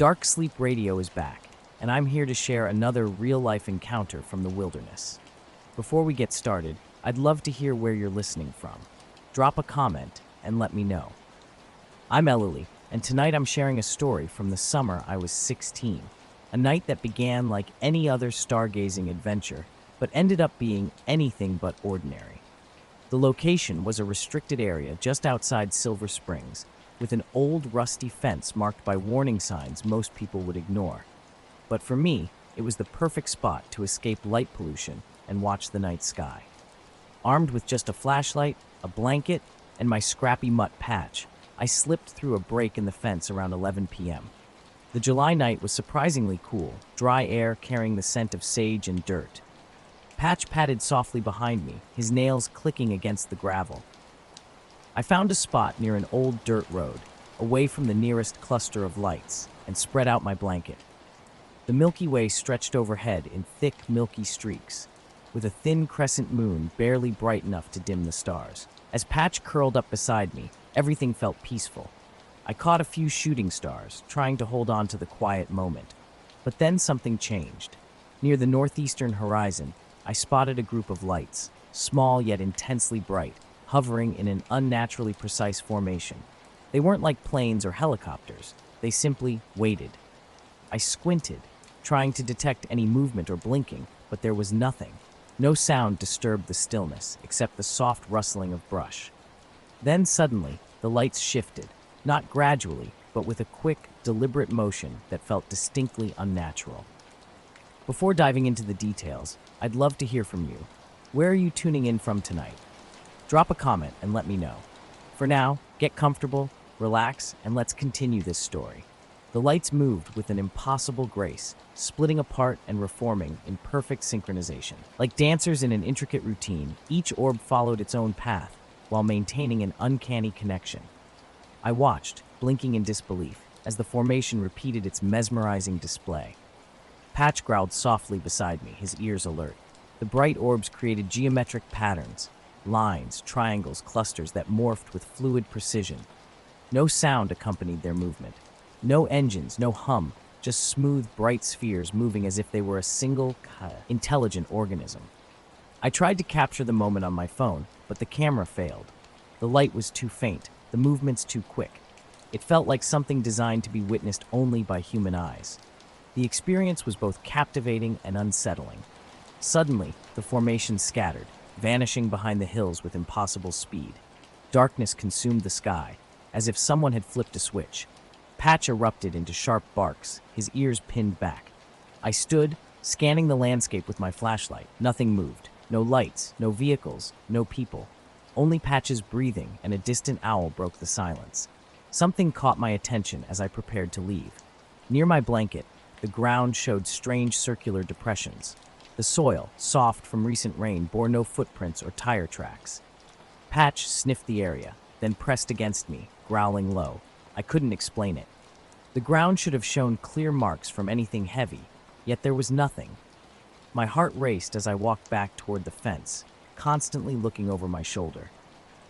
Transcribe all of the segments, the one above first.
Dark Sleep Radio is back, and I'm here to share another real-life encounter from the wilderness. Before we get started, I'd love to hear where you're listening from. Drop a comment and let me know. I'm Ellie, and tonight I'm sharing a story from the summer I was 16, a night that began like any other stargazing adventure, but ended up being anything but ordinary. The location was a restricted area just outside Silver Springs, with an old rusty fence marked by warning signs most people would ignore. But for me, it was the perfect spot to escape light pollution and watch the night sky. Armed with just a flashlight, a blanket, and my scrappy mutt Patch, I slipped through a break in the fence around 11 p.m. The July night was surprisingly cool, dry air carrying the scent of sage and dirt. Patch padded softly behind me, his nails clicking against the gravel. I found a spot near an old dirt road, away from the nearest cluster of lights, and spread out my blanket. The Milky Way stretched overhead in thick, milky streaks, with a thin crescent moon barely bright enough to dim the stars. As Patch curled up beside me, everything felt peaceful. I caught a few shooting stars, trying to hold on to the quiet moment. But then something changed. Near the northeastern horizon, I spotted a group of lights, small yet intensely bright, hovering in an unnaturally precise formation. They weren't like planes or helicopters. They simply waited. I squinted, trying to detect any movement or blinking, but there was nothing. No sound disturbed the stillness, except the soft rustling of brush. Then suddenly, the lights shifted, not gradually, but with a quick, deliberate motion that felt distinctly unnatural. Before diving into the details, I'd love to hear from you. Where are you tuning in from tonight? Drop a comment and let me know. For now, get comfortable, relax, and let's continue this story. The lights moved with an impossible grace, splitting apart and reforming in perfect synchronization. Like dancers in an intricate routine, each orb followed its own path while maintaining an uncanny connection. I watched, blinking in disbelief, as the formation repeated its mesmerizing display. Patch growled softly beside me, his ears alert. The bright orbs created geometric patterns, lines, triangles, clusters that morphed with fluid precision. No sound accompanied their movement. No engines, no hum, just smooth, bright spheres moving as if they were a single, intelligent organism. I tried to capture the moment on my phone, but the camera failed. The light was too faint, the movements too quick. It felt like something designed to be witnessed only by human eyes. The experience was both captivating and unsettling. Suddenly, the formation scattered, vanishing behind the hills with impossible speed. Darkness consumed the sky, as if someone had flipped a switch. Patch erupted into sharp barks, his ears pinned back. I stood, scanning the landscape with my flashlight. Nothing moved. No lights, no vehicles, no people. Only Patch's breathing and a distant owl broke the silence. Something caught my attention as I prepared to leave. Near my blanket, the ground showed strange circular depressions. The soil, soft from recent rain, bore no footprints or tire tracks. Patch sniffed the area, then pressed against me, growling low. I couldn't explain it. The ground should have shown clear marks from anything heavy, yet there was nothing. My heart raced as I walked back toward the fence, constantly looking over my shoulder.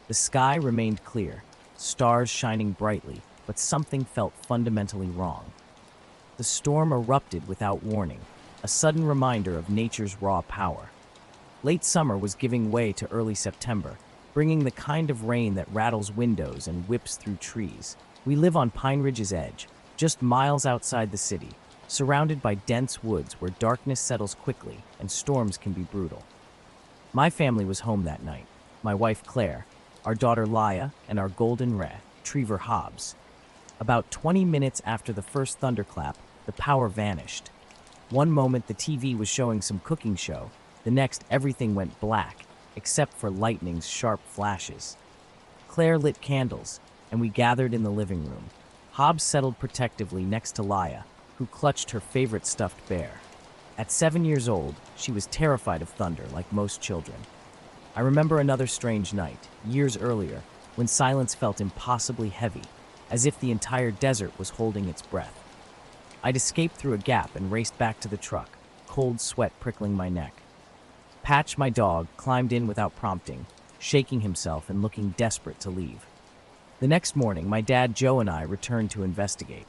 The sky remained clear, stars shining brightly, but something felt fundamentally wrong. The storm erupted without warning, a sudden reminder of nature's raw power. Late summer was giving way to early September, bringing the kind of rain that rattles windows and whips through trees. We live on Pine Ridge's edge, just miles outside the city, surrounded by dense woods where darkness settles quickly and storms can be brutal. My family was home that night, my wife Claire, our daughter Laya, and our golden retriever Hobbs. About 20 minutes after the first thunderclap, the power vanished. One moment the TV was showing some cooking show, the next everything went black, except for lightning's sharp flashes. Claire lit candles, and we gathered in the living room. Hobbs settled protectively next to Laya, who clutched her favorite stuffed bear. At 7 years old, she was terrified of thunder like most children. I remember another strange night, years earlier, when silence felt impossibly heavy, as if the entire desert was holding its breath. I'd escaped through a gap and raced back to the truck, cold sweat prickling my neck. Patch, my dog, climbed in without prompting, shaking himself and looking desperate to leave. The next morning, my dad Joe and I returned to investigate.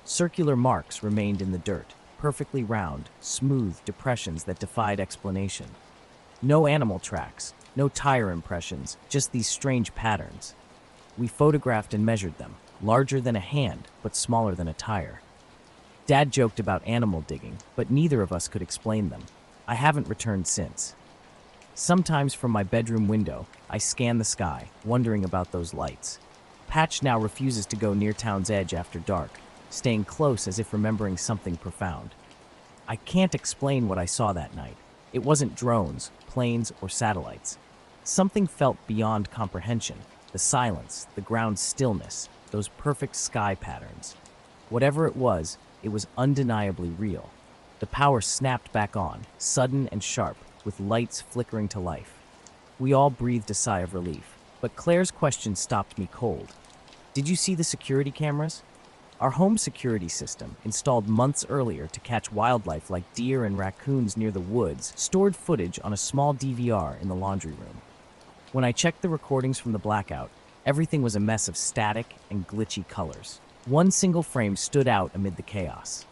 Circular marks remained in the dirt, perfectly round, smooth depressions that defied explanation. No animal tracks, no tire impressions, just these strange patterns. We photographed and measured them, larger than a hand, but smaller than a tire. Dad joked about animal digging, but neither of us could explain them. I haven't returned since. Sometimes from my bedroom window, I scan the sky, wondering about those lights. Patch now refuses to go near town's edge after dark, staying close as if remembering something profound. I can't explain what I saw that night. It wasn't drones, planes, or satellites. Something felt beyond comprehension. The silence, the ground's stillness, those perfect sky patterns. Whatever it was undeniably real. The power snapped back on, sudden and sharp, with lights flickering to life. We all breathed a sigh of relief, but Claire's question stopped me cold. Did you see the security cameras? Our home security system, installed months earlier to catch wildlife like deer and raccoons near the woods, stored footage on a small DVR in the laundry room. When I checked the recordings from the blackout, everything was a mess of static and glitchy colors. One single frame stood out amid the chaos.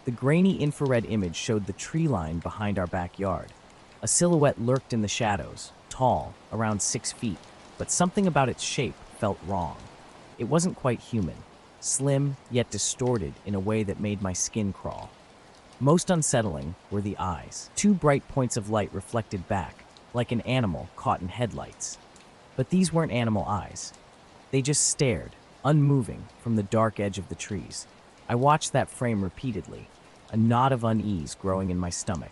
The grainy infrared image showed the tree line behind our backyard. A silhouette lurked in the shadows, tall, around 6 feet, but something about its shape felt wrong. It wasn't quite human, slim yet distorted in a way that made my skin crawl. Most unsettling were the eyes, two bright points of light reflected back, like an animal caught in headlights. But these weren't animal eyes. They just stared, unmoving, from the dark edge of the trees. I watched that frame repeatedly, a knot of unease growing in my stomach.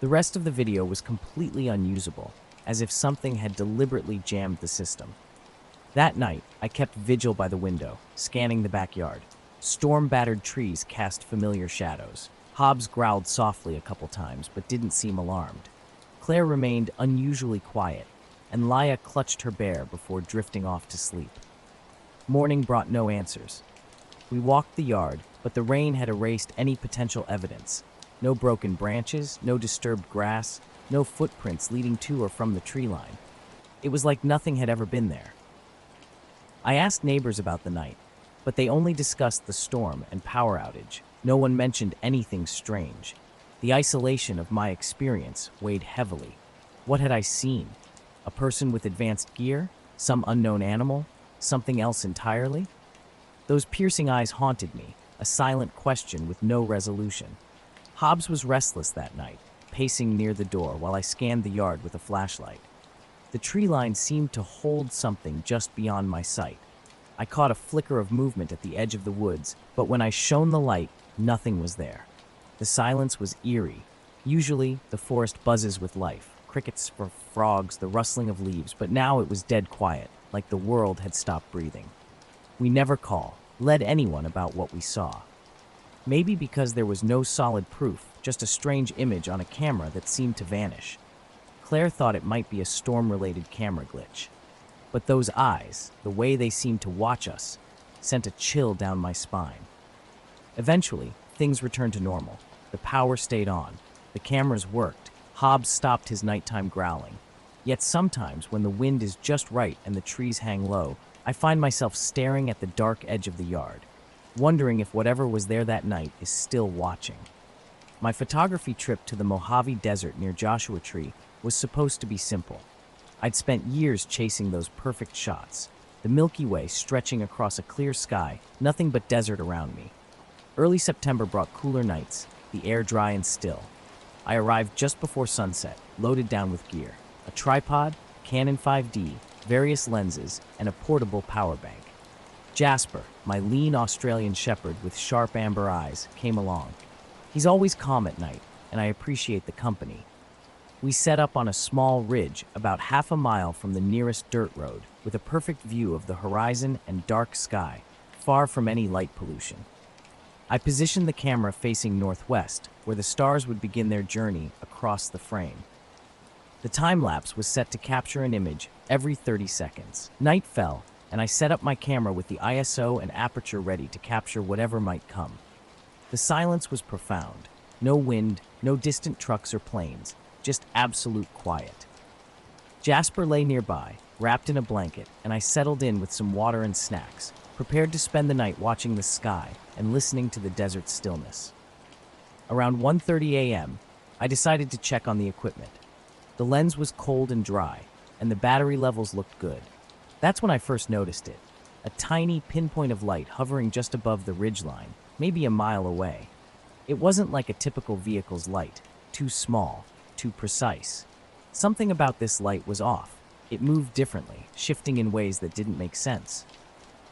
The rest of the video was completely unusable, as if something had deliberately jammed the system. That night, I kept vigil by the window, scanning the backyard. Storm-battered trees cast familiar shadows. Hobbs growled softly a couple times, but didn't seem alarmed. Claire remained unusually quiet, and Laya clutched her bear before drifting off to sleep. Morning brought no answers. We walked the yard, but the rain had erased any potential evidence. No broken branches, no disturbed grass, no footprints leading to or from the tree line. It was like nothing had ever been there. I asked neighbors about the night, but they only discussed the storm and power outage. No one mentioned anything strange. The isolation of my experience weighed heavily. What had I seen? A person with advanced gear? Some unknown animal? Something else entirely? Those piercing eyes haunted me, a silent question with no resolution. Hobbs was restless that night, pacing near the door while I scanned the yard with a flashlight. The tree line seemed to hold something just beyond my sight. I caught a flicker of movement at the edge of the woods, but when I shone the light, nothing was there. The silence was eerie. Usually, the forest buzzes with life, crickets, frogs, the rustling of leaves, but now it was dead quiet, like the world had stopped breathing. We never led anyone about what we saw. Maybe because there was no solid proof, just a strange image on a camera that seemed to vanish. Claire thought it might be a storm-related camera glitch. But those eyes, the way they seemed to watch us, sent a chill down my spine. Eventually, things returned to normal. The power stayed on. The cameras worked. Hobbs stopped his nighttime growling. Yet sometimes, when the wind is just right and the trees hang low, I find myself staring at the dark edge of the yard, wondering if whatever was there that night is still watching. My photography trip to the Mojave Desert near Joshua Tree was supposed to be simple. I'd spent years chasing those perfect shots, the Milky Way stretching across a clear sky, nothing but desert around me. Early September brought cooler nights, the air dry and still. I arrived just before sunset, loaded down with gear. A tripod, Canon 5D, various lenses, and a portable power bank. Jasper, my lean Australian shepherd with sharp amber eyes, came along. He's always calm at night, and I appreciate the company. We set up on a small ridge about half a mile from the nearest dirt road, with a perfect view of the horizon and dark sky, far from any light pollution. I positioned the camera facing northwest, where the stars would begin their journey across the frame. The time-lapse was set to capture an image every 30 seconds. Night fell, and I set up my camera with the ISO and aperture ready to capture whatever might come. The silence was profound. No wind, no distant trucks or planes, just absolute quiet. Jasper lay nearby, wrapped in a blanket, and I settled in with some water and snacks, prepared to spend the night watching the sky and listening to the desert's stillness. Around 1:30 a.m., I decided to check on the equipment. The lens was cold and dry, and the battery levels looked good. That's when I first noticed it, a tiny pinpoint of light hovering just above the ridgeline, maybe a mile away. It wasn't like a typical vehicle's light, too small, too precise. Something about this light was off. It moved differently, shifting in ways that didn't make sense.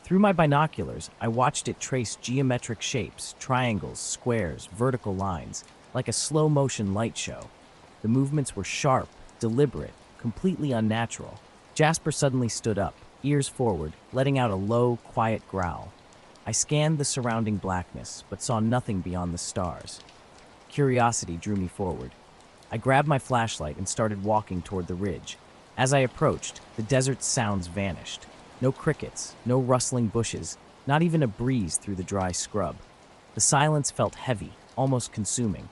Through my binoculars, I watched it trace geometric shapes, triangles, squares, vertical lines, like a slow-motion light show. The movements were sharp, deliberate, completely unnatural. Jasper suddenly stood up, ears forward, letting out a low, quiet growl. I scanned the surrounding blackness, but saw nothing beyond the stars. Curiosity drew me forward. I grabbed my flashlight and started walking toward the ridge. As I approached, the desert's sounds vanished. No crickets, no rustling bushes, not even a breeze through the dry scrub. The silence felt heavy, almost consuming.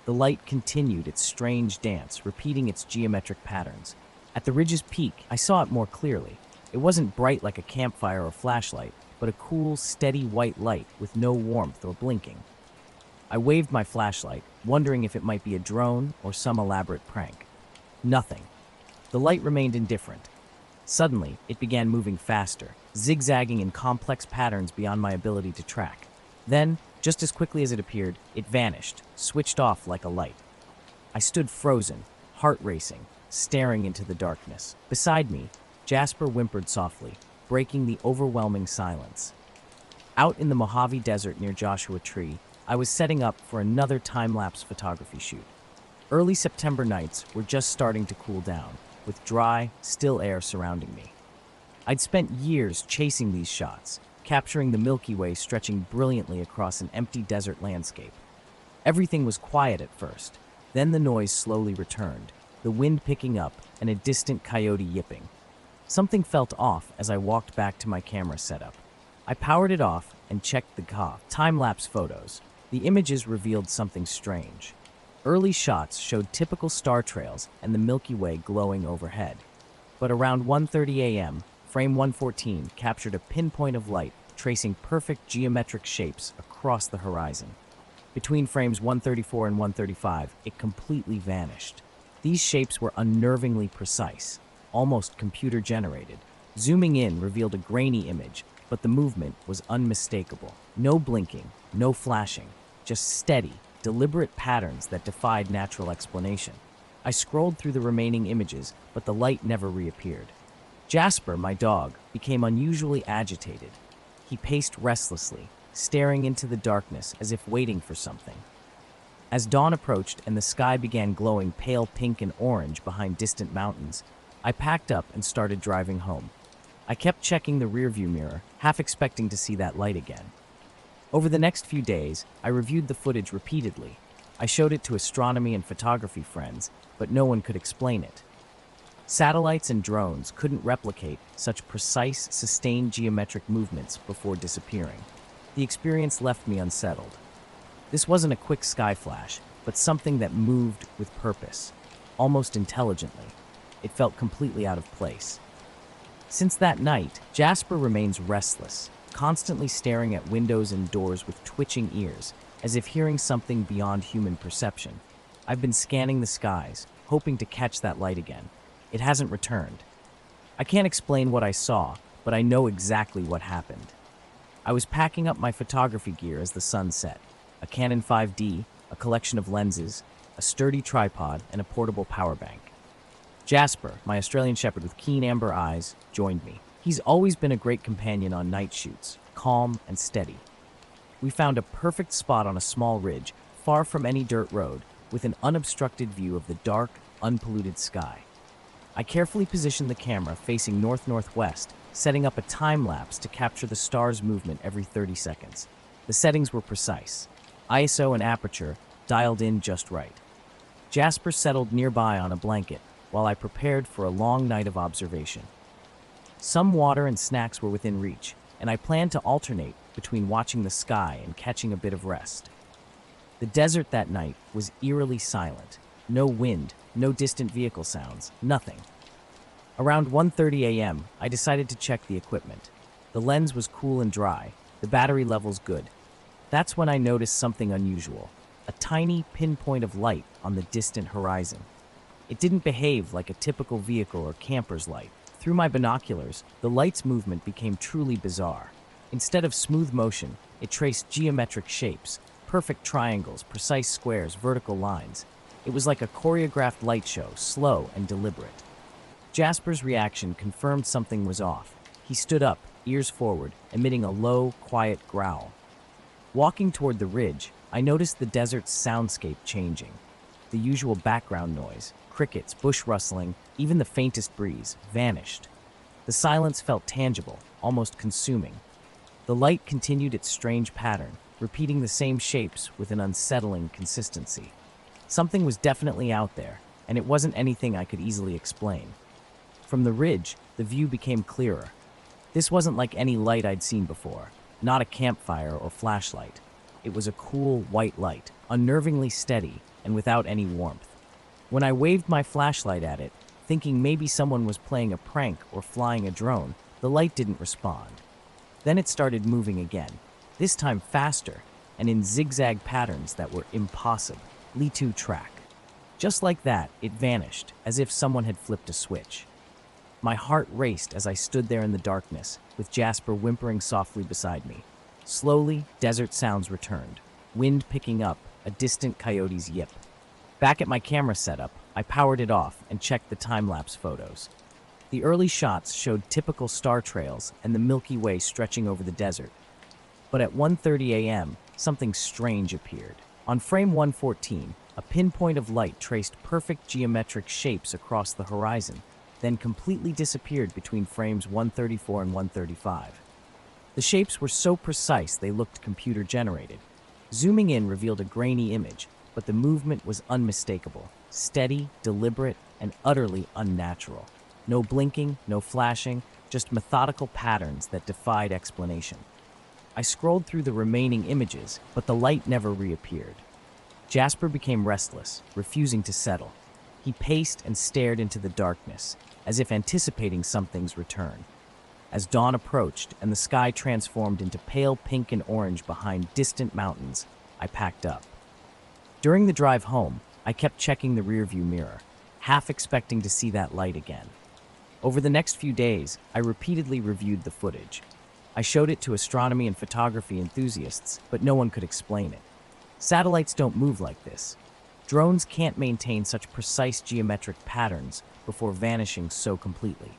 The light continued its strange dance, repeating its geometric patterns. At the ridge's peak, I saw it more clearly. It wasn't bright like a campfire or flashlight, but a cool, steady white light with no warmth or blinking. I waved my flashlight, wondering if it might be a drone or some elaborate prank. Nothing. The light remained indifferent. Suddenly, it began moving faster, zigzagging in complex patterns beyond my ability to track. Then, just as quickly as it appeared, it vanished, switched off like a light. I stood frozen, heart racing, staring into the darkness. Beside me, Jasper whimpered softly, breaking the overwhelming silence. Out in the Mojave Desert near Joshua Tree, I was setting up for another time-lapse photography shoot. Early September nights were just starting to cool down, with dry, still air surrounding me. I'd spent years chasing these shots, capturing the Milky Way stretching brilliantly across an empty desert landscape. Everything was quiet at first, then the noise slowly returned, the wind picking up and a distant coyote yipping. Something felt off as I walked back to my camera setup. I powered it off and checked the time-lapse photos. The images revealed something strange. Early shots showed typical star trails and the Milky Way glowing overhead. But around 1:30 a.m., frame 114 captured a pinpoint of light tracing perfect geometric shapes across the horizon. Between frames 134 and 135, it completely vanished. These shapes were unnervingly precise, almost computer-generated. Zooming in revealed a grainy image, but the movement was unmistakable. No blinking, no flashing, just steady, deliberate patterns that defied natural explanation. I scrolled through the remaining images, but the light never reappeared. Jasper, my dog, became unusually agitated. He paced restlessly, staring into the darkness as if waiting for something. As dawn approached and the sky began glowing pale pink and orange behind distant mountains, I packed up and started driving home. I kept checking the rearview mirror, half expecting to see that light again. Over the next few days, I reviewed the footage repeatedly. I showed it to astronomy and photography friends, but no one could explain it. Satellites and drones couldn't replicate such precise, sustained geometric movements before disappearing. The experience left me unsettled. This wasn't a quick sky flash, but something that moved with purpose, almost intelligently. It felt completely out of place. Since that night, Jasper remains restless, constantly staring at windows and doors with twitching ears, as if hearing something beyond human perception. I've been scanning the skies, hoping to catch that light again. It hasn't returned. I can't explain what I saw, but I know exactly what happened. I was packing up my photography gear as the sun set. A Canon 5D, a collection of lenses, a sturdy tripod, and a portable power bank. Jasper, my Australian Shepherd with keen amber eyes, joined me. He's always been a great companion on night shoots, calm and steady. We found a perfect spot on a small ridge, far from any dirt road, with an unobstructed view of the dark, unpolluted sky. I carefully positioned the camera facing north-northwest, setting up a time-lapse to capture the star's movement every 30 seconds. The settings were precise. ISO and aperture dialed in just right. Jasper settled nearby on a blanket, while I prepared for a long night of observation. Some water and snacks were within reach, and I planned to alternate between watching the sky and catching a bit of rest. The desert that night was eerily silent. No wind, no distant vehicle sounds, nothing. Around 1:30 a.m., I decided to check the equipment. The lens was cool and dry, the battery levels good. That's when I noticed something unusual, a tiny pinpoint of light on the distant horizon. It didn't behave like a typical vehicle or camper's light. Through my binoculars, the light's movement became truly bizarre. Instead of smooth motion, it traced geometric shapes, perfect triangles, precise squares, vertical lines. It was like a choreographed light show, slow and deliberate. Jasper's reaction confirmed something was off. He stood up, ears forward, emitting a low, quiet growl. Walking toward the ridge, I noticed the desert's soundscape changing. The usual background noise, crickets, bush rustling, even the faintest breeze, vanished. The silence felt tangible, almost consuming. The light continued its strange pattern, repeating the same shapes with an unsettling consistency. Something was definitely out there, and it wasn't anything I could easily explain. From the ridge, the view became clearer. This wasn't like any light I'd seen before, not a campfire or flashlight. It was a cool, white light, unnervingly steady and without any warmth. When I waved my flashlight at it, thinking maybe someone was playing a prank or flying a drone, the light didn't respond. Then it started moving again, this time faster, and in zigzag patterns that were impossible to track. Just like that, it vanished, as if someone had flipped a switch. My heart raced as I stood there in the darkness, with Jasper whimpering softly beside me. Slowly, desert sounds returned, wind picking up, a distant coyote's yip. Back at my camera setup, I powered it off and checked the time-lapse photos. The early shots showed typical star trails and the Milky Way stretching over the desert. But at 1:30 a.m., something strange appeared. On frame 114, a pinpoint of light traced perfect geometric shapes across the horizon, then completely disappeared between frames 134 and 135. The shapes were so precise they looked computer-generated. Zooming in revealed a grainy image, but the movement was unmistakable, steady, deliberate, and utterly unnatural. No blinking, no flashing, just methodical patterns that defied explanation. I scrolled through the remaining images, but the light never reappeared. Jasper became restless, refusing to settle. He paced and stared into the darkness, as if anticipating something's return. As dawn approached and the sky transformed into pale pink and orange behind distant mountains, I packed up. During the drive home, I kept checking the rearview mirror, half expecting to see that light again. Over the next few days, I repeatedly reviewed the footage. I showed it to astronomy and photography enthusiasts, but no one could explain it. Satellites don't move like this. Drones can't maintain such precise geometric patterns before vanishing so completely.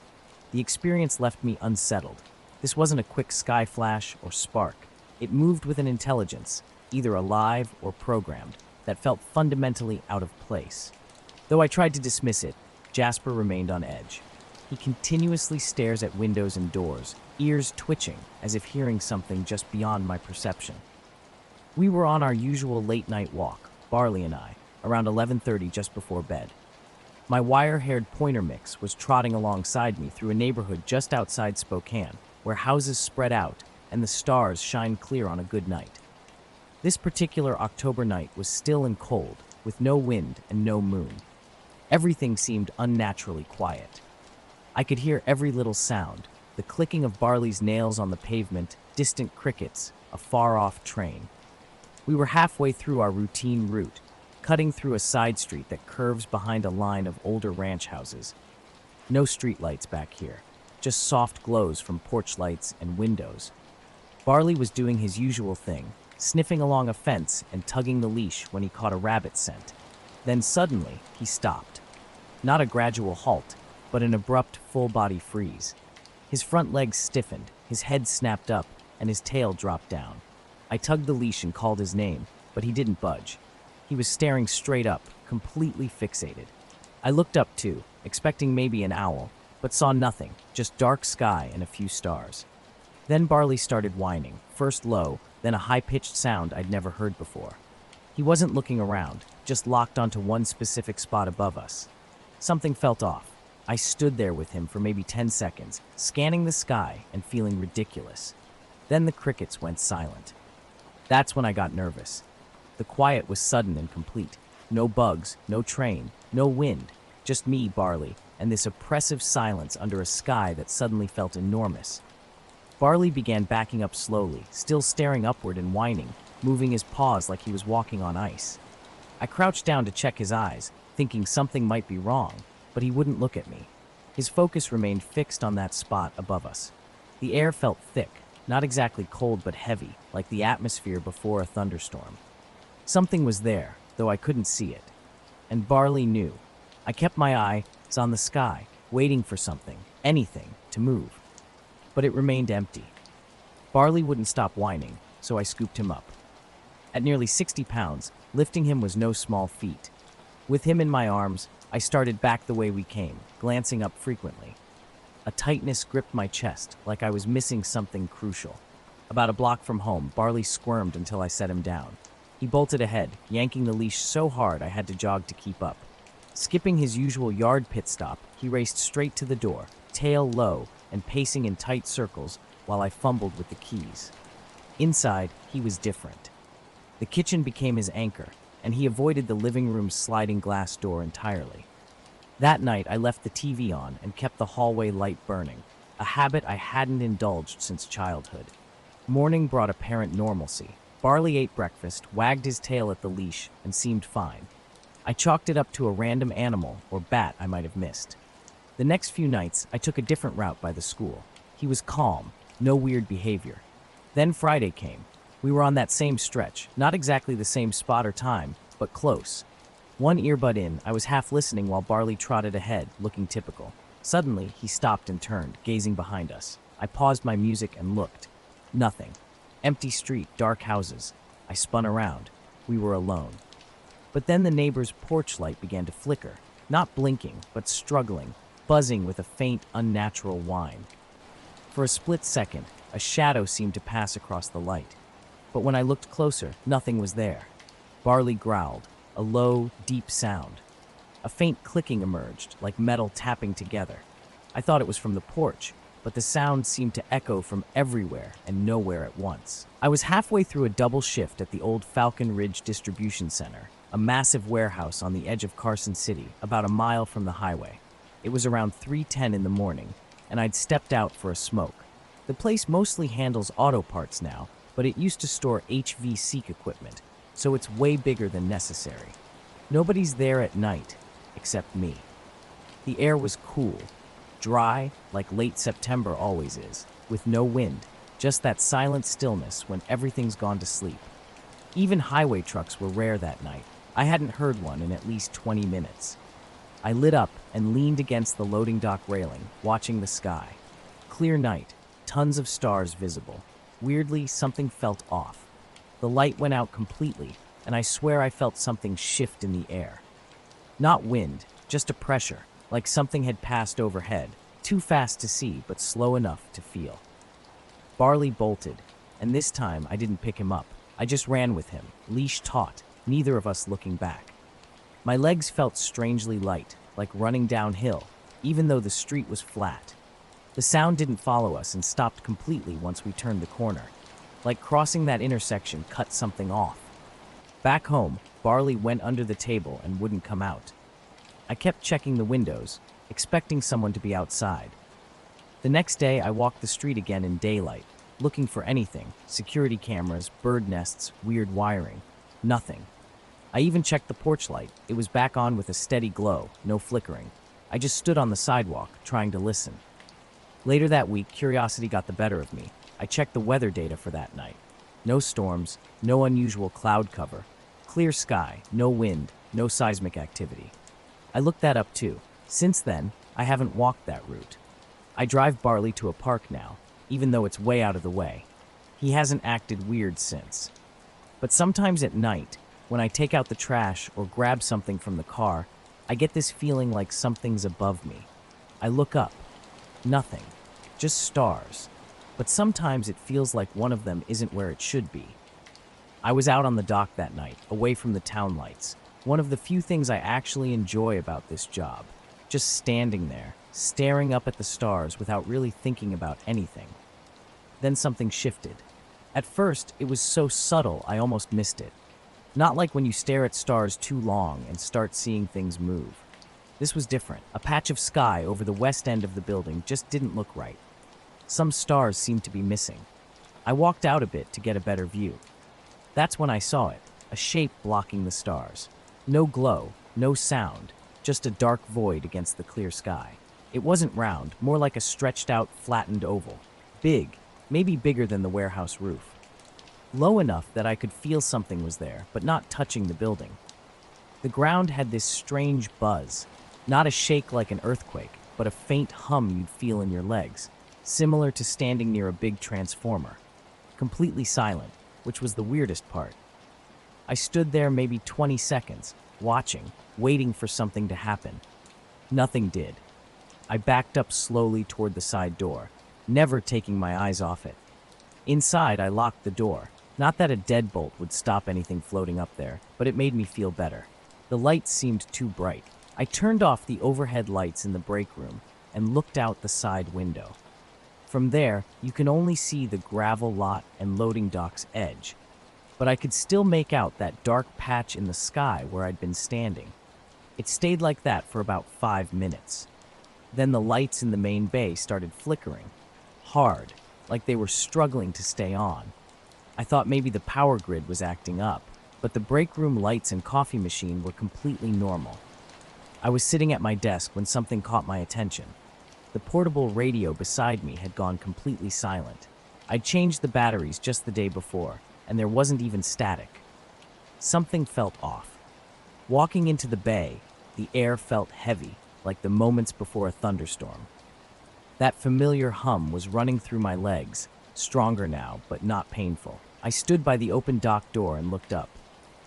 The experience left me unsettled. This wasn't a quick sky flash or spark. It moved with an intelligence, either alive or programmed, that felt fundamentally out of place. Though I tried to dismiss it, Jasper remained on edge. He continuously stares at windows and doors, ears twitching as if hearing something just beyond my perception. We were on our usual late-night walk, Barley and I, around 11:30 just before bed. My wire-haired pointer mix was trotting alongside me through a neighborhood just outside Spokane, where houses spread out and the stars shine clear on a good night. This particular October night was still and cold, with no wind and no moon. Everything seemed unnaturally quiet. I could hear every little sound, the clicking of Barley's nails on the pavement, distant crickets, a far-off train. We were halfway through our routine route, cutting through a side street that curves behind a line of older ranch houses. No streetlights back here, just soft glows from porch lights and windows. Barley was doing his usual thing, sniffing along a fence and tugging the leash when he caught a rabbit scent. Then suddenly, he stopped. Not a gradual halt, but an abrupt, full-body freeze. His front legs stiffened, his head snapped up, and his tail dropped down. I tugged the leash and called his name, but he didn't budge. He was staring straight up, completely fixated. I looked up too, expecting maybe an owl, but saw nothing, just dark sky and a few stars. Then Barley started whining, first low, then a high-pitched sound I'd never heard before. He wasn't looking around, just locked onto one specific spot above us. Something felt off. I stood there with him for maybe 10 seconds, scanning the sky and feeling ridiculous. Then the crickets went silent. That's when I got nervous. The quiet was sudden and complete. No bugs, no train, no wind, just me, Barley, and this oppressive silence under a sky that suddenly felt enormous. Barley began backing up slowly, still staring upward and whining, moving his paws like he was walking on ice. I crouched down to check his eyes, thinking something might be wrong, but he wouldn't look at me. His focus remained fixed on that spot above us. The air felt thick, not exactly cold but heavy, like the atmosphere before a thunderstorm. Something was there, though I couldn't see it. And Barley knew. I kept my eyes on the sky, waiting for something, anything, to move. But it remained empty. Barley wouldn't stop whining, so I scooped him up. At nearly 60 pounds, lifting him was no small feat. With him in my arms, I started back the way we came, glancing up frequently. A tightness gripped my chest, like I was missing something crucial. About a block from home, Barley squirmed until I set him down. He bolted ahead, yanking the leash so hard I had to jog to keep up. Skipping his usual yard pit stop, he raced straight to the door, tail low and pacing in tight circles while I fumbled with the keys. Inside, he was different. The kitchen became his anchor, and he avoided the living room's sliding glass door entirely. That night, I left the TV on and kept the hallway light burning, a habit I hadn't indulged since childhood. Morning brought apparent normalcy. Barley ate breakfast, wagged his tail at the leash, and seemed fine. I chalked it up to a random animal or bat I might have missed. The next few nights, I took a different route by the school. He was calm, no weird behavior. Then Friday came. We were on that same stretch, not exactly the same spot or time, but close. One earbud in, I was half listening while Barley trotted ahead, looking typical. Suddenly, he stopped and turned, gazing behind us. I paused my music and looked. Nothing. Empty street, dark houses. I spun around. We were alone. But then the neighbor's porch light began to flicker, not blinking, but struggling, buzzing with a faint, unnatural whine. For a split second, a shadow seemed to pass across the light. But when I looked closer, nothing was there. Barley growled, a low, deep sound. A faint clicking emerged, like metal tapping together. I thought it was from the porch, but the sound seemed to echo from everywhere and nowhere at once. I was halfway through a double shift at the old Falcon Ridge Distribution Center, a massive warehouse on the edge of Carson City, about a mile from the highway. It was around 3:10 in the morning, and I'd stepped out for a smoke. The place mostly handles auto parts now, but it used to store HVAC equipment, so it's way bigger than necessary. Nobody's there at night, except me. The air was cool, dry, like late September always is, with no wind, just that silent stillness when everything's gone to sleep. Even highway trucks were rare that night. I hadn't heard one in at least 20 minutes. I lit up and leaned against the loading dock railing, watching the sky. Clear night, tons of stars visible. Weirdly, something felt off. The light went out completely, and I swear I felt something shift in the air. Not wind, just a pressure, like something had passed overhead, too fast to see but slow enough to feel. Barley bolted, and this time I didn't pick him up. I just ran with him, leash taut, neither of us looking back. My legs felt strangely light, like running downhill, even though the street was flat. The sound didn't follow us and stopped completely once we turned the corner. Like crossing that intersection cut something off. Back home, Barley went under the table and wouldn't come out. I kept checking the windows, expecting someone to be outside. The next day, I walked the street again in daylight, looking for anything: security cameras, bird nests, weird wiring. Nothing. I even checked the porch light. It was back on with a steady glow, no flickering. I just stood on the sidewalk, trying to listen. Later that week, curiosity got the better of me. I checked the weather data for that night. No storms, no unusual cloud cover. Clear sky, no wind, no seismic activity. I looked that up too. Since then, I haven't walked that route. I drive Barley to a park now, even though it's way out of the way. He hasn't acted weird since. But sometimes at night, when I take out the trash or grab something from the car, I get this feeling like something's above me. I look up. Nothing. Just stars. But sometimes it feels like one of them isn't where it should be. I was out on the dock that night, away from the town lights. One of the few things I actually enjoy about this job. Just standing there, staring up at the stars without really thinking about anything. Then something shifted. At first, it was so subtle I almost missed it. Not like when you stare at stars too long and start seeing things move. This was different. A patch of sky over the west end of the building just didn't look right. Some stars seemed to be missing. I walked out a bit to get a better view. That's when I saw it, a shape blocking the stars. No glow, no sound, just a dark void against the clear sky. It wasn't round, more like a stretched out, flattened oval. Big, maybe bigger than the warehouse roof. Low enough that I could feel something was there, but not touching the building. The ground had this strange buzz, not a shake like an earthquake, but a faint hum you'd feel in your legs, similar to standing near a big transformer. Completely silent, which was the weirdest part. I stood there maybe 20 seconds, watching, waiting for something to happen. Nothing did. I backed up slowly toward the side door, never taking my eyes off it. Inside, I locked the door. Not that a deadbolt would stop anything floating up there, but it made me feel better. The lights seemed too bright. I turned off the overhead lights in the break room and looked out the side window. From there, you can only see the gravel lot and loading dock's edge, but I could still make out that dark patch in the sky where I'd been standing. It stayed like that for about 5 minutes. Then the lights in the main bay started flickering, hard, like they were struggling to stay on. I thought maybe the power grid was acting up, but the break room lights and coffee machine were completely normal. I was sitting at my desk when something caught my attention. The portable radio beside me had gone completely silent. I'd changed the batteries just the day before, and there wasn't even static. Something felt off. Walking into the bay, the air felt heavy, like the moments before a thunderstorm. That familiar hum was running through my legs, stronger now, but not painful. I stood by the open dock door and looked up.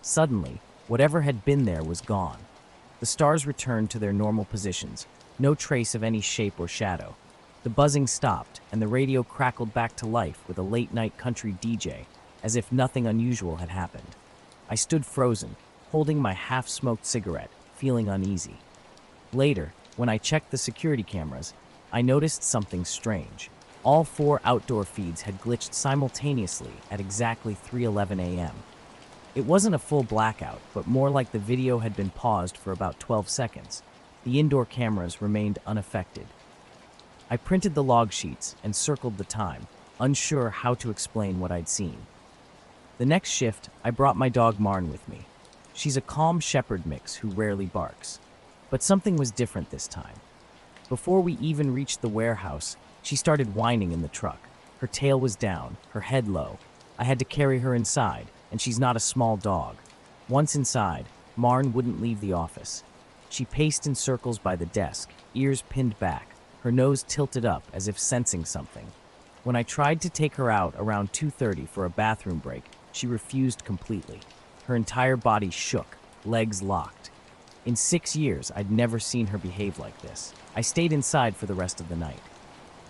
Suddenly, whatever had been there was gone. The stars returned to their normal positions, no trace of any shape or shadow. The buzzing stopped, and the radio crackled back to life with a late-night country DJ, as if nothing unusual had happened. I stood frozen, holding my half-smoked cigarette, feeling uneasy. Later, when I checked the security cameras, I noticed something strange. All 4 outdoor feeds had glitched simultaneously at exactly 3:11 a.m. It wasn't a full blackout, but more like the video had been paused for about 12 seconds. The indoor cameras remained unaffected. I printed the log sheets and circled the time, unsure how to explain what I'd seen. The next shift, I brought my dog Marn with me. She's a calm shepherd mix who rarely barks. But something was different this time. Before we even reached the warehouse, she started whining in the truck. Her tail was down, her head low. I had to carry her inside, and she's not a small dog. Once inside, Marn wouldn't leave the office. She paced in circles by the desk, ears pinned back, her nose tilted up as if sensing something. When I tried to take her out around 2:30 for a bathroom break, she refused completely. Her entire body shook, legs locked. In 6 years, I'd never seen her behave like this. I stayed inside for the rest of the night.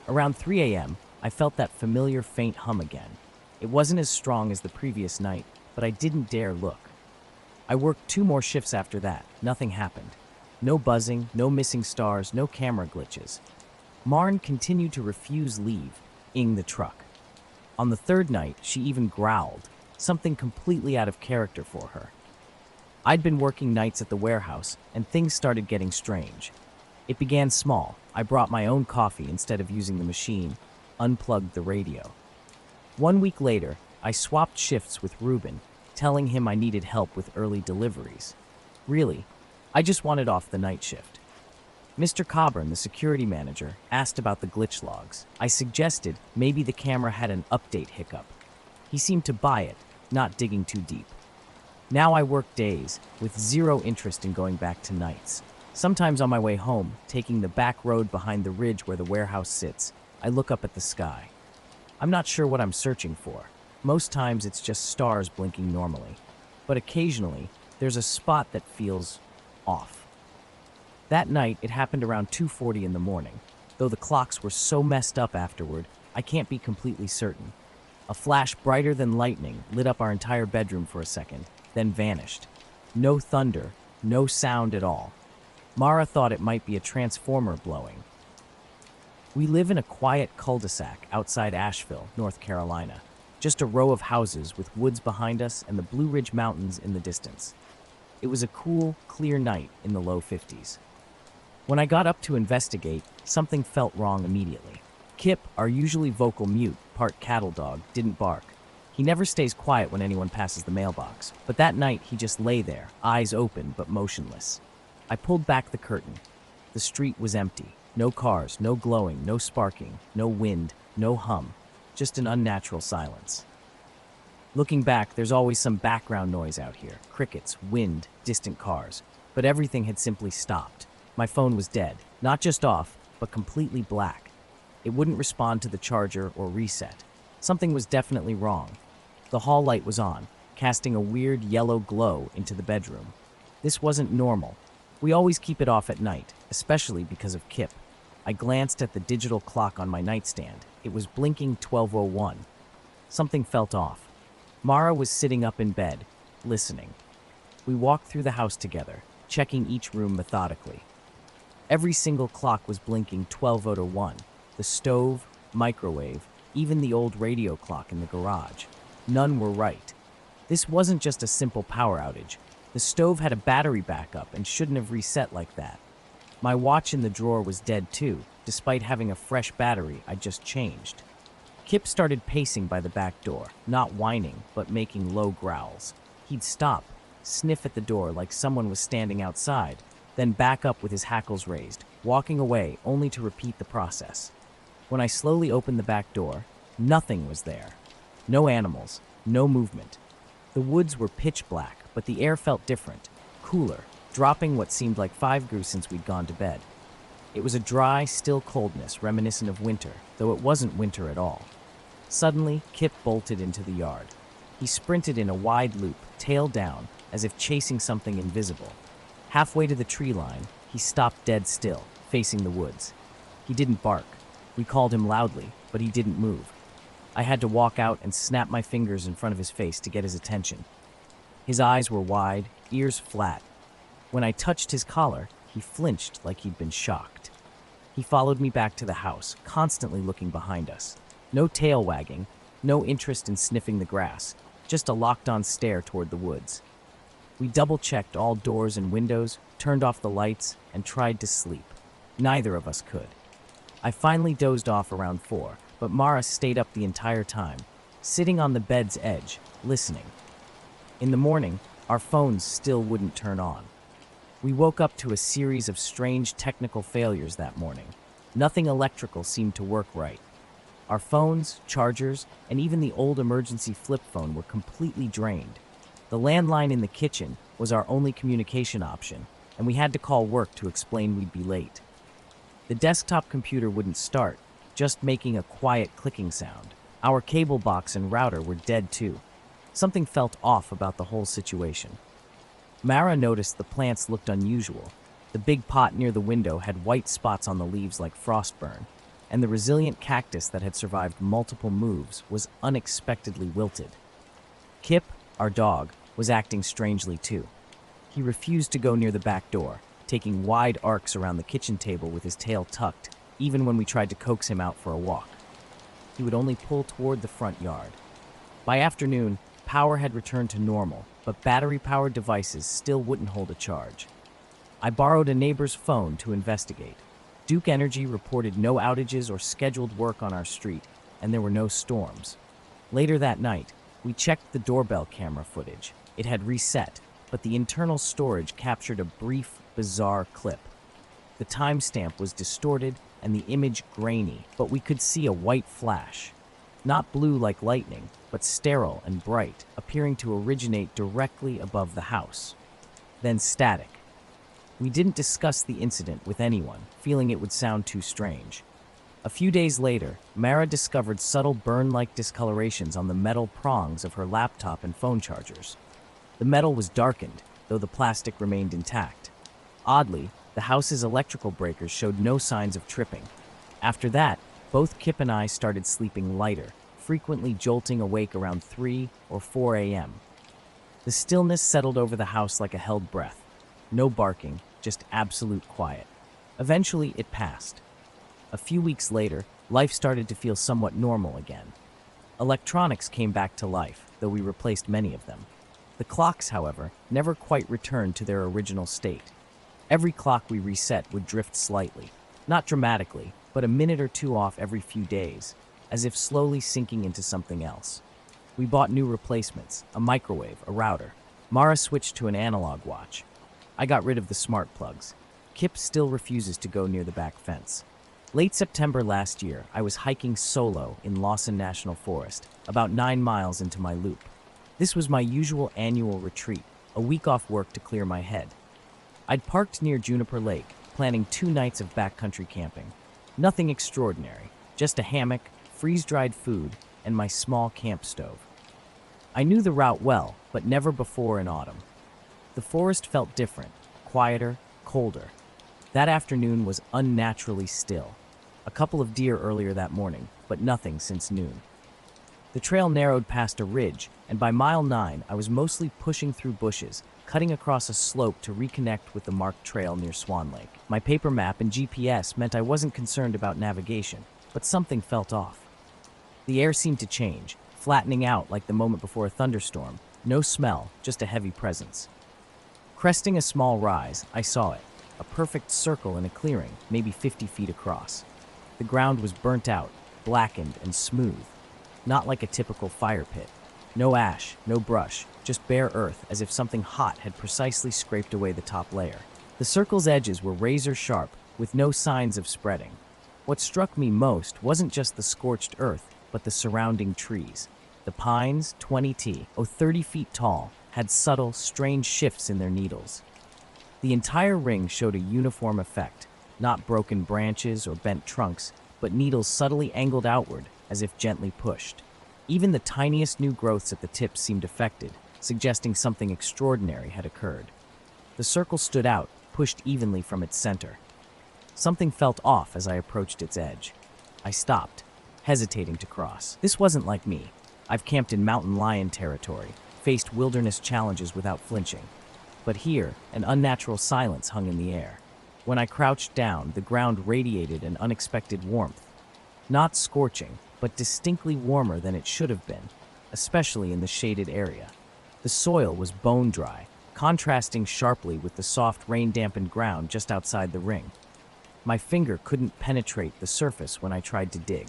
Around 3 a.m., I felt that familiar faint hum again. It wasn't as strong as the previous night, but I didn't dare look. I worked 2 more shifts after that. Nothing happened. No buzzing, no missing stars, no camera glitches. Marn continued to refuse leaving the truck. On the 3rd night, she even growled, something completely out of character for her. I'd been working nights at the warehouse, and things started getting strange. It began small. I brought my own coffee instead of using the machine, unplugged the radio. 1 week later, I swapped shifts with Ruben, telling him I needed help with early deliveries. Really, I just wanted off the night shift. Mr. Coburn, the security manager, asked about the glitch logs. I suggested maybe the camera had an update hiccup. He seemed to buy it, not digging too deep. Now I work days, with zero interest in going back to nights. Sometimes on my way home, taking the back road behind the ridge where the warehouse sits, I look up at the sky. I'm not sure what I'm searching for. Most times it's just stars blinking normally. But occasionally, there's a spot that feels off. That night, it happened around 2:40 in the morning. Though the clocks were so messed up afterward, I can't be completely certain. A flash brighter than lightning lit up our entire bedroom for a second, then vanished. No thunder, no sound at all. Mara thought it might be a transformer blowing. We live in a quiet cul-de-sac outside Asheville, North Carolina. Just a row of houses with woods behind us and the Blue Ridge Mountains in the distance. It was a cool, clear night in the low 50s. When I got up to investigate, something felt wrong immediately. Kip, our usually vocal mute, part cattle dog, didn't bark. He never stays quiet when anyone passes the mailbox, but that night he just lay there, eyes open but motionless. I pulled back the curtain. The street was empty. No cars, no glowing, no sparking, no wind, no hum, just an unnatural silence. Looking back, there's always some background noise out here. Crickets, wind, distant cars. But everything had simply stopped. My phone was dead. Not just off, but completely black. It wouldn't respond to the charger or reset. Something was definitely wrong. The hall light was on, casting a weird yellow glow into the bedroom. This wasn't normal. We always keep it off at night, especially because of Kip. I glanced at the digital clock on my nightstand. It was blinking 12:01. Something felt off. Mara was sitting up in bed, listening. We walked through the house together, checking each room methodically. Every single clock was blinking 12:01. The stove, microwave, even the old radio clock in the garage. None were right. This wasn't just a simple power outage. The stove had a battery backup and shouldn't have reset like that. My watch in the drawer was dead too, despite having a fresh battery I just changed. Kip started pacing by the back door, not whining, but making low growls. He'd stop, sniff at the door like someone was standing outside, then back up with his hackles raised, walking away only to repeat the process. When I slowly opened the back door, nothing was there. No animals, no movement. The woods were pitch black, but the air felt different, cooler, dropping what seemed like 5 degrees since we'd gone to bed. It was a dry, still coldness reminiscent of winter, though it wasn't winter at all. Suddenly, Kip bolted into the yard. He sprinted in a wide loop, tail down, as if chasing something invisible. Halfway to the tree line, he stopped dead still, facing the woods. He didn't bark. We called him loudly, but he didn't move. I had to walk out and snap my fingers in front of his face to get his attention. His eyes were wide, ears flat. When I touched his collar, he flinched like he'd been shocked. He followed me back to the house, constantly looking behind us. No tail wagging, no interest in sniffing the grass, just a locked-on stare toward the woods. We double-checked all doors and windows, turned off the lights, and tried to sleep. Neither of us could. I finally dozed off around 4, but Mara stayed up the entire time, sitting on the bed's edge, listening. In the morning, our phones still wouldn't turn on. We woke up to a series of strange technical failures that morning. Nothing electrical seemed to work right. Our phones, chargers, and even the old emergency flip phone were completely drained. The landline in the kitchen was our only communication option, and we had to call work to explain we'd be late. The desktop computer wouldn't start, just making a quiet clicking sound. Our cable box and router were dead too. Something felt off about the whole situation. Mara noticed the plants looked unusual. The big pot near the window had white spots on the leaves like frostburn, and the resilient cactus that had survived multiple moves was unexpectedly wilted. Kip, our dog, was acting strangely too. He refused to go near the back door, taking wide arcs around the kitchen table with his tail tucked, even when we tried to coax him out for a walk. He would only pull toward the front yard. By afternoon, power had returned to normal, but battery-powered devices still wouldn't hold a charge. I borrowed a neighbor's phone to investigate. Duke Energy reported no outages or scheduled work on our street, and there were no storms. Later that night, we checked the doorbell camera footage. It had reset, but the internal storage captured a brief, bizarre clip. The timestamp was distorted and the image grainy, but we could see a white flash. Not blue like lightning, but sterile and bright, appearing to originate directly above the house. Then static. We didn't discuss the incident with anyone, feeling it would sound too strange. A few days later, Mara discovered subtle burn-like discolorations on the metal prongs of her laptop and phone chargers. The metal was darkened, though the plastic remained intact. Oddly, the house's electrical breakers showed no signs of tripping. After that, both Kip and I started sleeping lighter, frequently jolting awake around 3 or 4 a.m. The stillness settled over the house like a held breath. No barking, just absolute quiet. Eventually, it passed. A few weeks later, life started to feel somewhat normal again. Electronics came back to life, though we replaced many of them. The clocks, however, never quite returned to their original state. Every clock we reset would drift slightly, not dramatically, but a minute or two off every few days, as if slowly sinking into something else. We bought new replacements, a microwave, a router. Mara switched to an analog watch. I got rid of the smart plugs. Kip still refuses to go near the back fence. Late September last year, I was hiking solo in Lawson National Forest, about 9 miles into my loop. This was my usual annual retreat, a week off work to clear my head. I'd parked near Juniper Lake, planning 2 nights of backcountry camping. Nothing extraordinary, just a hammock, freeze-dried food, and my small camp stove. I knew the route well, but never before in autumn. The forest felt different, quieter, colder. That afternoon was unnaturally still. A couple of deer earlier that morning, but nothing since noon. The trail narrowed past a ridge, and by mile 9, I was mostly pushing through bushes, cutting across a slope to reconnect with the marked trail near Swan Lake. My paper map and GPS meant I wasn't concerned about navigation, but something felt off. The air seemed to change, flattening out like the moment before a thunderstorm. No smell, just a heavy presence. Cresting a small rise, I saw it, a perfect circle in a clearing, maybe 50 feet across. The ground was burnt out, blackened and smooth, not like a typical fire pit. No ash, no brush, just bare earth, as if something hot had precisely scraped away the top layer. The circle's edges were razor sharp, with no signs of spreading. What struck me most wasn't just the scorched earth, but the surrounding trees. The pines, 20 or 30 feet tall, had subtle, strange shifts in their needles. The entire ring showed a uniform effect, not broken branches or bent trunks, but needles subtly angled outward, as if gently pushed. Even the tiniest new growths at the tips seemed affected, suggesting something extraordinary had occurred. The circle stood out, pushed evenly from its center. Something felt off as I approached its edge. I stopped, hesitating to cross. This wasn't like me. I've camped in mountain lion territory, faced wilderness challenges without flinching. But here, an unnatural silence hung in the air. When I crouched down, the ground radiated an unexpected warmth. Not scorching, but distinctly warmer than it should have been, especially in the shaded area. The soil was bone dry, contrasting sharply with the soft rain-dampened ground just outside the ring. My finger couldn't penetrate the surface when I tried to dig.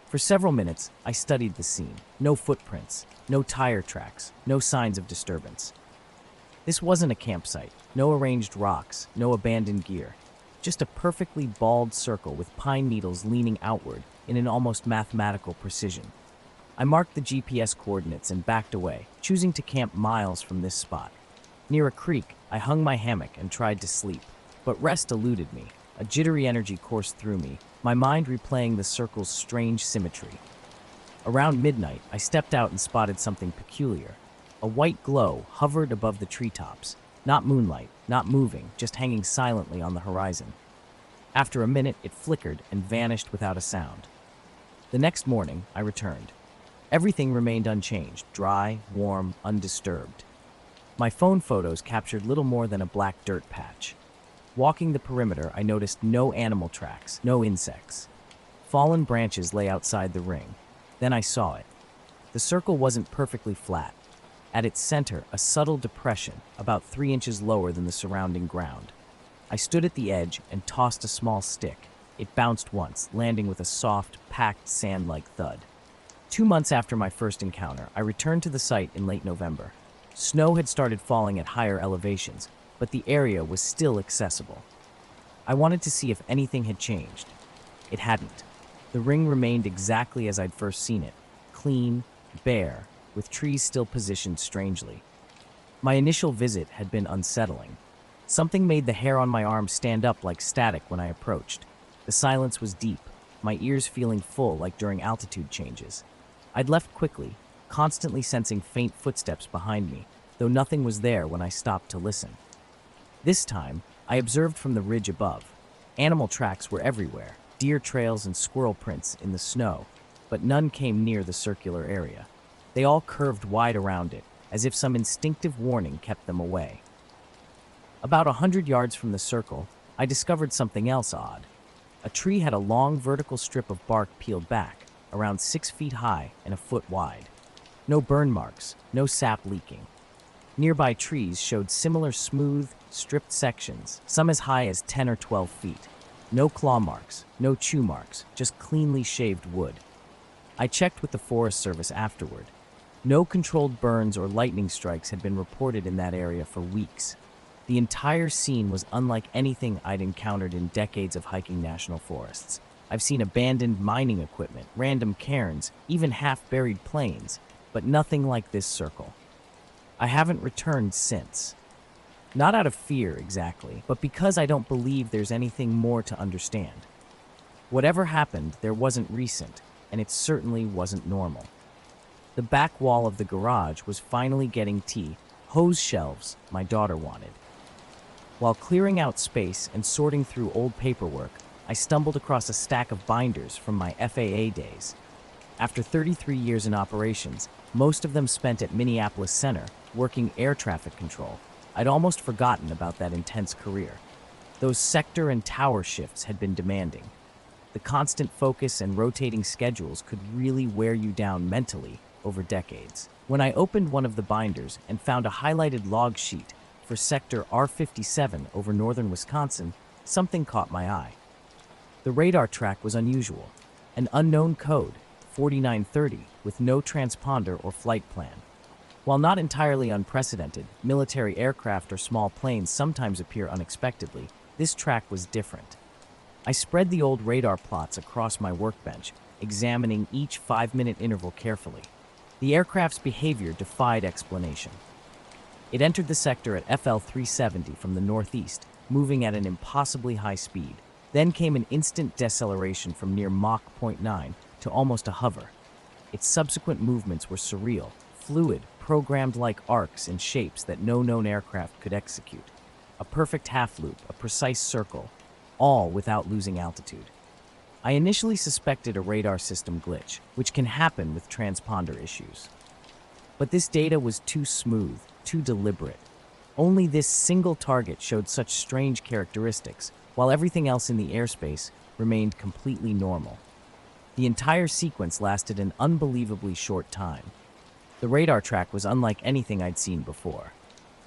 For several minutes, I studied the scene. No footprints, no tire tracks, no signs of disturbance. This wasn't a campsite, no arranged rocks, no abandoned gear. Just a perfectly bald circle with pine needles leaning outward in an almost mathematical precision. I marked the GPS coordinates and backed away, choosing to camp miles from this spot. Near a creek, I hung my hammock and tried to sleep, but rest eluded me. A jittery energy coursed through me, my mind replaying the circle's strange symmetry. Around midnight, I stepped out and spotted something peculiar. A white glow hovered above the treetops. Not moonlight, not moving, just hanging silently on the horizon. After a minute, it flickered and vanished without a sound. The next morning, I returned. Everything remained unchanged, dry, warm, undisturbed. My phone photos captured little more than a black dirt patch. Walking the perimeter, I noticed no animal tracks, no insects. Fallen branches lay outside the ring. Then I saw it. The circle wasn't perfectly flat. At its center, a subtle depression, about 3 inches lower than the surrounding ground. I stood at the edge and tossed a small stick. It bounced once, landing with a soft, packed sand-like thud. 2 months after my first encounter, I returned to the site in late November. Snow had started falling at higher elevations, but the area was still accessible. I wanted to see if anything had changed. It hadn't. The ring remained exactly as I'd first seen it, clean, bare, with trees still positioned strangely. My initial visit had been unsettling. Something made the hair on my arm stand up like static when I approached. The silence was deep, my ears feeling full like during altitude changes. I'd left quickly, constantly sensing faint footsteps behind me, though nothing was there when I stopped to listen. This time, I observed from the ridge above. Animal tracks were everywhere, deer trails and squirrel prints in the snow, but none came near the circular area. They all curved wide around it, as if some instinctive warning kept them away. About 100 yards from the circle, I discovered something else odd. A tree had a long vertical strip of bark peeled back, around 6 feet high and a foot wide. No burn marks, no sap leaking. Nearby trees showed similar smooth, stripped sections, some as high as 10 or 12 feet. No claw marks, no chew marks, just cleanly shaved wood. I checked with the Forest Service afterward. No controlled burns or lightning strikes had been reported in that area for weeks. The entire scene was unlike anything I'd encountered in decades of hiking national forests. I've seen abandoned mining equipment, random cairns, even half-buried plains, but nothing like this circle. I haven't returned since. Not out of fear, exactly, but because I don't believe there's anything more to understand. Whatever happened, there wasn't recent, and it certainly wasn't normal. The back wall of the garage was finally getting hose shelves my daughter wanted. While clearing out space and sorting through old paperwork, I stumbled across a stack of binders from my FAA days. After 33 years in operations, most of them spent at Minneapolis Center, working air traffic control, I'd almost forgotten about that intense career. Those sector and tower shifts had been demanding. The constant focus and rotating schedules could really wear you down mentally over decades. When I opened one of the binders and found a highlighted log sheet for Sector R57 over northern Wisconsin, something caught my eye. The radar track was unusual. An unknown code, 4930, with no transponder or flight plan. While not entirely unprecedented, military aircraft or small planes sometimes appear unexpectedly. This track was different. I spread the old radar plots across my workbench, examining each 5-minute interval carefully. The aircraft's behavior defied explanation. It entered the sector at FL 370 from the northeast, moving at an impossibly high speed. Then came an instant deceleration from near Mach 0.9 to almost a hover. Its subsequent movements were surreal, fluid, programmed like arcs in shapes that no known aircraft could execute. A perfect half-loop, a precise circle, all without losing altitude. I initially suspected a radar system glitch, which can happen with transponder issues. But this data was too smooth, too deliberate. Only this single target showed such strange characteristics, while everything else in the airspace remained completely normal. The entire sequence lasted an unbelievably short time. The radar track was unlike anything I'd seen before.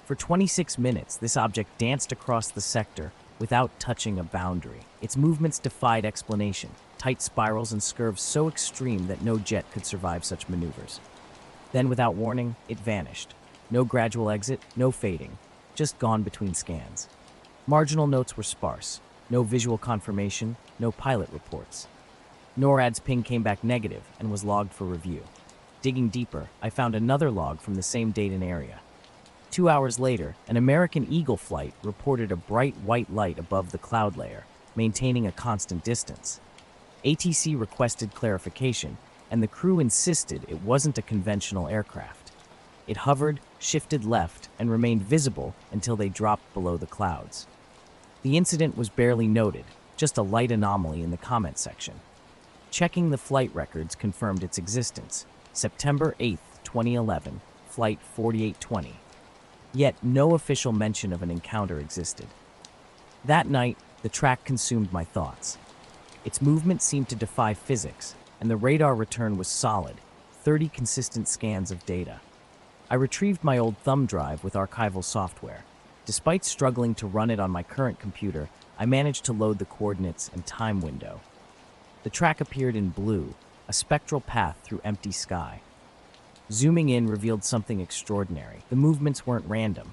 For 26 minutes, this object danced across the sector without touching a boundary. Its movements defied explanation, tight spirals and curves so extreme that no jet could survive such maneuvers. Then, without warning, it vanished. No gradual exit, no fading, just gone between scans. Marginal notes were sparse, no visual confirmation, no pilot reports. NORAD's ping came back negative and was logged for review. Digging deeper, I found another log from the same date and area. 2 hours later, an American Eagle flight reported a bright white light above the cloud layer, maintaining a constant distance. ATC requested clarification, and the crew insisted it wasn't a conventional aircraft. It hovered, shifted left, and remained visible until they dropped below the clouds. The incident was barely noted, just a light anomaly in the comment section. Checking the flight records confirmed its existence. September 8, 2011, Flight 4820. Yet no official mention of an encounter existed. That night, the track consumed my thoughts. Its movement seemed to defy physics, and the radar return was solid, 30 consistent scans of data. I retrieved my old thumb drive with archival software. Despite struggling to run it on my current computer, I managed to load the coordinates and time window. The track appeared in blue, a spectral path through empty sky. Zooming in revealed something extraordinary. The movements weren't random.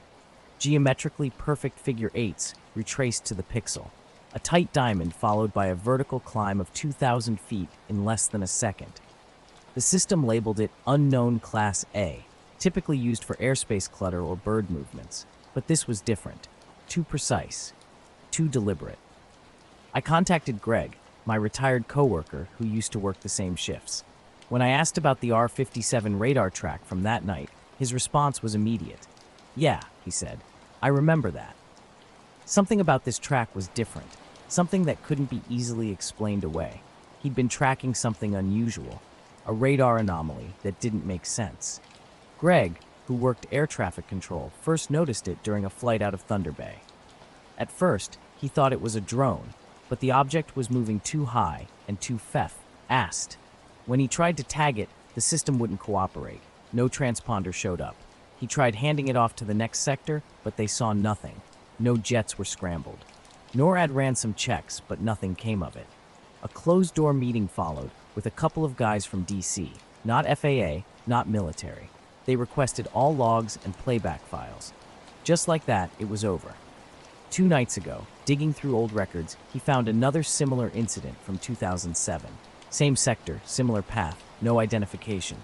Geometrically perfect figure eights retraced to the pixel. A tight diamond followed by a vertical climb of 2,000 feet in less than a second. The system labeled it Unknown Class A, typically used for airspace clutter or bird movements. But this was different. Too precise. Too deliberate. I contacted Greg, my retired coworker who used to work the same shifts. When I asked about the R57 radar track from that night, his response was immediate. "Yeah," he said, "I remember that." Something about this track was different, something that couldn't be easily explained away. He'd been tracking something unusual, a radar anomaly that didn't make sense. Greg, who worked air traffic control, first noticed it during a flight out of Thunder Bay. At first, he thought it was a drone, but the object was moving too high and too fast. When he tried to tag it, the system wouldn't cooperate. No transponder showed up. He tried handing it off to the next sector, but they saw nothing. No jets were scrambled. NORAD ran some checks, but nothing came of it. A closed-door meeting followed with a couple of guys from DC, not FAA, not military. They requested all logs and playback files. Just like that, it was over. 2 nights ago, digging through old records, he found another similar incident from 2007. Same sector, similar path, no identification.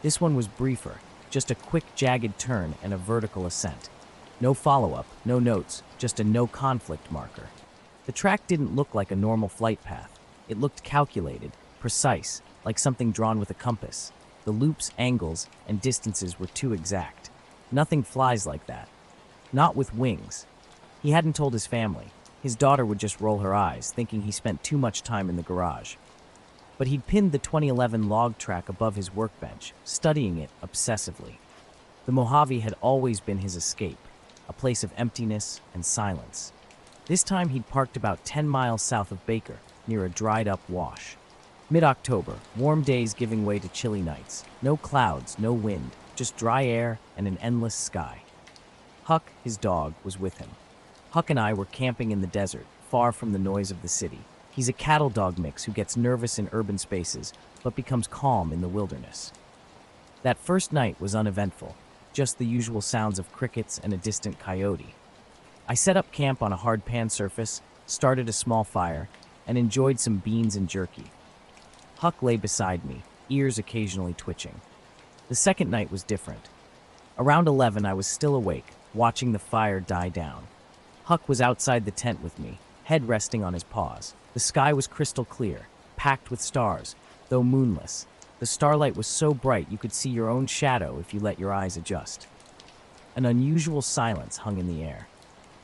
This one was briefer, just a quick jagged turn and a vertical ascent. No follow-up, no notes, just a no-conflict marker. The track didn't look like a normal flight path. It looked calculated, precise, like something drawn with a compass. The loops, angles, and distances were too exact. Nothing flies like that. Not with wings. He hadn't told his family. His daughter would just roll her eyes, thinking he spent too much time in the garage. But he'd pinned the 2011 log track above his workbench, studying it obsessively. The Mojave had always been his escape, a place of emptiness and silence. This time he'd parked about 10 miles south of Baker, near a dried-up wash. Mid-October, warm days giving way to chilly nights. No clouds, no wind, just dry air and an endless sky. Huck, his dog, was with him. Huck and I were camping in the desert, far from the noise of the city. He's a cattle dog mix who gets nervous in urban spaces, but becomes calm in the wilderness. That first night was uneventful, just the usual sounds of crickets and a distant coyote. I set up camp on a hard pan surface, started a small fire, and enjoyed some beans and jerky. Huck lay beside me, ears occasionally twitching. The second night was different. Around 11, I was still awake, watching the fire die down. Huck was outside the tent with me, head resting on his paws. The sky was crystal clear, packed with stars, though moonless. The starlight was so bright you could see your own shadow if you let your eyes adjust. An unusual silence hung in the air.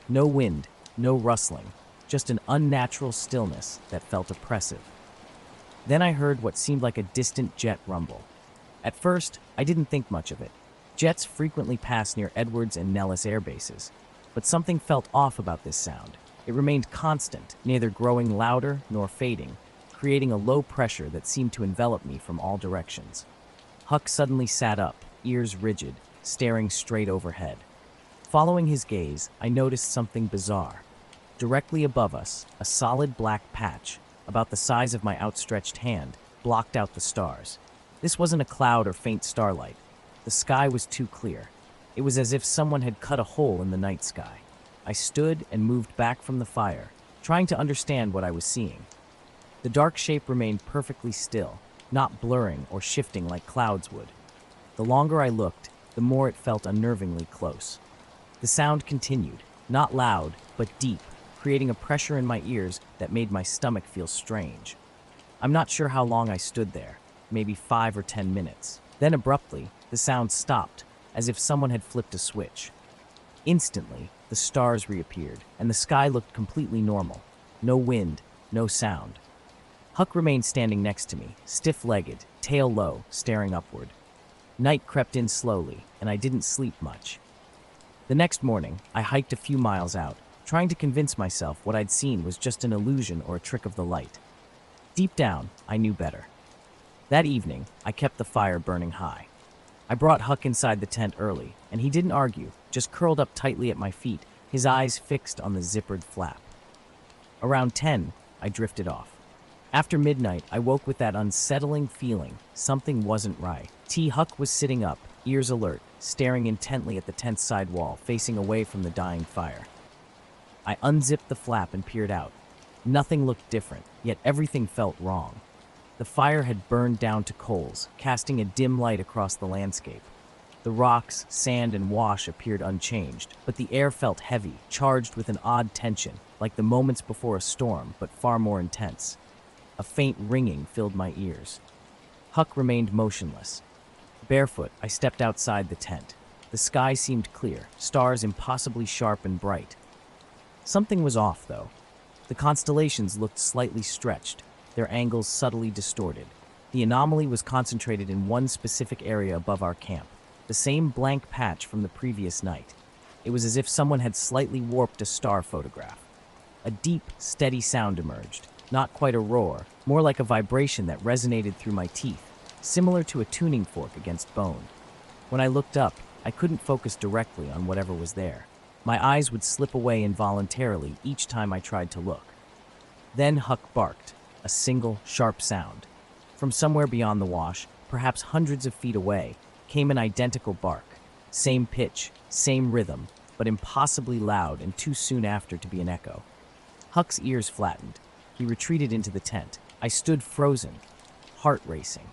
No wind, no rustling, just an unnatural stillness that felt oppressive. Then I heard what seemed like a distant jet rumble. At first, I didn't think much of it. Jets frequently pass near Edwards and Nellis air bases, but something felt off about this sound. It remained constant, neither growing louder nor fading, creating a low pressure that seemed to envelop me from all directions. Huck suddenly sat up, ears rigid, staring straight overhead. Following his gaze, I noticed something bizarre. Directly above us, a solid black patch, about the size of my outstretched hand, blocked out the stars. This wasn't a cloud or faint starlight. The sky was too clear. It was as if someone had cut a hole in the night sky. I stood and moved back from the fire, trying to understand what I was seeing. The dark shape remained perfectly still, not blurring or shifting like clouds would. The longer I looked, the more it felt unnervingly close. The sound continued, not loud, but deep, creating a pressure in my ears that made my stomach feel strange. I'm not sure how long I stood there, maybe 5 or 10 minutes. Then abruptly, the sound stopped, as if someone had flipped a switch. Instantly, the stars reappeared, and the sky looked completely normal. No wind, no sound. Huck remained standing next to me, stiff-legged, tail low, staring upward. Night crept in slowly, and I didn't sleep much. The next morning, I hiked a few miles out, trying to convince myself what I'd seen was just an illusion or a trick of the light. Deep down, I knew better. That evening, I kept the fire burning high. I brought Huck inside the tent early, and he didn't argue, just curled up tightly at my feet, his eyes fixed on the zippered flap. Around 10, I drifted off. After midnight, I woke with that unsettling feeling something wasn't right. Huck was sitting up, ears alert, staring intently at the tent's side wall, facing away from the dying fire. I unzipped the flap and peered out. Nothing looked different, yet everything felt wrong. The fire had burned down to coals, casting a dim light across the landscape. The rocks, sand, and wash appeared unchanged, but the air felt heavy, charged with an odd tension, like the moments before a storm, but far more intense. A faint ringing filled my ears. Huck remained motionless. Barefoot, I stepped outside the tent. The sky seemed clear, stars impossibly sharp and bright. Something was off, though. The constellations looked slightly stretched, their angles subtly distorted. The anomaly was concentrated in one specific area above our camp, the same blank patch from the previous night. It was as if someone had slightly warped a star photograph. A deep, steady sound emerged, not quite a roar, more like a vibration that resonated through my teeth, similar to a tuning fork against bone. When I looked up, I couldn't focus directly on whatever was there. My eyes would slip away involuntarily each time I tried to look. Then Huck barked, a single, sharp sound. From somewhere beyond the wash, perhaps hundreds of feet away, came an identical bark. Same pitch, same rhythm, but impossibly loud and too soon after to be an echo. Huck's ears flattened. He retreated into the tent. I stood frozen, heart racing.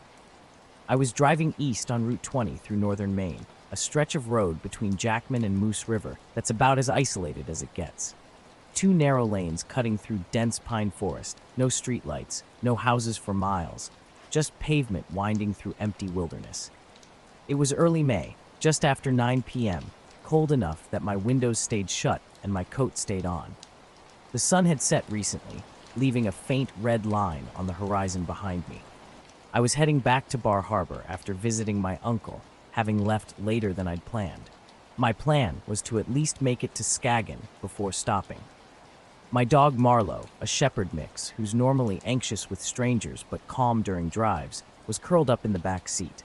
I was driving east on Route 20 through northern Maine, a stretch of road between Jackman and Moose River that's about as isolated as it gets. Two narrow lanes cutting through dense pine forest, no streetlights, no houses for miles, just pavement winding through empty wilderness. It was early May, just after 9 p.m., cold enough that my windows stayed shut and my coat stayed on. The sun had set recently, leaving a faint red line on the horizon behind me. I was heading back to Bar Harbor after visiting my uncle, having left later than I'd planned. My plan was to at least make it to Skaggan before stopping. My dog Marlowe, a shepherd mix who's normally anxious with strangers but calm during drives, was curled up in the back seat.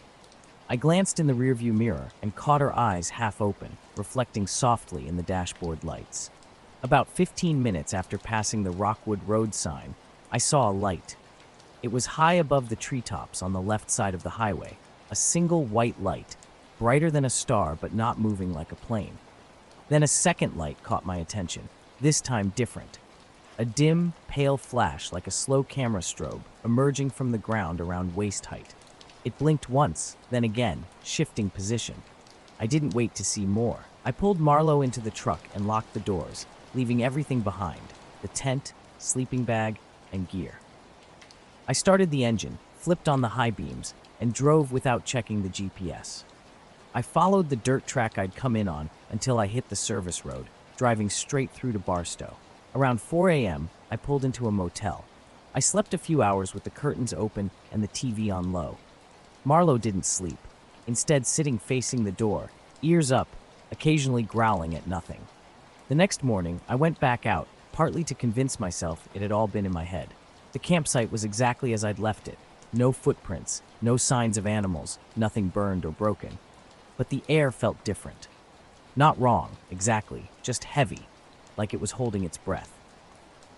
I glanced in the rearview mirror and caught her eyes half open, reflecting softly in the dashboard lights. About 15 minutes after passing the Rockwood Road sign, I saw a light. It was high above the treetops on the left side of the highway, a single white light, brighter than a star but not moving like a plane. Then a second light caught my attention, this time different. A dim, pale flash like a slow camera strobe emerging from the ground around waist height. It blinked once, then again, shifting position. I didn't wait to see more. I pulled Marlowe into the truck and locked the doors, leaving everything behind, the tent, sleeping bag, and gear. I started the engine, flipped on the high beams, and drove without checking the GPS. I followed the dirt track I'd come in on until I hit the service road, driving straight through to Barstow. Around 4 a.m., I pulled into a motel. I slept a few hours with the curtains open and the TV on low. Marlowe didn't sleep, instead sitting facing the door, ears up, occasionally growling at nothing. The next morning, I went back out, partly to convince myself it had all been in my head. The campsite was exactly as I'd left it. No footprints, no signs of animals, nothing burned or broken. But the air felt different. Not wrong, exactly, just heavy, like it was holding its breath.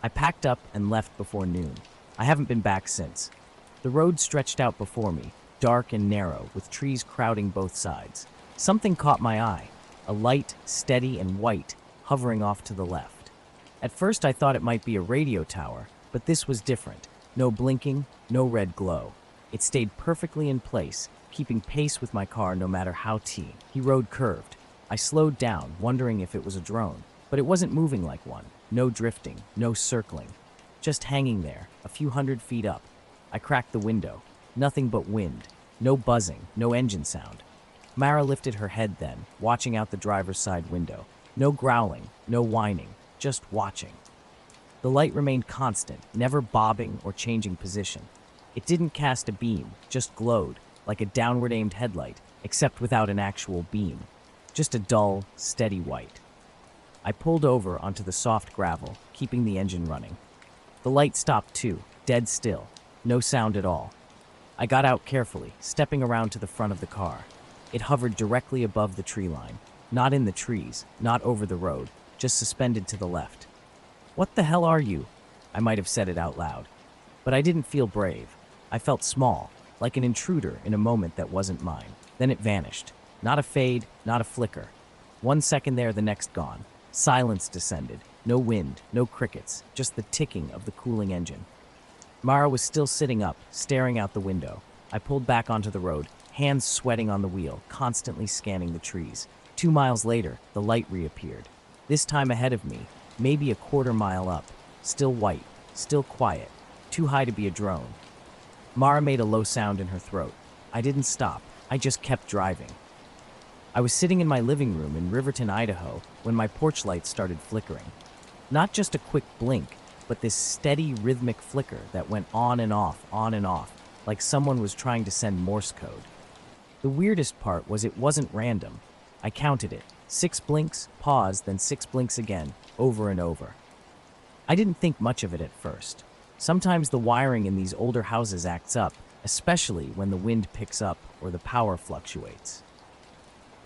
I packed up and left before noon. I haven't been back since. The road stretched out before me, dark and narrow, with trees crowding both sides. Something caught my eye, a light, steady and white, hovering off to the left. At first I thought it might be a radio tower, but this was different. No blinking, no red glow. It stayed perfectly in place, keeping pace with my car no matter how The road curved. I slowed down, wondering if it was a drone, but it wasn't moving like one. No drifting, no circling. Just hanging there, a few hundred feet up. I cracked the window. Nothing but wind. No buzzing, no engine sound. Mara lifted her head then, watching out the driver's side window. No growling, no whining, just watching. The light remained constant, never bobbing or changing position. It didn't cast a beam, just glowed, like a downward-aimed headlight, except without an actual beam. Just a dull, steady white. I pulled over onto the soft gravel, keeping the engine running. The light stopped too, dead still, no sound at all. I got out carefully, stepping around to the front of the car. It hovered directly above the tree line, not in the trees, not over the road, just suspended to the left. "What the hell are you?" I might have said it out loud. But I didn't feel brave. I felt small, like an intruder in a moment that wasn't mine. Then it vanished. Not a fade, not a flicker. 1 second there, the next gone. Silence descended. No wind, no crickets, just the ticking of the cooling engine. Mara was still sitting up, staring out the window. I pulled back onto the road, hands sweating on the wheel, constantly scanning the trees. 2 miles later, the light reappeared. This time ahead of me, maybe a quarter mile up. Still white, still quiet, too high to be a drone. Mara made a low sound in her throat. I didn't stop. I just kept driving. I was sitting in my living room in Riverton, Idaho, when my porch light started flickering. Not just a quick blink, but this steady, rhythmic flicker that went on and off, like someone was trying to send Morse code. The weirdest part was it wasn't random. I counted it. 6 blinks, pause, then 6 blinks again, over and over. I didn't think much of it at first. Sometimes the wiring in these older houses acts up, especially when the wind picks up or the power fluctuates.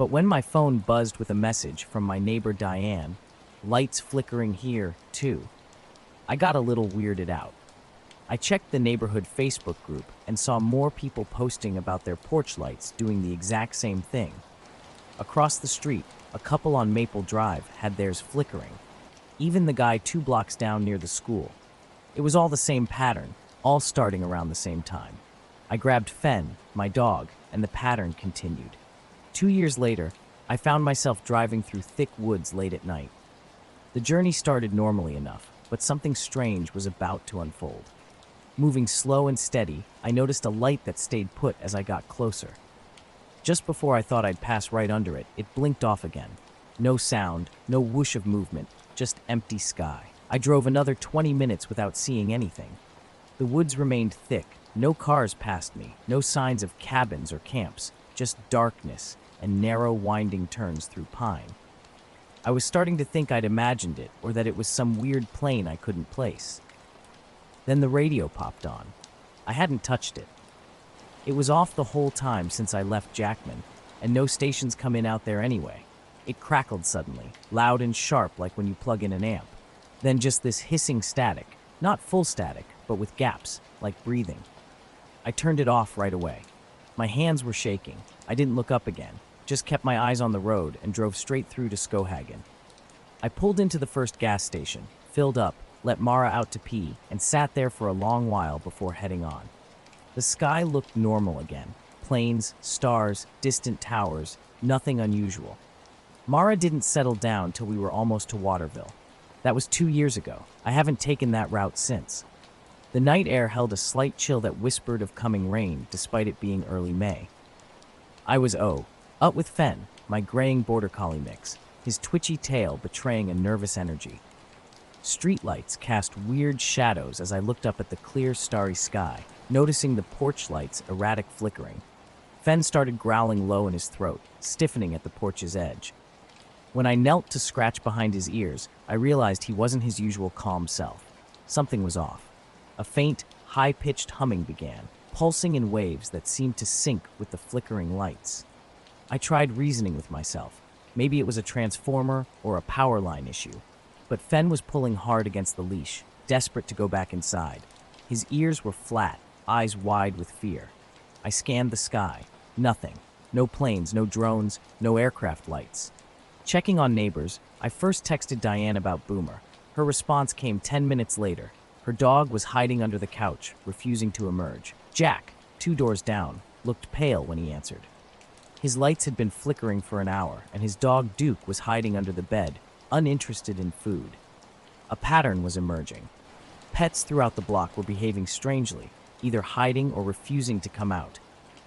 But when my phone buzzed with a message from my neighbor Diane, lights flickering here, too, I got a little weirded out. I checked the neighborhood Facebook group and saw more people posting about their porch lights doing the exact same thing. Across the street, a couple on Maple Drive had theirs flickering. Even the guy 2 blocks down near the school. It was all the same pattern, all starting around the same time. I grabbed Fen, my dog, and the pattern continued. 2 years later, I found myself driving through thick woods late at night. The journey started normally enough, but something strange was about to unfold. Moving slow and steady, I noticed a light that stayed put as I got closer. Just before I thought I'd pass right under it, it blinked off again. No sound, no whoosh of movement, just empty sky. I drove another 20 minutes without seeing anything. The woods remained thick, no cars passed me, no signs of cabins or camps, just darkness and narrow winding turns through pine. I was starting to think I'd imagined it or that it was some weird plane I couldn't place. Then the radio popped on. I hadn't touched it. It was off the whole time since I left Jackman, and no stations come in out there anyway. It crackled suddenly, loud and sharp like when you plug in an amp. Then just this hissing static, not full static, but with gaps, like breathing. I turned it off right away. My hands were shaking. I didn't look up again, just kept my eyes on the road and drove straight through to Skohagen. I pulled into the first gas station, filled up, let Mara out to pee, and sat there for a long while before heading on. The sky looked normal again. Planes, stars, distant towers, nothing unusual. Mara didn't settle down till we were almost to Waterville. That was 2 years ago. I haven't taken that route since. The night air held a slight chill that whispered of coming rain, despite it being early May. I was up with Fen, my graying border collie mix, his twitchy tail betraying a nervous energy. Streetlights cast weird shadows as I looked up at the clear, starry sky, noticing the porch light's erratic flickering. Fen started growling low in his throat, stiffening at the porch's edge. When I knelt to scratch behind his ears, I realized he wasn't his usual calm self. Something was off. A faint, high-pitched humming began, pulsing in waves that seemed to sync with the flickering lights. I tried reasoning with myself. Maybe it was a transformer or a power line issue. But Fen was pulling hard against the leash, desperate to go back inside. His ears were flat, eyes wide with fear. I scanned the sky. Nothing. No planes, no drones, no aircraft lights. Checking on neighbors, I first texted Diane about Boomer. Her response came 10 minutes later. Her dog was hiding under the couch, refusing to emerge. Jack, 2 doors down, looked pale when he answered. His lights had been flickering for an hour, and his dog Duke was hiding under the bed, uninterested in food. A pattern was emerging. Pets throughout the block were behaving strangely, either hiding or refusing to come out.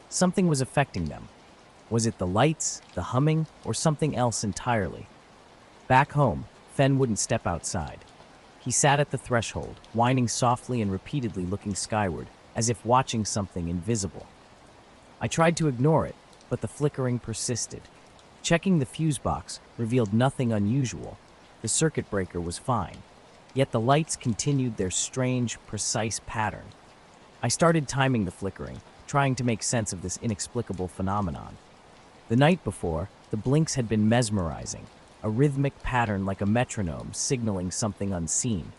Something was affecting them. Was it the lights, the humming, or something else entirely? Back home, Fen wouldn't step outside. He sat at the threshold, whining softly and repeatedly looking skyward, as if watching something invisible. I tried to ignore it, but the flickering persisted. Checking the fuse box revealed nothing unusual. The circuit breaker was fine. Yet the lights continued their strange, precise pattern. I started timing the flickering, trying to make sense of this inexplicable phenomenon. The night before, the blinks had been mesmerizing, a rhythmic pattern like a metronome signaling something unseen.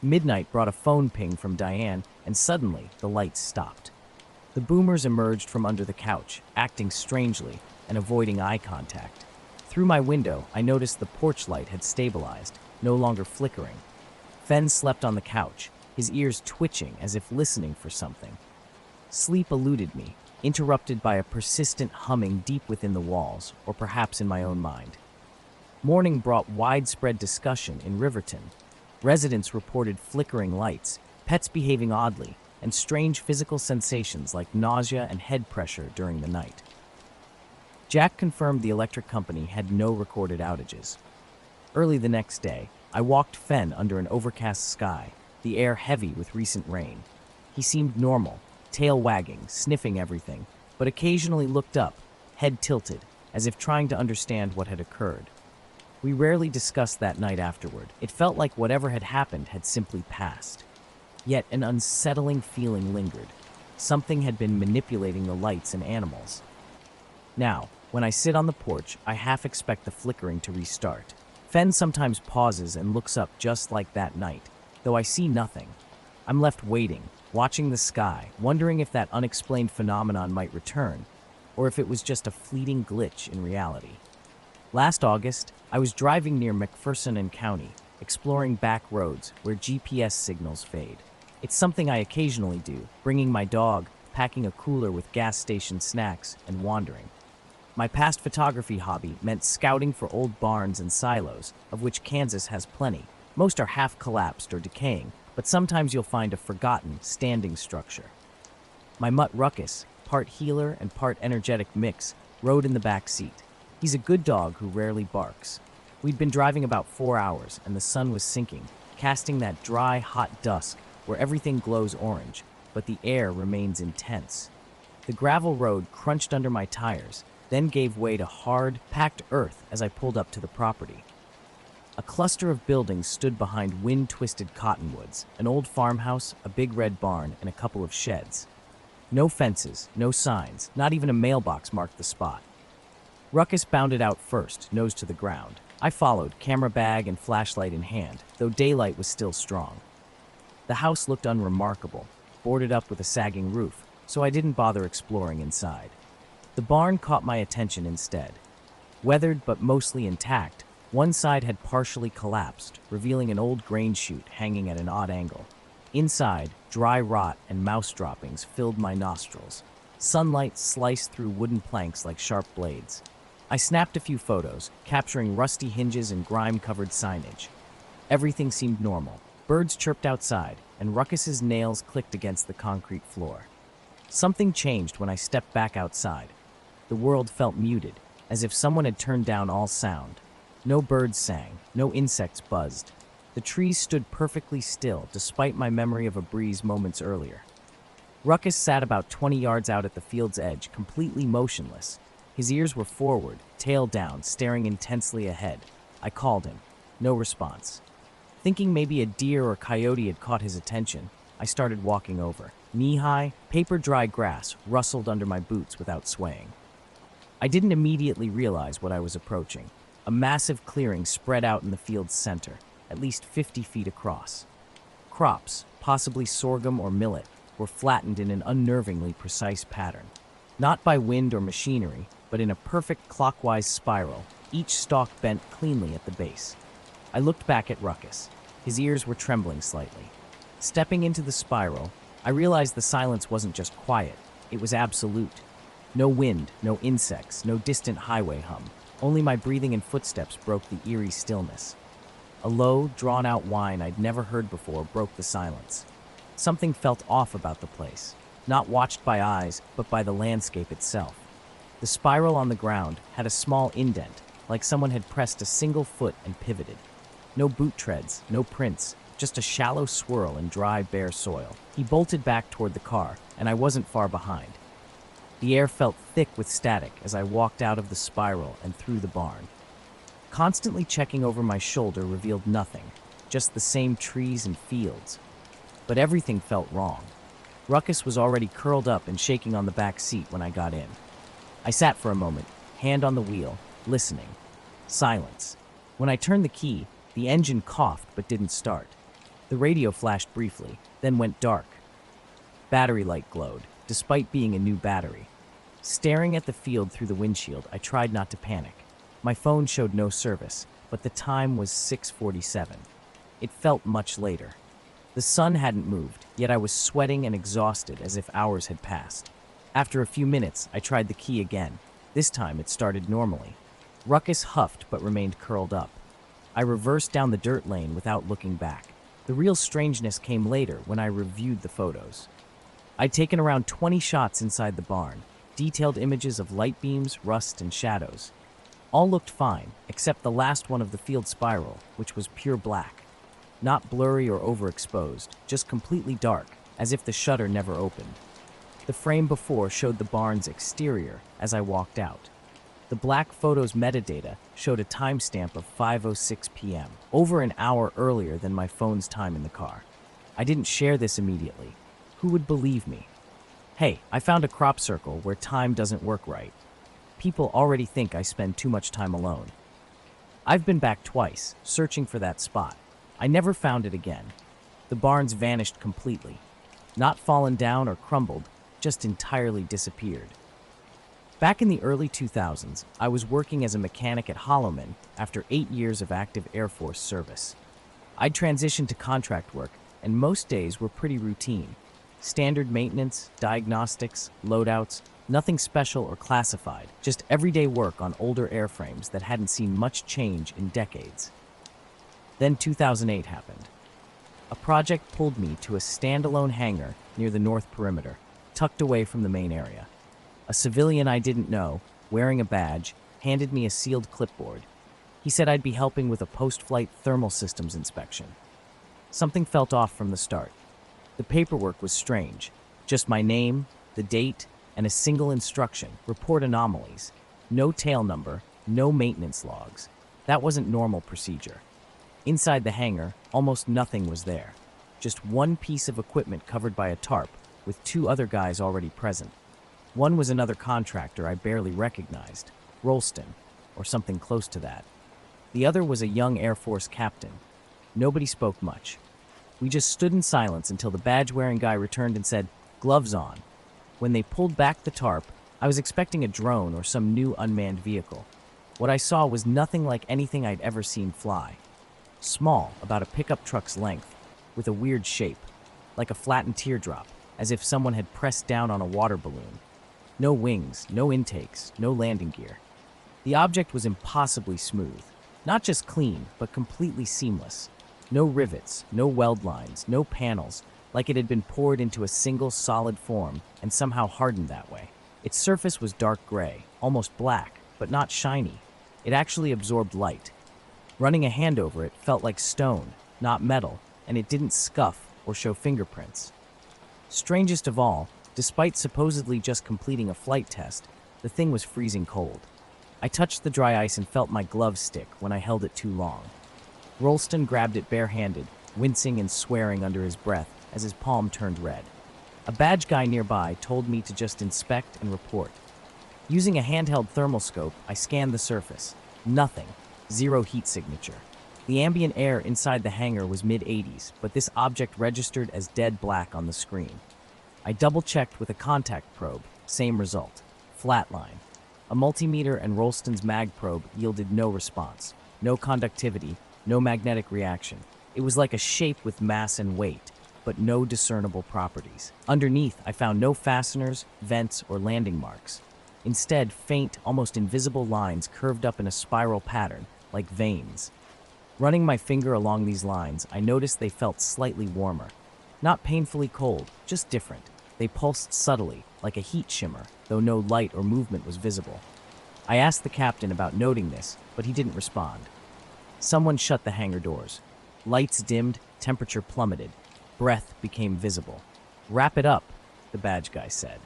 Midnight brought a phone ping from Diane, and suddenly the lights stopped. The boomers emerged from under the couch, acting strangely and avoiding eye contact. Through my window, I noticed the porch light had stabilized, no longer flickering. Fen slept on the couch, his ears twitching as if listening for something. Sleep eluded me, interrupted by a persistent humming deep within the walls, or perhaps in my own mind. Morning brought widespread discussion in Riverton. Residents reported flickering lights, pets behaving oddly, and strange physical sensations like nausea and head pressure during the night. Jack confirmed the electric company had no recorded outages. Early the next day, I walked Fen under an overcast sky, the air heavy with recent rain. He seemed normal, tail wagging, sniffing everything, but occasionally looked up, head tilted, as if trying to understand what had occurred. We rarely discussed that night afterward. It felt like whatever had happened had simply passed. Yet an unsettling feeling lingered. Something had been manipulating the lights and animals. Now, When I sit on the porch, I half expect the flickering to restart. Fen sometimes pauses and looks up just like that night, though I see nothing. I'm left waiting, watching the sky, wondering if that unexplained phenomenon might return, or if it was just a fleeting glitch in reality. Last August, I was driving near McPherson and County, exploring back roads where GPS signals fade. It's something I occasionally do, bringing my dog, packing a cooler with gas station snacks, and wandering. My past photography hobby meant scouting for old barns and silos, of which Kansas has plenty. Most are half collapsed or decaying, but sometimes you'll find a forgotten, standing structure. My mutt Ruckus, part healer and part energetic mix, rode in the back seat. He's a good dog who rarely barks. We'd been driving about 4 hours, and the sun was sinking, casting that dry, hot dusk where everything glows orange, but the air remains intense. The gravel road crunched under my tires, then gave way to hard, packed earth as I pulled up to the property. A cluster of buildings stood behind wind-twisted cottonwoods, an old farmhouse, a big red barn, and a couple of sheds. No fences, no signs, not even a mailbox marked the spot. Ruckus bounded out first, nose to the ground. I followed, camera bag and flashlight in hand, though daylight was still strong. The house looked unremarkable, boarded up with a sagging roof, so I didn't bother exploring inside. The barn caught my attention instead. Weathered but mostly intact, one side had partially collapsed, revealing an old grain chute hanging at an odd angle. Inside, dry rot and mouse droppings filled my nostrils. Sunlight sliced through wooden planks like sharp blades. I snapped a few photos, capturing rusty hinges and grime-covered signage. Everything seemed normal. Birds chirped outside, and Ruckus's nails clicked against the concrete floor. Something changed when I stepped back outside. The world felt muted, as if someone had turned down all sound. No birds sang, no insects buzzed. The trees stood perfectly still, despite my memory of a breeze moments earlier. Ruckus sat about 20 yards out at the field's edge, completely motionless. His ears were forward, tail down, staring intensely ahead. I called him. No response. Thinking maybe a deer or coyote had caught his attention, I started walking over. Knee-high, paper-dry grass rustled under my boots without swaying. I didn't immediately realize what I was approaching. A massive clearing spread out in the field's center, at least 50 feet across. Crops, possibly sorghum or millet, were flattened in an unnervingly precise pattern. Not by wind or machinery, but in a perfect clockwise spiral, each stalk bent cleanly at the base. I looked back at Ruckus. His ears were trembling slightly. Stepping into the spiral, I realized the silence wasn't just quiet, it was absolute. No wind, no insects, no distant highway hum. Only my breathing and footsteps broke the eerie stillness. A low, drawn-out whine I'd never heard before broke the silence. Something felt off about the place, not watched by eyes, but by the landscape itself. The spiral on the ground had a small indent, like someone had pressed a single foot and pivoted. No boot treads, no prints, just a shallow swirl in dry, bare soil. He bolted back toward the car, and I wasn't far behind. The air felt thick with static as I walked out of the spiral and through the barn. Constantly checking over my shoulder revealed nothing, just the same trees and fields. But everything felt wrong. Ruckus was already curled up and shaking on the back seat when I got in. I sat for a moment, hand on the wheel, listening. Silence. When I turned the key, the engine coughed but didn't start. The radio flashed briefly, then went dark. Battery light glowed, despite being a new battery. Staring at the field through the windshield, I tried not to panic. My phone showed no service, but the time was 6:47. It felt much later. The sun hadn't moved, yet I was sweating and exhausted as if hours had passed. After a few minutes, I tried the key again. This time it started normally. Ruckus huffed but remained curled up. I reversed down the dirt lane without looking back. The real strangeness came later when I reviewed the photos. I'd taken around 20 shots inside the barn, detailed images of light beams, rust, and shadows. All looked fine, except the last one of the field spiral, which was pure black. Not blurry or overexposed, just completely dark, as if the shutter never opened. The frame before showed the barn's exterior as I walked out. The black photo's metadata showed a timestamp of 5:06 p.m., over an hour earlier than my phone's time in the car. I didn't share this immediately. Who would believe me? Hey, I found a crop circle where time doesn't work right. people already think I spend too much time alone. I've been back twice, searching for that spot. I never found it again. The barns vanished completely. Not fallen down or crumbled, just entirely disappeared. Back in the early 2000s, I was working as a mechanic at Holloman after 8 years of active Air Force service. I'd transitioned to contract work, and most days were pretty routine. Standard maintenance, diagnostics, loadouts, nothing special or classified, just everyday work on older airframes that hadn't seen much change in decades. Then 2008 happened. A project pulled me to a standalone hangar near the north perimeter, tucked away from the main area. A civilian I didn't know, wearing a badge, handed me a sealed clipboard. He said I'd be helping with a post-flight thermal systems inspection. Something felt off from the start. The paperwork was strange. Just my name, the date, and a single instruction: report anomalies. No tail number, no maintenance logs. That wasn't normal procedure. Inside the hangar, almost nothing was there. Just one piece of equipment covered by a tarp, with 2 other guys already present. One was another contractor I barely recognized, Rolston, or something close to that. The other was a young Air Force captain. Nobody spoke much. We just stood in silence until the badge-wearing guy returned and said, "Gloves on." When they pulled back the tarp, I was expecting a drone or some new unmanned vehicle. What I saw was nothing like anything I'd ever seen fly. Small, about a pickup truck's length, with a weird shape, like a flattened teardrop, as if someone had pressed down on a water balloon. No wings, no intakes, no landing gear. The object was impossibly smooth. Not just clean, but completely seamless. No rivets, no weld lines, no panels, like it had been poured into a single solid form and somehow hardened that way. Its surface was dark gray, almost black, but not shiny. It actually absorbed light. Running a hand over it felt like stone, not metal, and it didn't scuff or show fingerprints. Strangest of all, despite supposedly just completing a flight test, the thing was freezing cold. I touched the dry ice and felt my glove stick when I held it too long. Rolston grabbed it barehanded, wincing and swearing under his breath as his palm turned red. A badge guy nearby told me to just inspect and report. Using a handheld thermal scope, I scanned the surface. Nothing. Zero heat signature. The ambient air inside the hangar was mid-80s, but this object registered as dead black on the screen. I double-checked with a contact probe. Same result. Flatline. A multimeter and Rolston's mag probe yielded no response. No conductivity, no magnetic reaction. It was like a shape with mass and weight, but no discernible properties. Underneath, I found no fasteners, vents, or landing marks. Instead, faint, almost invisible lines curved up in a spiral pattern, like veins. Running my finger along these lines, I noticed they felt slightly warmer. Not painfully cold, just different. They pulsed subtly, like a heat shimmer, though no light or movement was visible. I asked the captain about noting this, but he didn't respond. Someone shut the hangar doors. Lights dimmed, temperature plummeted. Breath became visible. "Wrap it up," the badge guy said.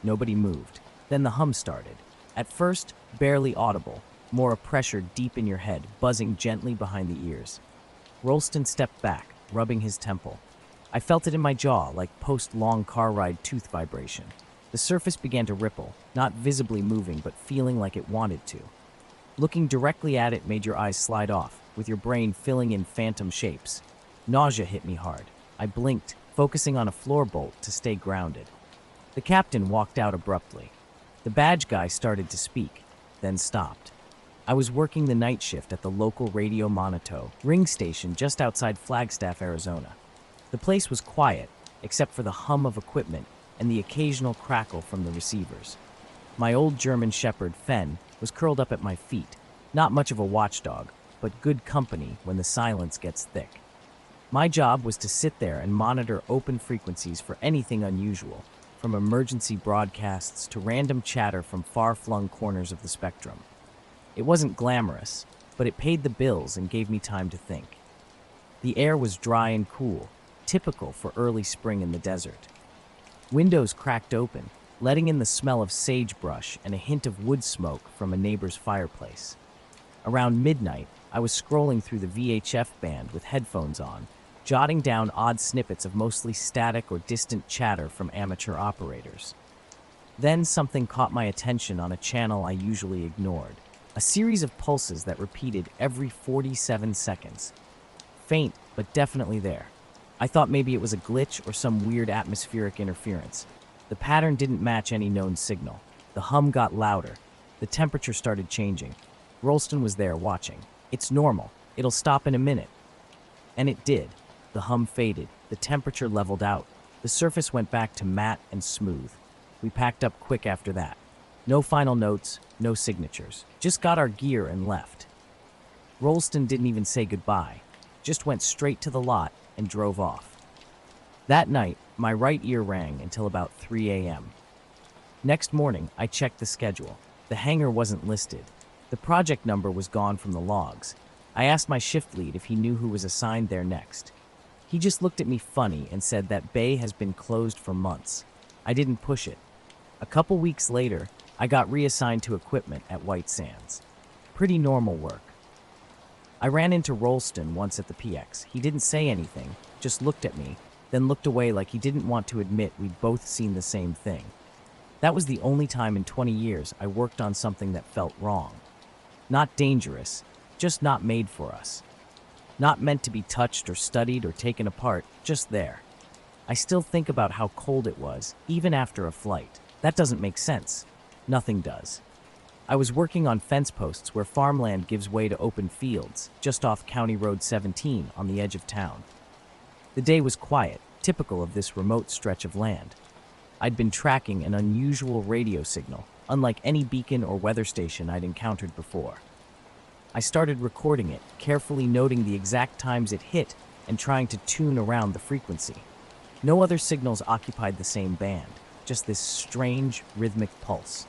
Nobody moved. Then the hum started. At first, barely audible, more a pressure deep in your head, buzzing gently behind the ears. Rolston stepped back, rubbing his temple. I felt it in my jaw, like post-long car ride tooth vibration. The surface began to ripple, not visibly moving, but feeling like it wanted to. Looking directly at it made your eyes slide off, with your brain filling in phantom shapes. Nausea hit me hard. I blinked, focusing on a floor bolt to stay grounded. The captain walked out abruptly. The badge guy started to speak, then stopped. I was working the night shift at the local radio Monito ring station just outside Flagstaff, Arizona. The place was quiet, except for the hum of equipment and the occasional crackle from the receivers. My old German shepherd, Fenn, was curled up at my feet, not much of a watchdog, but good company when the silence gets thick. My job was to sit there and monitor open frequencies for anything unusual, from emergency broadcasts to random chatter from far-flung corners of the spectrum. It wasn't glamorous, but it paid the bills and gave me time to think. The air was dry and cool, typical for early spring in the desert. Windows cracked open, letting in the smell of sagebrush and a hint of wood smoke from a neighbor's fireplace. Around midnight, I was scrolling through the VHF band with headphones on, jotting down odd snippets of mostly static or distant chatter from amateur operators. Then something caught my attention on a channel I usually ignored. A series of pulses that repeated every 47 seconds. Faint, but definitely there. I thought maybe it was a glitch or some weird atmospheric interference. The pattern didn't match any known signal. The hum got louder. The temperature started changing. Rolston was there watching. It's normal. It'll stop in a minute. And it did. The hum faded. The temperature leveled out. The surface went back to matte and smooth. We packed up quick after that. No final notes, no signatures. Just got our gear and left. Rolston didn't even say goodbye. Just went straight to the lot and drove off. That night, my right ear rang until about 3 a.m. Next morning, I checked the schedule. The hangar wasn't listed. The project number was gone from the logs. I asked my shift lead if he knew who was assigned there next. He just looked at me funny and said that bay has been closed for months. I didn't push it. A couple weeks later, I got reassigned to equipment at White Sands. Pretty normal work. I ran into Rolston once at the PX. He didn't say anything, just looked at me, then looked away like he didn't want to admit we'd both seen the same thing. That was the only time in 20 years I worked on something that felt wrong. Not dangerous, just not made for us. Not meant to be touched or studied or taken apart, just there. I still think about how cold it was, even after a flight. That doesn't make sense. Nothing does. I was working on fence posts where farmland gives way to open fields, just off County Road 17 on the edge of town. The day was quiet, typical of this remote stretch of land. I'd been tracking an unusual radio signal, unlike any beacon or weather station I'd encountered before. I started recording it, carefully noting the exact times it hit and trying to tune around the frequency. No other signals occupied the same band, just this strange, rhythmic pulse.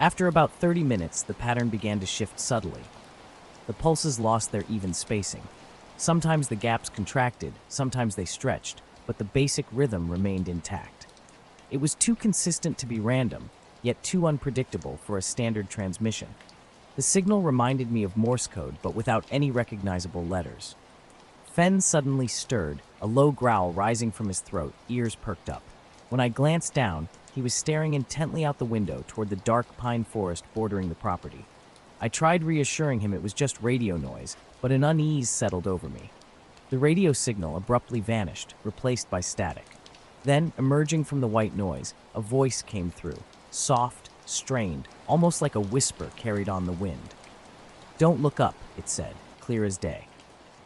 After about 30 minutes, the pattern began to shift subtly. The pulses lost their even spacing. Sometimes the gaps contracted, sometimes they stretched, but the basic rhythm remained intact. It was too consistent to be random, yet too unpredictable for a standard transmission. The signal reminded me of Morse code, but without any recognizable letters. Fenn suddenly stirred, a low growl rising from his throat, ears perked up. When I glanced down, he was staring intently out the window toward the dark pine forest bordering the property. I tried reassuring him it was just radio noise, but an unease settled over me. The radio signal abruptly vanished, replaced by static. Then, emerging from the white noise, a voice came through, soft, strained, almost like a whisper carried on the wind. "Don't look up," it said, clear as day.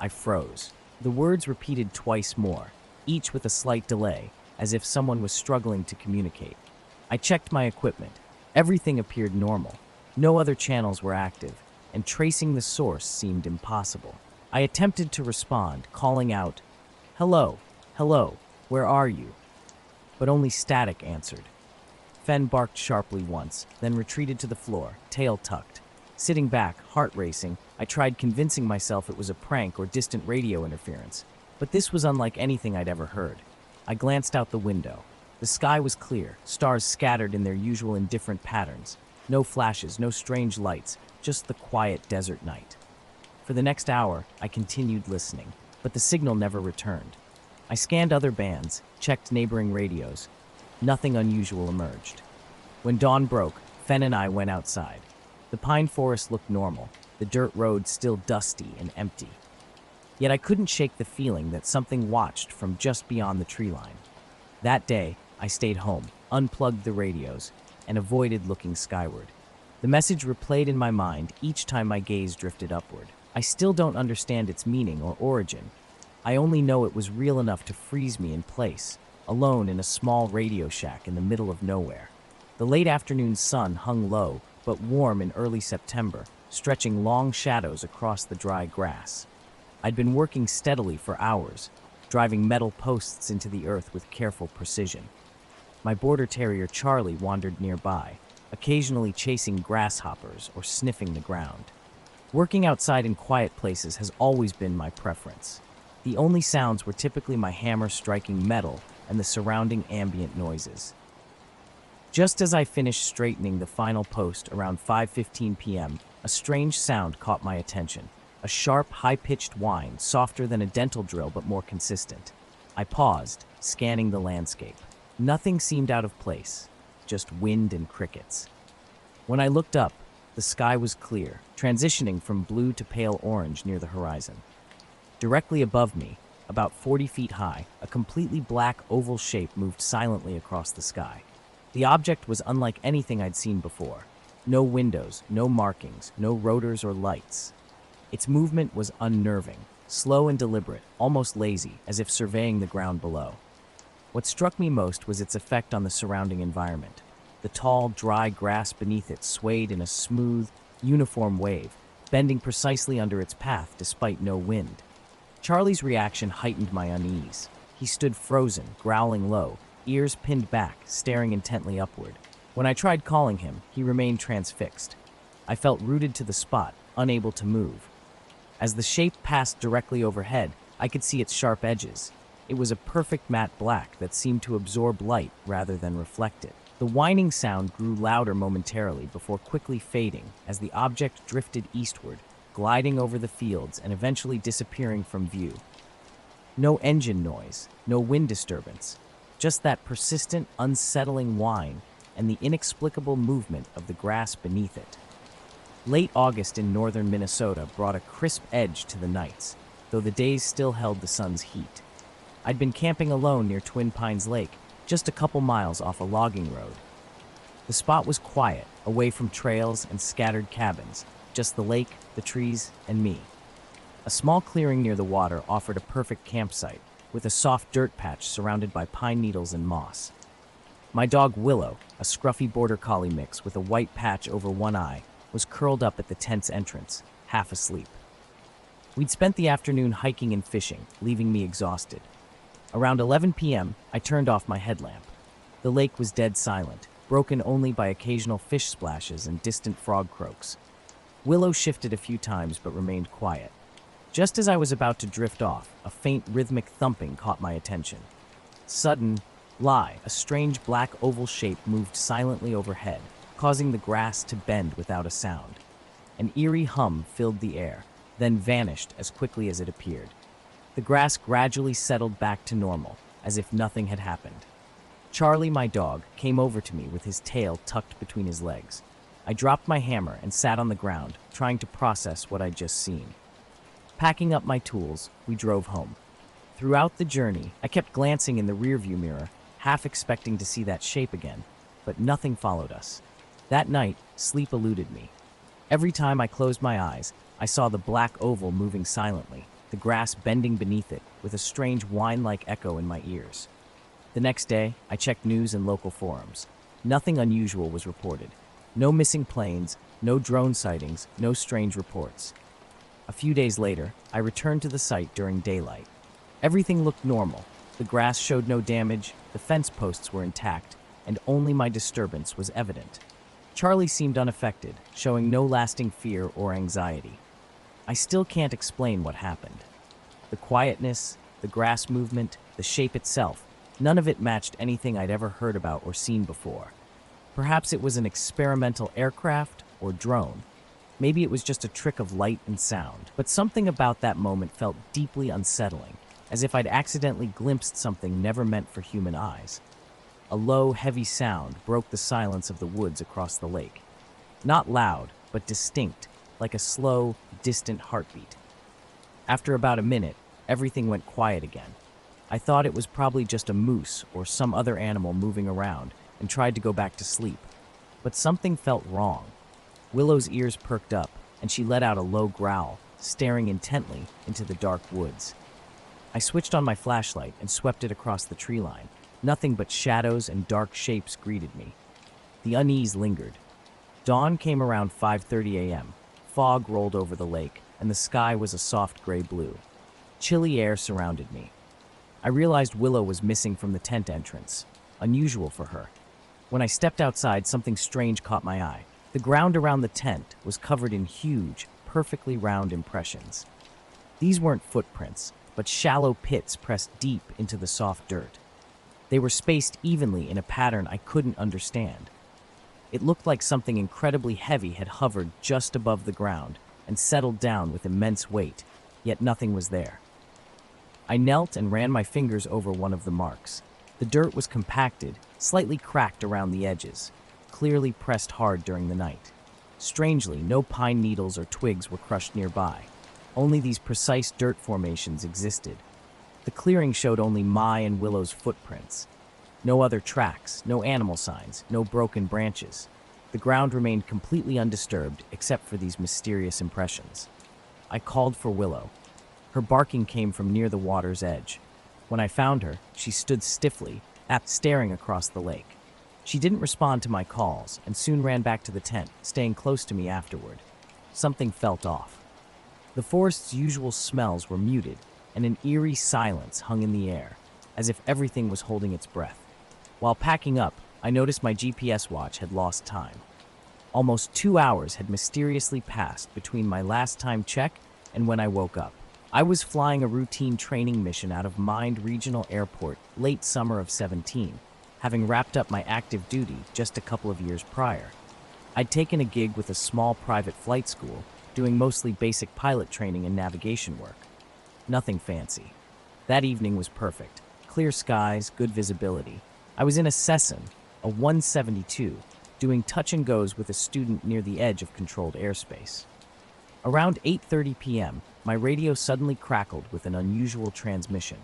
I froze. The words repeated twice more, each with a slight delay, as if someone was struggling to communicate. I checked my equipment. Everything appeared normal. No other channels were active, and tracing the source seemed impossible. I attempted to respond, calling out, "Hello, hello, where are you?" But only static answered. Fenn barked sharply once, then retreated to the floor, tail tucked. Sitting back, heart racing, I tried convincing myself it was a prank or distant radio interference. But this was unlike anything I'd ever heard. I glanced out the window. The sky was clear, stars scattered in their usual indifferent patterns. No flashes, no strange lights, just the quiet desert night. For the next hour, I continued listening, but the signal never returned. I scanned other bands, checked neighboring radios. Nothing unusual emerged. When dawn broke, Fenn and I went outside. The pine forest looked normal, the dirt road still dusty and empty. Yet I couldn't shake the feeling that something watched from just beyond the tree line. That day, I stayed home, unplugged the radios, and avoided looking skyward. The message replayed in my mind each time my gaze drifted upward. I still don't understand its meaning or origin. I only know it was real enough to freeze me in place, alone in a small radio shack in the middle of nowhere. The late afternoon sun hung low, but warm in early September, stretching long shadows across the dry grass. I'd been working steadily for hours, driving metal posts into the earth with careful precision. My border terrier Charlie wandered nearby, occasionally chasing grasshoppers or sniffing the ground. Working outside in quiet places has always been my preference. The only sounds were typically my hammer striking metal and the surrounding ambient noises. Just as I finished straightening the final post around 5:15 p.m., a strange sound caught my attention. A sharp, high-pitched whine, softer than a dental drill but more consistent. I paused, scanning the landscape. Nothing seemed out of place. just wind and crickets. When I looked up, the sky was clear, transitioning from blue to pale orange near the horizon. Directly above me, about 40 feet high, a completely black oval shape moved silently across the sky. The object was unlike anything I'd seen before. No windows, no markings, no rotors or lights. Its movement was unnerving, slow and deliberate, almost lazy, as if surveying the ground below. What struck me most was its effect on the surrounding environment. The tall, dry grass beneath it swayed in a smooth, uniform wave, bending precisely under its path despite no wind. Charlie's reaction heightened my unease. He stood frozen, growling low, ears pinned back, staring intently upward. When I tried calling him, he remained transfixed. I felt rooted to the spot, unable to move. As the shape passed directly overhead, I could see its sharp edges. It was a perfect matte black that seemed to absorb light rather than reflect it. The whining sound grew louder momentarily before quickly fading as the object drifted eastward, gliding over the fields and eventually disappearing from view. No engine noise, no wind disturbance, just that persistent, unsettling whine and the inexplicable movement of the grass beneath it. Late August in northern Minnesota brought a crisp edge to the nights, though the days still held the sun's heat. I'd been camping alone near Twin Pines Lake, just a couple miles off a logging road. The spot was quiet, away from trails and scattered cabins, just the lake, the trees, and me. A small clearing near the water offered a perfect campsite, with a soft dirt patch surrounded by pine needles and moss. My dog Willow, a scruffy border collie mix with a white patch over one eye, was curled up at the tent's entrance, half asleep. We'd spent the afternoon hiking and fishing, leaving me exhausted. Around 11 p.m., I turned off my headlamp. The lake was dead silent, broken only by occasional fish splashes and distant frog croaks. Willow shifted a few times but remained quiet. Just as I was about to drift off, a faint rhythmic thumping caught my attention. Sudden, a strange black oval shape moved silently overhead, causing the grass to bend without a sound. An eerie hum filled the air, then vanished as quickly as it appeared. The grass gradually settled back to normal, as if nothing had happened. Charlie, my dog, came over to me with his tail tucked between his legs. I dropped my hammer and sat on the ground, trying to process what I'd just seen. Packing up my tools, we drove home. Throughout the journey, I kept glancing in the rearview mirror, half expecting to see that shape again, but nothing followed us. That night, sleep eluded me. Every time I closed my eyes, I saw the black oval moving silently, the grass bending beneath it, with a strange whine-like echo in my ears. The next day, I checked news and local forums. Nothing unusual was reported. No missing planes, no drone sightings, no strange reports. A few days later, I returned to the site during daylight. Everything looked normal. The grass showed no damage, the fence posts were intact, and only my disturbance was evident. Charlie seemed unaffected, showing no lasting fear or anxiety. I still can't explain what happened. The quietness, the grass movement, the shape itself, none of it matched anything I'd ever heard about or seen before. Perhaps it was an experimental aircraft or drone. Maybe it was just a trick of light and sound. But something about that moment felt deeply unsettling, as if I'd accidentally glimpsed something never meant for human eyes. A low, heavy sound broke the silence of the woods across the lake. Not loud, but distinct, like a slow, distant heartbeat. After about a minute, everything went quiet again. I thought it was probably just a moose or some other animal moving around and tried to go back to sleep. But something felt wrong. Willow's ears perked up, and she let out a low growl, staring intently into the dark woods. I switched on my flashlight and swept it across the tree line. Nothing but shadows and dark shapes greeted me. The unease lingered. Dawn came around 5:30 a.m. Fog rolled over the lake, and the sky was a soft gray blue. Chilly air surrounded me. I realized Willow was missing from the tent entrance, unusual for her. When I stepped outside, something strange caught my eye. The ground around the tent was covered in huge, perfectly round impressions. These weren't footprints, but shallow pits pressed deep into the soft dirt. They were spaced evenly in a pattern I couldn't understand. It looked like something incredibly heavy had hovered just above the ground and settled down with immense weight, yet nothing was there. I knelt and ran my fingers over one of the marks. The dirt was compacted, slightly cracked around the edges, clearly pressed hard during the night. Strangely, no pine needles or twigs were crushed nearby. Only these precise dirt formations existed. The clearing showed only Mai and Willow's footprints. No other tracks, no animal signs, no broken branches. The ground remained completely undisturbed except for these mysterious impressions. I called for Willow. Her barking came from near the water's edge. When I found her, she stood stiffly, staring across the lake. She didn't respond to my calls and soon ran back to the tent, staying close to me afterward. Something felt off. The forest's usual smells were muted, and an eerie silence hung in the air, as if everything was holding its breath. While packing up, I noticed my GPS watch had lost time. Almost 2 hours had mysteriously passed between my last time check and when I woke up. I was flying a routine training mission out of Mind Regional Airport late summer of 17, having wrapped up my active duty just a couple of years prior. I'd taken a gig with a small private flight school, doing mostly basic pilot training and navigation work. Nothing fancy. That evening was perfect. Clear skies, good visibility. I was in a Cessna, a 172, doing touch and goes with a student near the edge of controlled airspace. Around 8:30 p.m., my radio suddenly crackled with an unusual transmission.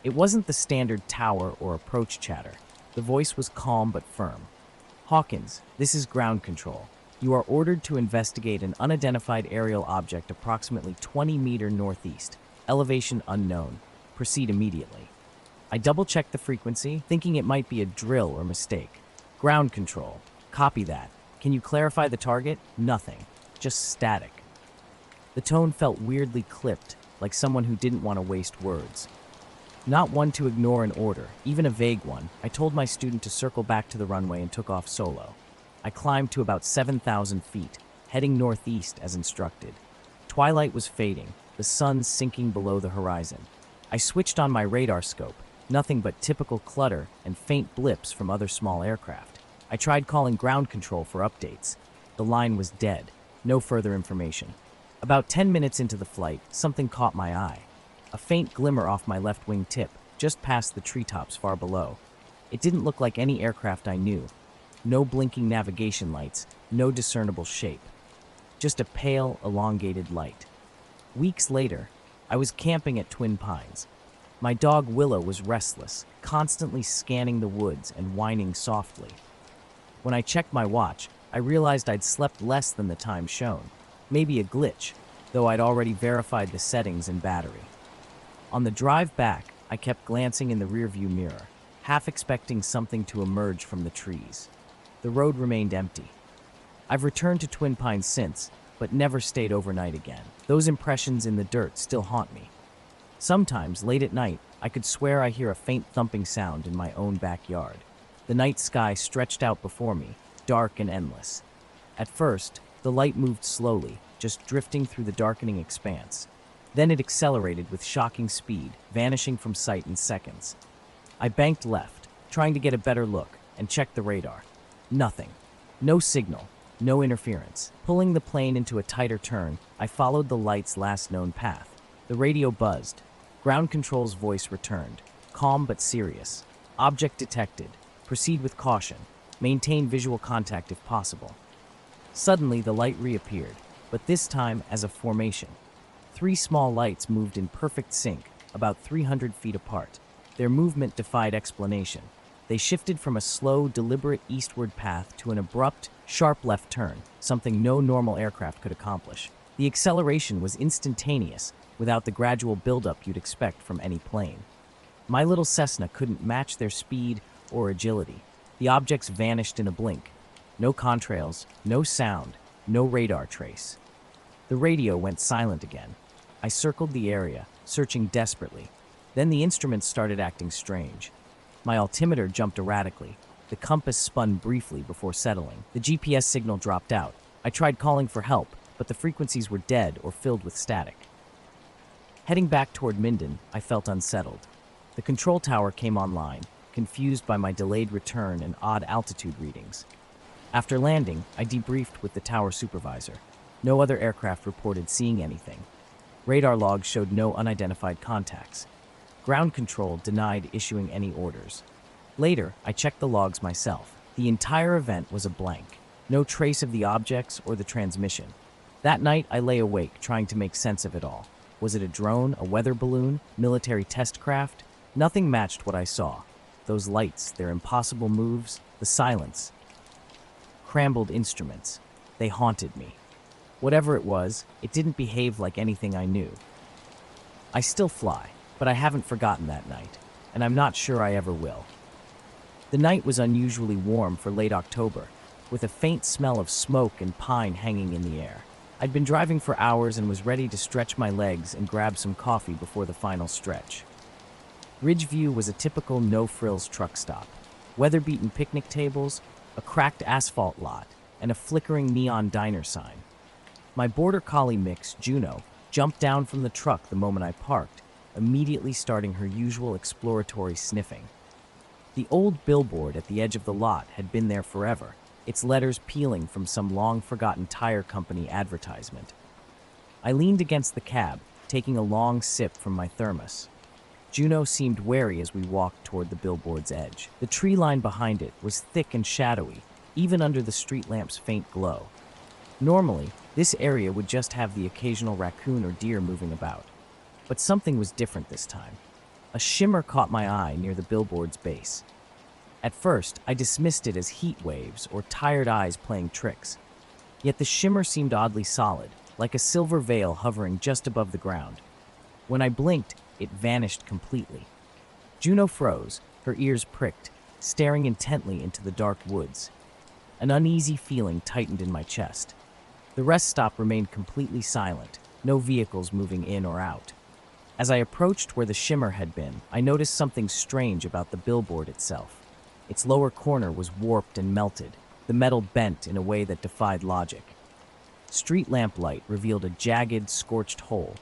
It wasn't the standard tower or approach chatter. The voice was calm but firm. "Hawkins, this is ground control. You are ordered to investigate an unidentified aerial object approximately 20-meter northeast, elevation unknown. Proceed immediately." I double-checked the frequency, thinking it might be a drill or mistake. "Ground control. Copy that. Can you clarify the target?" "Nothing. Just static." The tone felt weirdly clipped, like someone who didn't want to waste words. Not one to ignore an order, even a vague one, I told my student to circle back to the runway and took off solo. I climbed to about 7,000 feet, heading northeast as instructed. Twilight was fading, the sun sinking below the horizon. I switched on my radar scope, nothing but typical clutter and faint blips from other small aircraft. I tried calling ground control for updates. The line was dead, no further information. About 10 minutes into the flight, something caught my eye. A faint glimmer off my left wing tip, just past the treetops far below. It didn't look like any aircraft I knew. No blinking navigation lights, no discernible shape. Just a pale, elongated light. Weeks later, I was camping at Twin Pines. My dog Willow was restless, constantly scanning the woods and whining softly. When I checked my watch, I realized I'd slept less than the time shown. Maybe a glitch, though I'd already verified the settings and battery. On the drive back, I kept glancing in the rearview mirror, half expecting something to emerge from the trees. The road remained empty. I've returned to Twin Pines since, but never stayed overnight again. Those impressions in the dirt still haunt me. Sometimes, late at night, I could swear I hear a faint thumping sound in my own backyard. The night sky stretched out before me, dark and endless. At first, the light moved slowly, just drifting through the darkening expanse. Then it accelerated with shocking speed, vanishing from sight in seconds. I banked left, trying to get a better look, and checked the radar. Nothing. No signal. No interference. Pulling the plane into a tighter turn, I followed the light's last known path. The radio buzzed. Ground control's voice returned, calm but serious. "Object detected. Proceed with caution. Maintain visual contact if possible." Suddenly, the light reappeared, but this time as a formation. 3 small lights moved in perfect sync, about 300 feet apart. Their movement defied explanation. They shifted from a slow, deliberate eastward path to an abrupt, sharp left turn, something no normal aircraft could accomplish. The acceleration was instantaneous, without the gradual buildup you'd expect from any plane. My little Cessna couldn't match their speed or agility. The objects vanished in a blink. No contrails, no sound, no radar trace. The radio went silent again. I circled the area, searching desperately. Then the instruments started acting strange. My altimeter jumped erratically. The compass spun briefly before settling. The GPS signal dropped out. I tried calling for help, but the frequencies were dead or filled with static. Heading back toward Minden, I felt unsettled. The control tower came online, confused by my delayed return and odd altitude readings. After landing, I debriefed with the tower supervisor. No other aircraft reported seeing anything. Radar logs showed no unidentified contacts. Ground control denied issuing any orders. Later, I checked the logs myself. The entire event was a blank. No trace of the objects or the transmission. That night, I lay awake, trying to make sense of it all. Was it a drone, a weather balloon, military test craft? Nothing matched what I saw. Those lights, their impossible moves, the silence. Crambled instruments. They haunted me. Whatever it was, it didn't behave like anything I knew. I still fly, but I haven't forgotten that night, and I'm not sure I ever will. The night was unusually warm for late October, with a faint smell of smoke and pine hanging in the air. I'd been driving for hours and was ready to stretch my legs and grab some coffee before the final stretch. Ridgeview was a typical no-frills truck stop. Weather-beaten picnic tables, a cracked asphalt lot, and a flickering neon diner sign. My border collie mix, Juno, jumped down from the truck the moment I parked, immediately starting her usual exploratory sniffing. The old billboard at the edge of the lot had been there forever, its letters peeling from some long-forgotten tire company advertisement. I leaned against the cab, taking a long sip from my thermos. Juno seemed wary as we walked toward the billboard's edge. The tree line behind it was thick and shadowy, even under the street lamp's faint glow. Normally, this area would just have the occasional raccoon or deer moving about. But something was different this time. A shimmer caught my eye near the billboard's base. At first, I dismissed it as heat waves or tired eyes playing tricks. Yet the shimmer seemed oddly solid, like a silver veil hovering just above the ground. When I blinked, it vanished completely. Juno froze, her ears pricked, staring intently into the dark woods. An uneasy feeling tightened in my chest. The rest stop remained completely silent, no vehicles moving in or out. As I approached where the shimmer had been, I noticed something strange about the billboard itself. Its lower corner was warped and melted, the metal bent in a way that defied logic. Street lamp light revealed a jagged, scorched hole.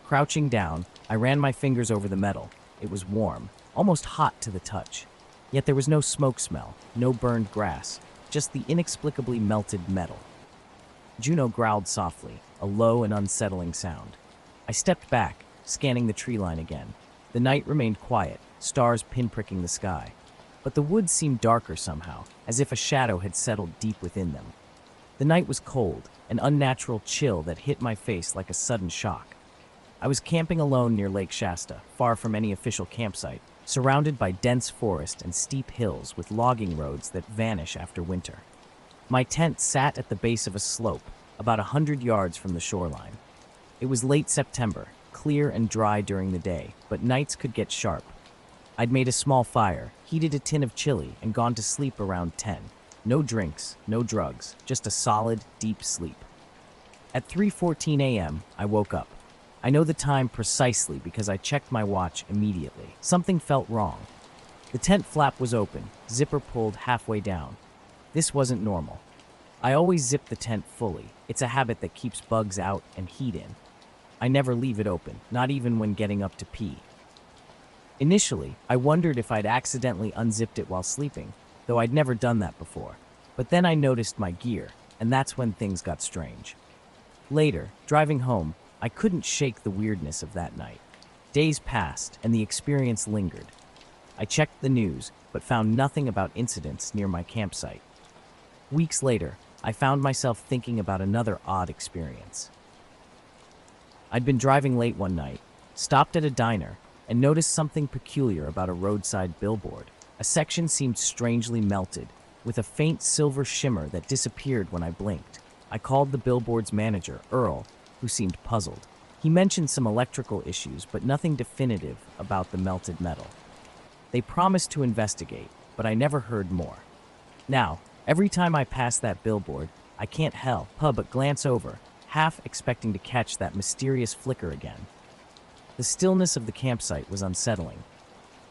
Crouching down, I ran my fingers over the metal. It was warm, almost hot to the touch. Yet there was no smoke smell, no burned grass, just the inexplicably melted metal. Juno growled softly, a low and unsettling sound. I stepped back, scanning the tree line again. The night remained quiet, stars pinpricking the sky. But the woods seemed darker somehow, as if a shadow had settled deep within them. The night was cold, an unnatural chill that hit my face like a sudden shock. I was camping alone near Lake Shasta, far from any official campsite, surrounded by dense forest and steep hills with logging roads that vanish after winter. My tent sat at the base of a slope, about 100 yards from the shoreline. It was late September, clear and dry during the day, but nights could get sharp. I'd made a small fire, heated a tin of chili, and gone to sleep around 10. No drinks, no drugs, just a solid, deep sleep. At 3:14 a.m., I woke up. I know the time precisely because I checked my watch immediately. Something felt wrong. The tent flap was open, zipper pulled halfway down. This wasn't normal. I always zip the tent fully. It's a habit that keeps bugs out and heat in. I never leave it open, not even when getting up to pee. Initially, I wondered if I'd accidentally unzipped it while sleeping, though I'd never done that before. But then I noticed my gear, and that's when things got strange. Later, driving home, I couldn't shake the weirdness of that night. Days passed, and the experience lingered. I checked the news, but found nothing about incidents near my campsite. Weeks later, I found myself thinking about another odd experience. I'd been driving late one night, stopped at a diner, and noticed something peculiar about a roadside billboard. A section seemed strangely melted, with a faint silver shimmer that disappeared when I blinked. I called the billboard's manager, Earl, who seemed puzzled. He mentioned some electrical issues, but nothing definitive about the melted metal. They promised to investigate, but I never heard more. Now, every time I pass that billboard, I can't help but glance over, half expecting to catch that mysterious flicker again. The stillness of the campsite was unsettling.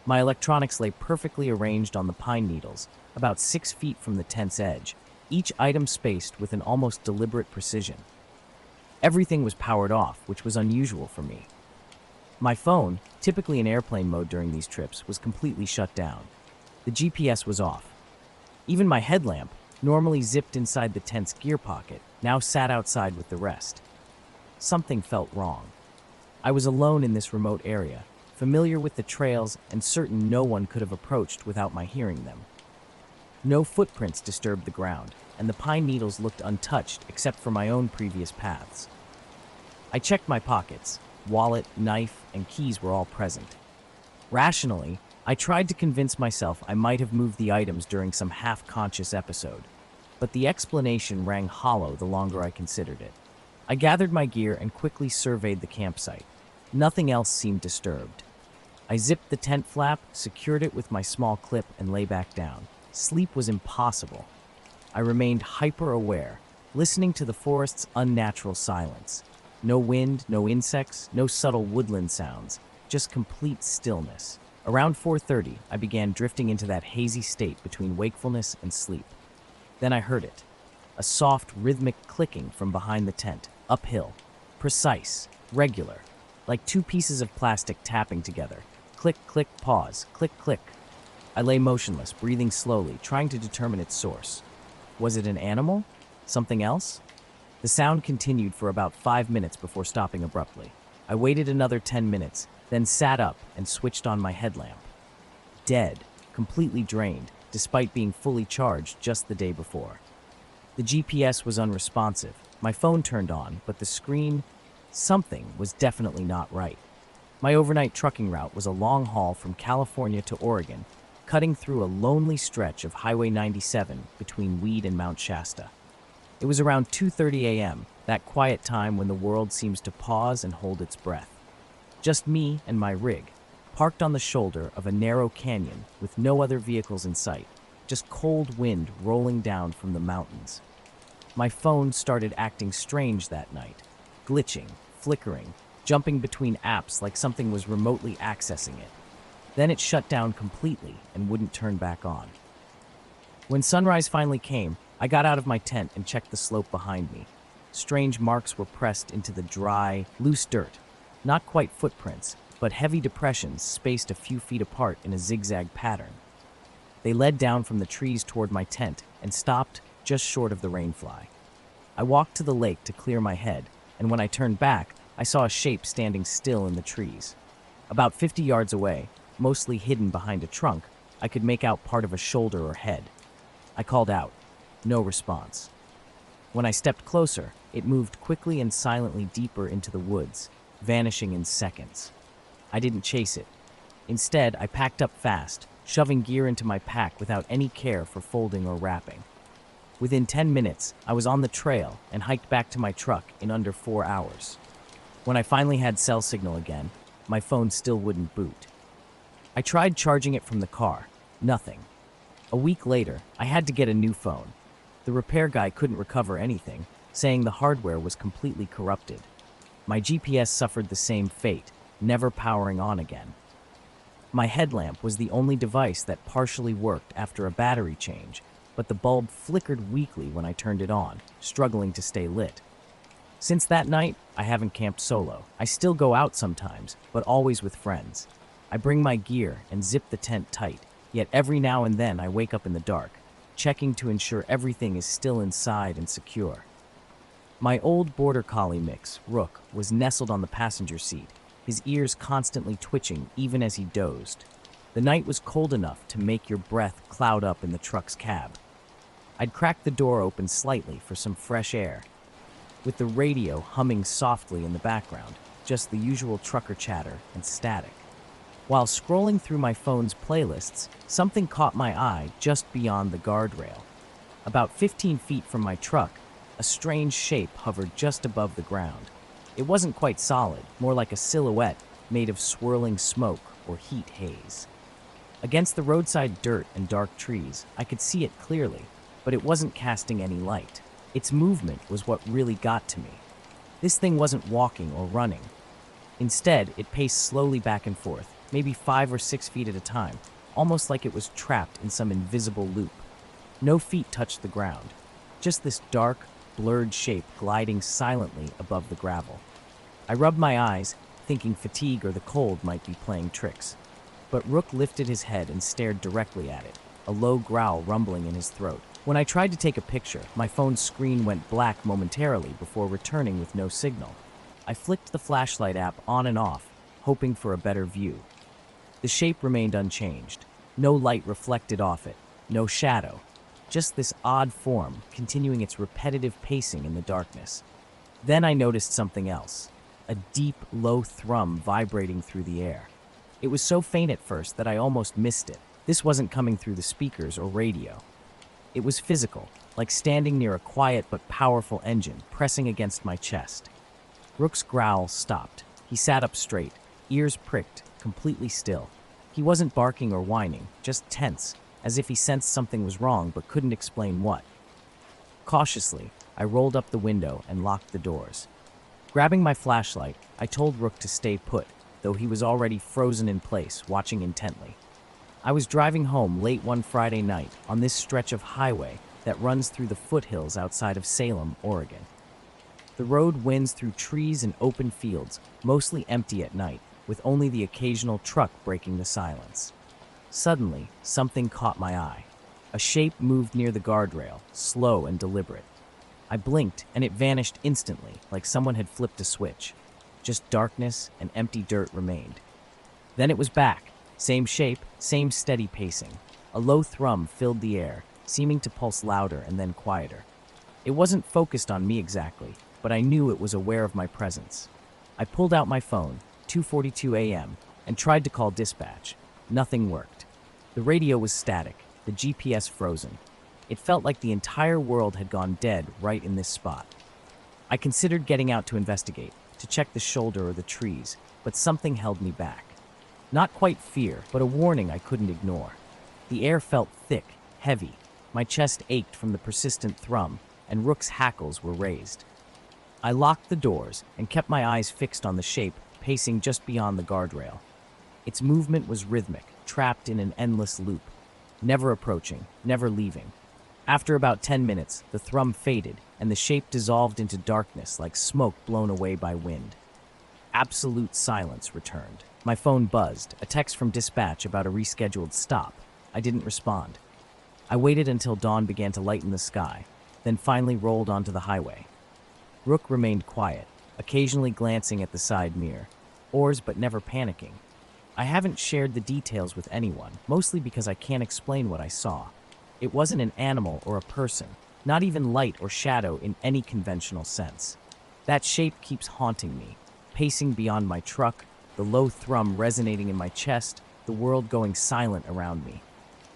My electronics lay perfectly arranged on the pine needles, about 6 feet from the tent's edge, each item spaced with an almost deliberate precision. Everything was powered off, which was unusual for me. My phone, typically in airplane mode during these trips, was completely shut down. The GPS was off. Even my headlamp, normally zipped inside the tent's gear pocket, now sat outside with the rest. Something felt wrong. I was alone in this remote area, familiar with the trails and certain no one could have approached without my hearing them. No footprints disturbed the ground, and the pine needles looked untouched except for my own previous paths. I checked my pockets. Wallet, knife, and keys were all present. Rationally, I tried to convince myself I might have moved the items during some half-conscious episode, but the explanation rang hollow the longer I considered it. I gathered my gear and quickly surveyed the campsite. Nothing else seemed disturbed. I zipped the tent flap, secured it with my small clip, and lay back down. Sleep was impossible. I remained hyper-aware, listening to the forest's unnatural silence. No wind, no insects, no subtle woodland sounds, just complete stillness. Around 4:30, I began drifting into that hazy state between wakefulness and sleep. Then I heard it. A soft, rhythmic clicking from behind the tent, uphill. Precise, regular, like two pieces of plastic tapping together. Click, click, pause, click, click. I lay motionless, breathing slowly, trying to determine its source. Was it an animal? Something else? The sound continued for about 5 minutes before stopping abruptly. I waited another 10 minutes, then sat up and switched on my headlamp. Dead, completely drained, despite being fully charged just the day before. The GPS was unresponsive. My phone turned on, but the screen, something was definitely not right. My overnight trucking route was a long haul from California to Oregon, cutting through a lonely stretch of Highway 97 between Weed and Mount Shasta. It was around 2:30 a.m., that quiet time when the world seems to pause and hold its breath. Just me and my rig, parked on the shoulder of a narrow canyon with no other vehicles in sight, just cold wind rolling down from the mountains. My phone started acting strange that night, glitching, flickering, jumping between apps like something was remotely accessing it. Then it shut down completely and wouldn't turn back on. When sunrise finally came, I got out of my tent and checked the slope behind me. Strange marks were pressed into the dry, loose dirt. Not quite footprints, but heavy depressions spaced a few feet apart in a zigzag pattern. They led down from the trees toward my tent and stopped just short of the rainfly. I walked to the lake to clear my head, and when I turned back, I saw a shape standing still in the trees. About 50 yards away, mostly hidden behind a trunk, I could make out part of a shoulder or head. I called out. No response. When I stepped closer, it moved quickly and silently deeper into the woods, vanishing in seconds. I didn't chase it. Instead, I packed up fast, shoving gear into my pack without any care for folding or wrapping. Within 10 minutes, I was on the trail and hiked back to my truck in under 4 hours. When I finally had cell signal again, my phone still wouldn't boot. I tried charging it from the car. Nothing. A week later, I had to get a new phone. The repair guy couldn't recover anything, saying the hardware was completely corrupted. My GPS suffered the same fate, never powering on again. My headlamp was the only device that partially worked after a battery change, but the bulb flickered weakly when I turned it on, struggling to stay lit. Since that night, I haven't camped solo. I still go out sometimes, but always with friends. I bring my gear and zip the tent tight, yet every now and then I wake up in the dark, checking to ensure everything is still inside and secure. My old border collie mix, Rook, was nestled on the passenger seat, his ears constantly twitching even as he dozed. The night was cold enough to make your breath cloud up in the truck's cab. I'd cracked the door open slightly for some fresh air, with the radio humming softly in the background, just the usual trucker chatter and static. While scrolling through my phone's playlists, something caught my eye just beyond the guardrail. About 15 feet from my truck, a strange shape hovered just above the ground. It wasn't quite solid, more like a silhouette made of swirling smoke or heat haze. Against the roadside dirt and dark trees, I could see it clearly, but it wasn't casting any light. Its movement was what really got to me. This thing wasn't walking or running. Instead, it paced slowly back and forth, maybe 5 or 6 feet at a time, almost like it was trapped in some invisible loop. No feet touched the ground, just this dark, blurred shape gliding silently above the gravel. I rubbed my eyes, thinking fatigue or the cold might be playing tricks. But Rook lifted his head and stared directly at it, a low growl rumbling in his throat. When I tried to take a picture, my phone's screen went black momentarily before returning with no signal. I flicked the flashlight app on and off, hoping for a better view. The shape remained unchanged. No light reflected off it, no shadow. Just this odd form, continuing its repetitive pacing in the darkness. Then I noticed something else. A deep, low thrum vibrating through the air. It was so faint at first that I almost missed it. This wasn't coming through the speakers or radio. It was physical, like standing near a quiet but powerful engine pressing against my chest. Rook's growl stopped. He sat up straight, ears pricked, completely still. He wasn't barking or whining, just tense, as if he sensed something was wrong but couldn't explain what. Cautiously, I rolled up the window and locked the doors. Grabbing my flashlight, I told Rook to stay put, though he was already frozen in place, watching intently. I was driving home late one Friday night on this stretch of highway that runs through the foothills outside of Salem, Oregon. The road winds through trees and open fields, mostly empty at night, with only the occasional truck breaking the silence. Suddenly, something caught my eye. A shape moved near the guardrail, slow and deliberate. I blinked, and it vanished instantly, like someone had flipped a switch. Just darkness and empty dirt remained. Then it was back. Same shape, same steady pacing. A low thrum filled the air, seeming to pulse louder and then quieter. It wasn't focused on me exactly, but I knew it was aware of my presence. I pulled out my phone, 2:42 a.m., and tried to call dispatch. Nothing worked. The radio was static, the GPS frozen. It felt like the entire world had gone dead right in this spot. I considered getting out to investigate, to check the shoulder or the trees, but something held me back. Not quite fear, but a warning I couldn't ignore. The air felt thick, heavy. My chest ached from the persistent thrum, and Rook's hackles were raised. I locked the doors and kept my eyes fixed on the shape pacing just beyond the guardrail. Its movement was rhythmic, trapped in an endless loop, never approaching, never leaving. After about 10 minutes, the thrum faded, and the shape dissolved into darkness like smoke blown away by wind. Absolute silence returned. My phone buzzed, a text from dispatch about a rescheduled stop. I didn't respond. I waited until dawn began to lighten the sky, then finally rolled onto the highway. Rook remained quiet, occasionally glancing at the side mirror. Oars but never panicking. I haven't shared the details with anyone, mostly because I can't explain what I saw. It wasn't an animal or a person, not even light or shadow in any conventional sense. That shape keeps haunting me, pacing beyond my truck, the low thrum resonating in my chest, the world going silent around me.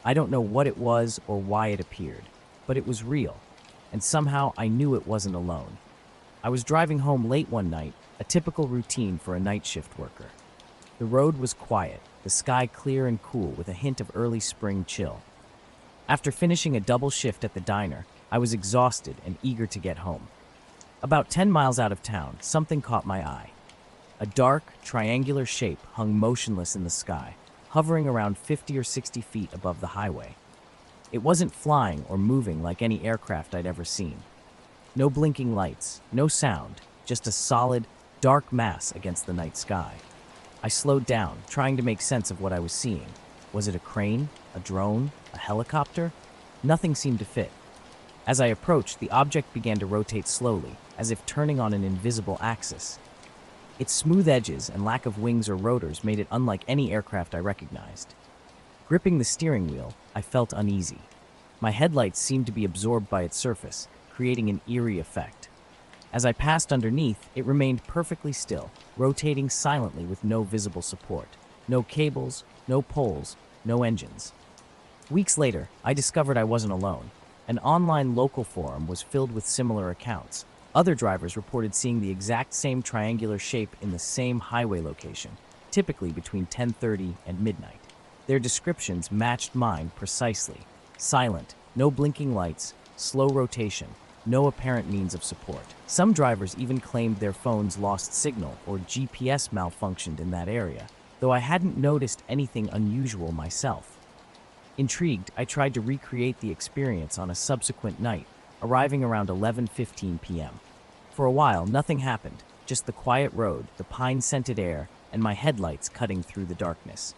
I don't know what it was or why it appeared, but it was real, and somehow I knew it wasn't alone. I was driving home late one night, a typical routine for a night shift worker. The road was quiet, the sky clear and cool with a hint of early spring chill. After finishing a double shift at the diner, I was exhausted and eager to get home. About 10 miles out of town, something caught my eye. A dark, triangular shape hung motionless in the sky, hovering around 50 or 60 feet above the highway. It wasn't flying or moving like any aircraft I'd ever seen. No blinking lights, no sound, just a solid, dark mass against the night sky. I slowed down, trying to make sense of what I was seeing. Was it a crane, a drone, a helicopter? Nothing seemed to fit. As I approached, the object began to rotate slowly, as if turning on an invisible axis. Its smooth edges and lack of wings or rotors made it unlike any aircraft I recognized. Gripping the steering wheel, I felt uneasy. My headlights seemed to be absorbed by its surface, creating an eerie effect. As I passed underneath, it remained perfectly still, rotating silently with no visible support. No cables, no poles, no engines. Weeks later, I discovered I wasn't alone. An online local forum was filled with similar accounts. Other drivers reported seeing the exact same triangular shape in the same highway location, typically between 10:30 and midnight. Their descriptions matched mine precisely. Silent, no blinking lights, slow rotation, no apparent means of support. Some drivers even claimed their phones lost signal or GPS malfunctioned in that area, though I hadn't noticed anything unusual myself. Intrigued, I tried to recreate the experience on a subsequent night, arriving around 11:15 p.m. For a while, nothing happened, just the quiet road, the pine-scented air, and my headlights cutting through the darkness.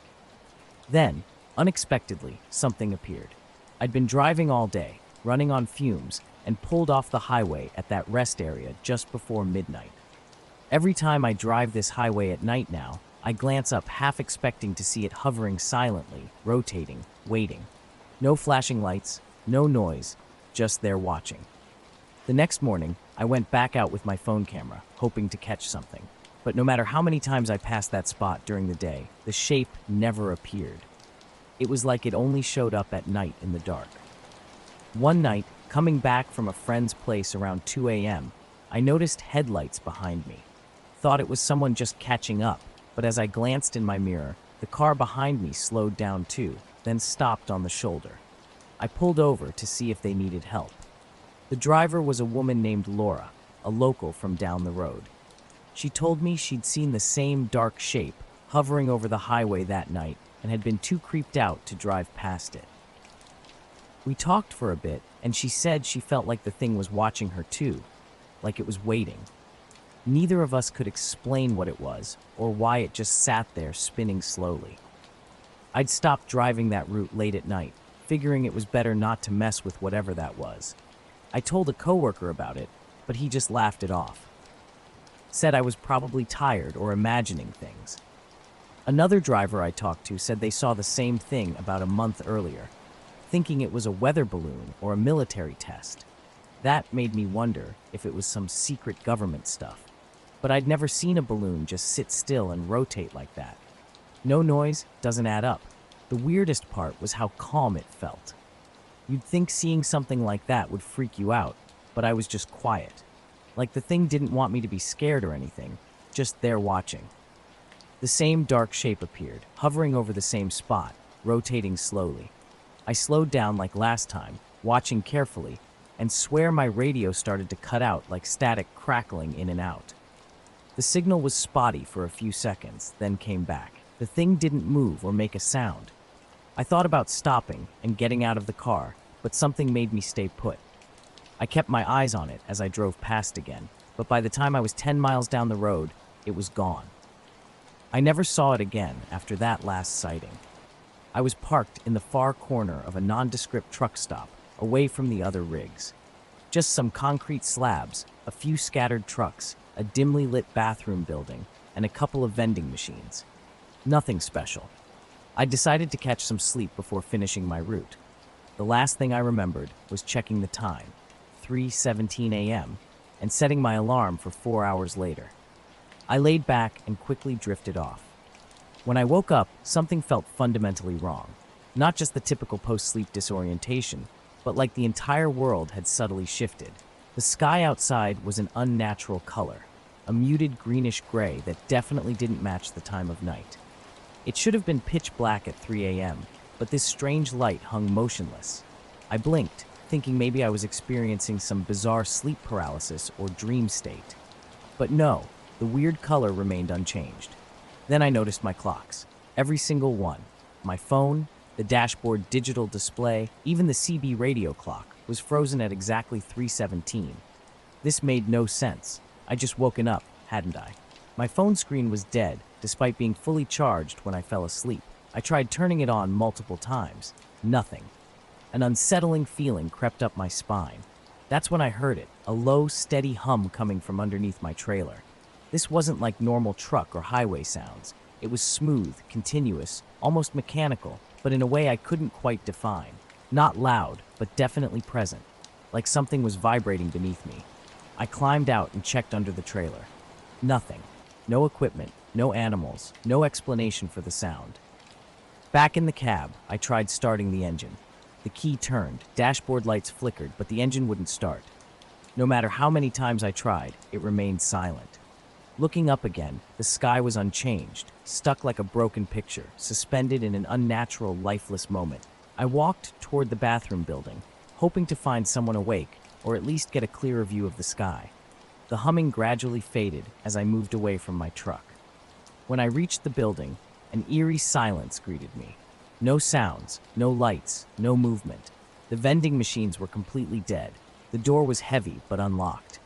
Then, unexpectedly, something appeared. I'd been driving all day, running on fumes, and pulled off the highway at that rest area just before midnight. Every time I drive this highway at night now, I glance up, half expecting to see it hovering silently, rotating, waiting. No flashing lights, no noise, just there watching. The next morning, I went back out with my phone camera, hoping to catch something. But no matter how many times I passed that spot during the day, the shape never appeared. It was like it only showed up at night in the dark. One night, coming back from a friend's place around 2 a.m., I noticed headlights behind me. Thought it was someone just catching up, but as I glanced in my mirror, the car behind me slowed down too, then stopped on the shoulder. I pulled over to see if they needed help. The driver was a woman named Laura, a local from down the road. She told me she'd seen the same dark shape hovering over the highway that night and had been too creeped out to drive past it. We talked for a bit, and she said she felt like the thing was watching her too, like it was waiting. Neither of us could explain what it was or why it just sat there spinning slowly. I'd stopped driving that route late at night, figuring it was better not to mess with whatever that was. I told a coworker about it, but he just laughed it off. Said I was probably tired or imagining things. Another driver I talked to said they saw the same thing about a month earlier, thinking it was a weather balloon or a military test. That made me wonder if it was some secret government stuff. But I'd never seen a balloon just sit still and rotate like that. No noise, doesn't add up. The weirdest part was how calm it felt. You'd think seeing something like that would freak you out, but I was just quiet. Like the thing didn't want me to be scared or anything, just there watching. The same dark shape appeared, hovering over the same spot, rotating slowly. I slowed down like last time, watching carefully, and swear my radio started to cut out like static crackling in and out. The signal was spotty for a few seconds, then came back. The thing didn't move or make a sound. I thought about stopping and getting out of the car, but something made me stay put. I kept my eyes on it as I drove past again, but by the time I was 10 miles down the road, it was gone. I never saw it again after that last sighting. I was parked in the far corner of a nondescript truck stop, away from the other rigs. Just some concrete slabs, a few scattered trucks, a dimly lit bathroom building, and a couple of vending machines. Nothing special. I decided to catch some sleep before finishing my route. The last thing I remembered was checking the time, 3:17 a.m., and setting my alarm for 4 hours later. I laid back and quickly drifted off. When I woke up, something felt fundamentally wrong. Not just the typical post-sleep disorientation, but like the entire world had subtly shifted. The sky outside was an unnatural color, a muted greenish gray that definitely didn't match the time of night. It should have been pitch black at 3 a.m., but this strange light hung motionless. I blinked, thinking maybe I was experiencing some bizarre sleep paralysis or dream state. But no, the weird color remained unchanged. Then I noticed my clocks, every single one. My phone, the dashboard digital display, even the CB radio clock was frozen at exactly 3:17. This made no sense. I just woken up, hadn't I? My phone screen was dead, despite being fully charged when I fell asleep. I tried turning it on multiple times. Nothing. An unsettling feeling crept up my spine. That's when I heard it, a low, steady hum coming from underneath my trailer. This wasn't like normal truck or highway sounds. It was smooth, continuous, almost mechanical, but in a way I couldn't quite define. Not loud, but definitely present, like something was vibrating beneath me. I climbed out and checked under the trailer. Nothing. No equipment, no animals, no explanation for the sound. Back in the cab, I tried starting the engine. The key turned, dashboard lights flickered, but the engine wouldn't start. No matter how many times I tried, it remained silent. Looking up again, the sky was unchanged, stuck like a broken picture, suspended in an unnatural, lifeless moment. I walked toward the bathroom building, hoping to find someone awake, or at least get a clearer view of the sky. The humming gradually faded as I moved away from my truck. When I reached the building, an eerie silence greeted me. No sounds, no lights, no movement. The vending machines were completely dead. The door was heavy but unlocked.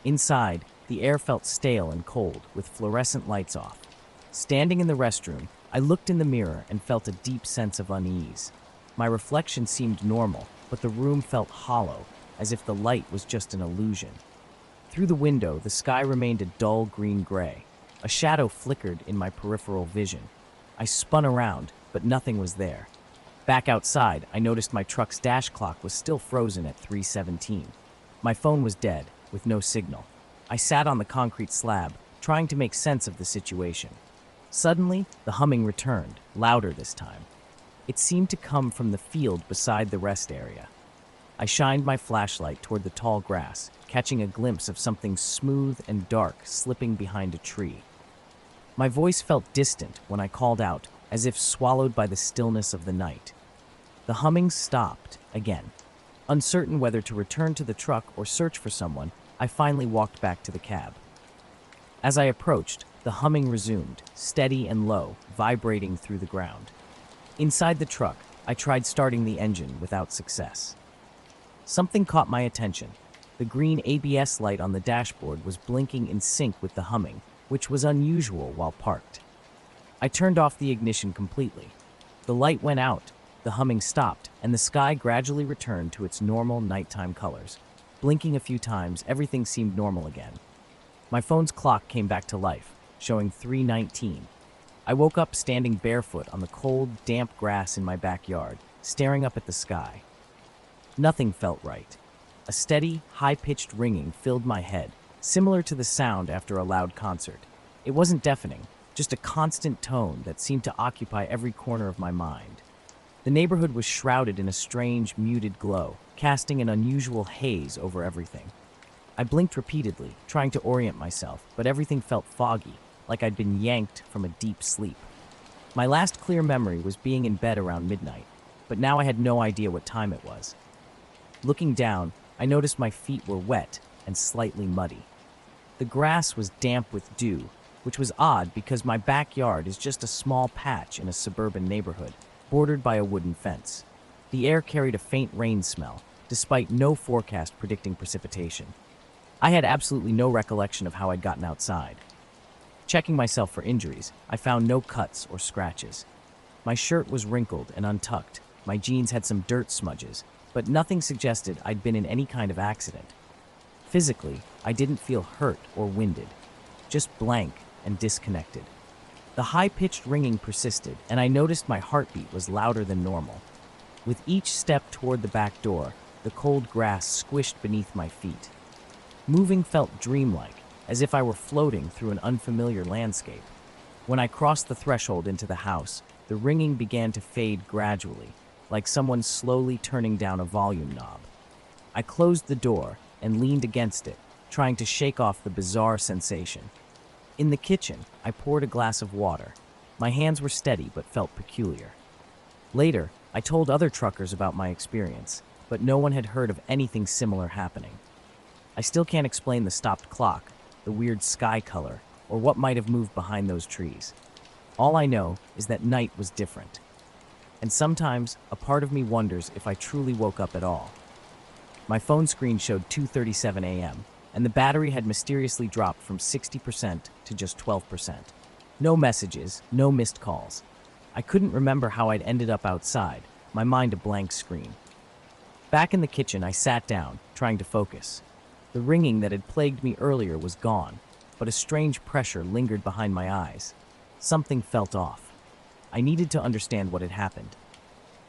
Inside, the air felt stale and cold, with fluorescent lights off. Standing in the restroom, I looked in the mirror and felt a deep sense of unease. My reflection seemed normal, but the room felt hollow, as if the light was just an illusion. Through the window, the sky remained a dull green gray. A shadow flickered in my peripheral vision. I spun around, but nothing was there. Back outside, I noticed my truck's dash clock was still frozen at 3:17. My phone was dead, with no signal. I sat on the concrete slab, trying to make sense of the situation. Suddenly, the humming returned, louder this time. It seemed to come from the field beside the rest area. I shined my flashlight toward the tall grass, catching a glimpse of something smooth and dark slipping behind a tree. My voice felt distant when I called out, as if swallowed by the stillness of the night. The humming stopped again. Uncertain whether to return to the truck or search for someone, I finally walked back to the cab. As I approached, the humming resumed, steady and low, vibrating through the ground. Inside the truck, I tried starting the engine without success. Something caught my attention. The green ABS light on the dashboard was blinking in sync with the humming, which was unusual while parked. I turned off the ignition completely. The light went out, the humming stopped, and the sky gradually returned to its normal nighttime colors. Blinking a few times, everything seemed normal again. My phone's clock came back to life, showing 3:19. I woke up standing barefoot on the cold, damp grass in my backyard, staring up at the sky. Nothing felt right. A steady, high-pitched ringing filled my head, similar to the sound after a loud concert. It wasn't deafening, just a constant tone that seemed to occupy every corner of my mind. The neighborhood was shrouded in a strange, muted glow, casting an unusual haze over everything. I blinked repeatedly, trying to orient myself, but everything felt foggy, like I'd been yanked from a deep sleep. My last clear memory was being in bed around midnight, but now I had no idea what time it was. Looking down, I noticed my feet were wet and slightly muddy. The grass was damp with dew, which was odd because my backyard is just a small patch in a suburban neighborhood, bordered by a wooden fence. The air carried a faint rain smell, despite no forecast predicting precipitation. I had absolutely no recollection of how I'd gotten outside. Checking myself for injuries, I found no cuts or scratches. My shirt was wrinkled and untucked, my jeans had some dirt smudges, but nothing suggested I'd been in any kind of accident. Physically, I didn't feel hurt or winded, just blank and disconnected. The high-pitched ringing persisted, and I noticed my heartbeat was louder than normal. With each step toward the back door, the cold grass squished beneath my feet. Moving felt dreamlike, as if I were floating through an unfamiliar landscape. When I crossed the threshold into the house, the ringing began to fade gradually, like someone slowly turning down a volume knob. I closed the door and leaned against it, trying to shake off the bizarre sensation. In the kitchen, I poured a glass of water. My hands were steady but felt peculiar. Later, I told other truckers about my experience, but no one had heard of anything similar happening. I still can't explain the stopped clock, the weird sky color, or what might have moved behind those trees. All I know is that night was different. And sometimes, a part of me wonders if I truly woke up at all. My phone screen showed 2:37 a.m., and the battery had mysteriously dropped from 60% to just 12%. No messages, no missed calls. I couldn't remember how I'd ended up outside, my mind a blank screen. Back in the kitchen, I sat down, trying to focus. The ringing that had plagued me earlier was gone, but a strange pressure lingered behind my eyes. Something felt off. I needed to understand what had happened.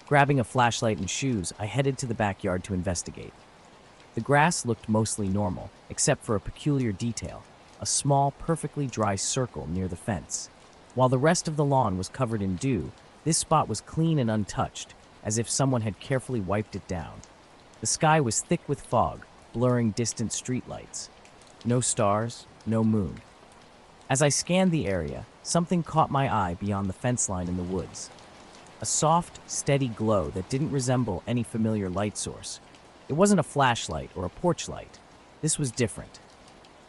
Grabbing a flashlight and shoes, I headed to the backyard to investigate. The grass looked mostly normal, except for a peculiar detail, a small, perfectly dry circle near the fence. While the rest of the lawn was covered in dew, this spot was clean and untouched, as if someone had carefully wiped it down. The sky was thick with fog, blurring distant streetlights. No stars, no moon. As I scanned the area, something caught my eye beyond the fence line in the woods. A soft, steady glow that didn't resemble any familiar light source. It wasn't a flashlight or a porch light. This was different.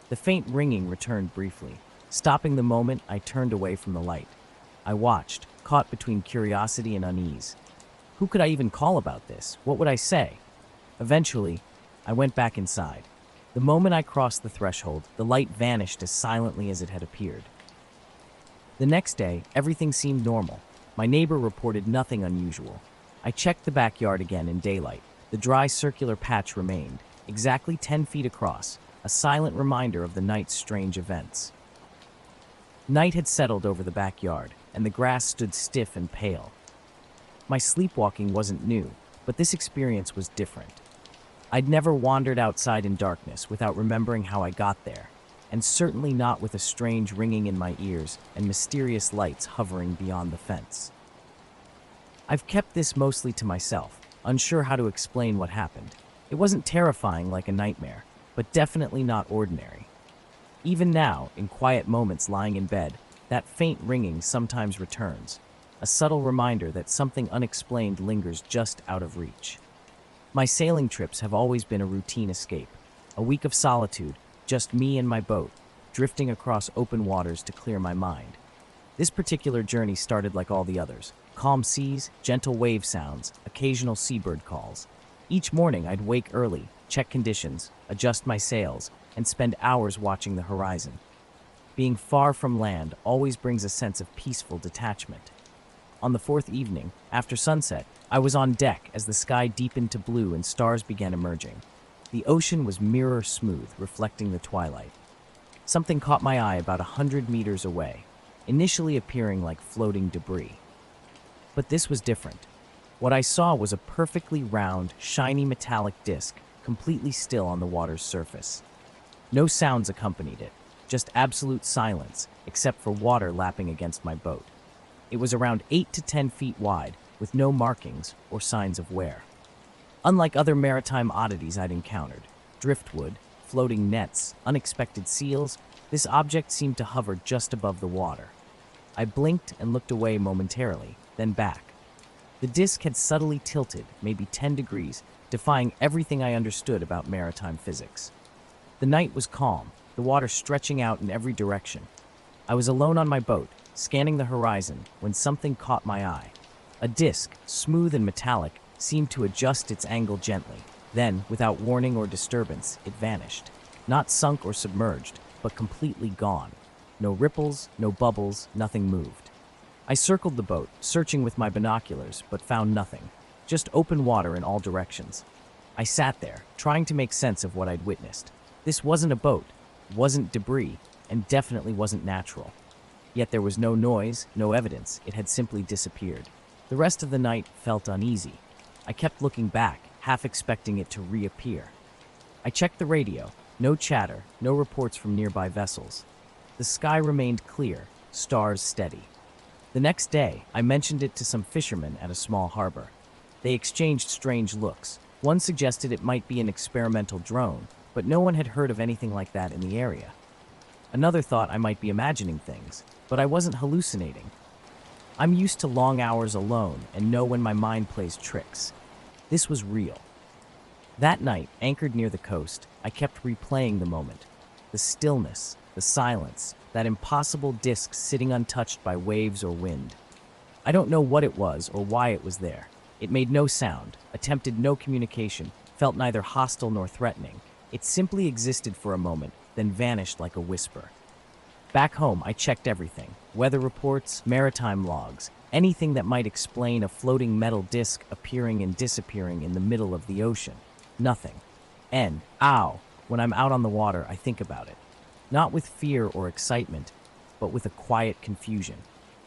The faint ringing returned briefly. Stopping the moment I turned away from the light. I watched, caught between curiosity and unease. Who could I even call about this? What would I say? Eventually, I went back inside. The moment I crossed the threshold, the light vanished as silently as it had appeared. The next day, everything seemed normal. My neighbor reported nothing unusual. I checked the backyard again in daylight. The dry circular patch remained, exactly 10 feet across, a silent reminder of the night's strange events. Night had settled over the backyard, and the grass stood stiff and pale. My sleepwalking wasn't new, but this experience was different. I'd never wandered outside in darkness without remembering how I got there, and certainly not with a strange ringing in my ears and mysterious lights hovering beyond the fence. I've kept this mostly to myself, unsure how to explain what happened. It wasn't terrifying like a nightmare, but definitely not ordinary. Even now, in quiet moments lying in bed, that faint ringing sometimes returns, a subtle reminder that something unexplained lingers just out of reach. My sailing trips have always been a routine escape, a week of solitude, just me and my boat, drifting across open waters to clear my mind. This particular journey started like all the others: calm seas, gentle wave sounds, occasional seabird calls. Each morning I'd wake early, check conditions, adjust my sails, and spend hours watching the horizon. Being far from land always brings a sense of peaceful detachment. On the fourth evening, after sunset, I was on deck as the sky deepened to blue and stars began emerging. The ocean was mirror smooth, reflecting the twilight. Something caught my eye about 100 meters away, initially appearing like floating debris. But this was different. What I saw was a perfectly round, shiny metallic disc, completely still on the water's surface. No sounds accompanied it, just absolute silence, except for water lapping against my boat. It was around 8 to 10 feet wide, with no markings or signs of wear. Unlike other maritime oddities I'd encountered, driftwood, floating nets, unexpected seals, this object seemed to hover just above the water. I blinked and looked away momentarily, then back. The disc had subtly tilted, maybe 10 degrees, defying everything I understood about maritime physics. The night was calm, the water stretching out in every direction. I was alone on my boat, scanning the horizon, when something caught my eye. A disc, smooth and metallic, seemed to adjust its angle gently. Then, without warning or disturbance, it vanished. Not sunk or submerged, but completely gone. No ripples, no bubbles, nothing moved. I circled the boat, searching with my binoculars, but found nothing. Just open water in all directions. I sat there, trying to make sense of what I'd witnessed. This wasn't a boat, wasn't debris, and definitely wasn't natural. Yet there was no noise, no evidence. It had simply disappeared. The rest of the night felt uneasy. I kept looking back, half expecting it to reappear. I checked the radio. No chatter, no reports from nearby vessels. The sky remained clear, stars steady. The next day, I mentioned it to some fishermen at a small harbor. They exchanged strange looks. One suggested it might be an experimental drone, but no one had heard of anything like that in the area. Another thought I might be imagining things, but I wasn't hallucinating. I'm used to long hours alone and know when my mind plays tricks. This was real. That night, anchored near the coast, I kept replaying the moment. The stillness, the silence, that impossible disc sitting untouched by waves or wind. I don't know what it was or why it was there. It made no sound, attempted no communication, felt neither hostile nor threatening. It simply existed for a moment, then vanished like a whisper. Back home, I checked everything: weather reports, maritime logs, anything that might explain a floating metal disc appearing and disappearing in the middle of the ocean. Nothing. And, when I'm out on the water, I think about it. Not with fear or excitement, but with a quiet confusion.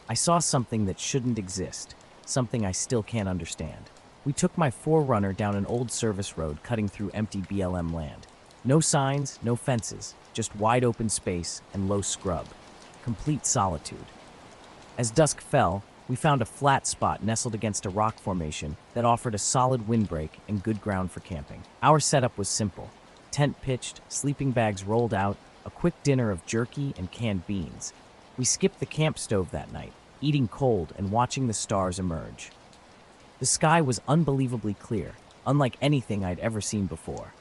I saw something that shouldn't exist, something I still can't understand. We took my Forerunner down an old service road cutting through empty BLM land. No signs, no fences, just wide open space and low scrub. Complete solitude. As dusk fell, we found a flat spot nestled against a rock formation that offered a solid windbreak and good ground for camping. Our setup was simple: tent pitched, sleeping bags rolled out, a quick dinner of jerky and canned beans. We skipped the camp stove that night, eating cold and watching the stars emerge. The sky was unbelievably clear, unlike anything I'd ever seen before.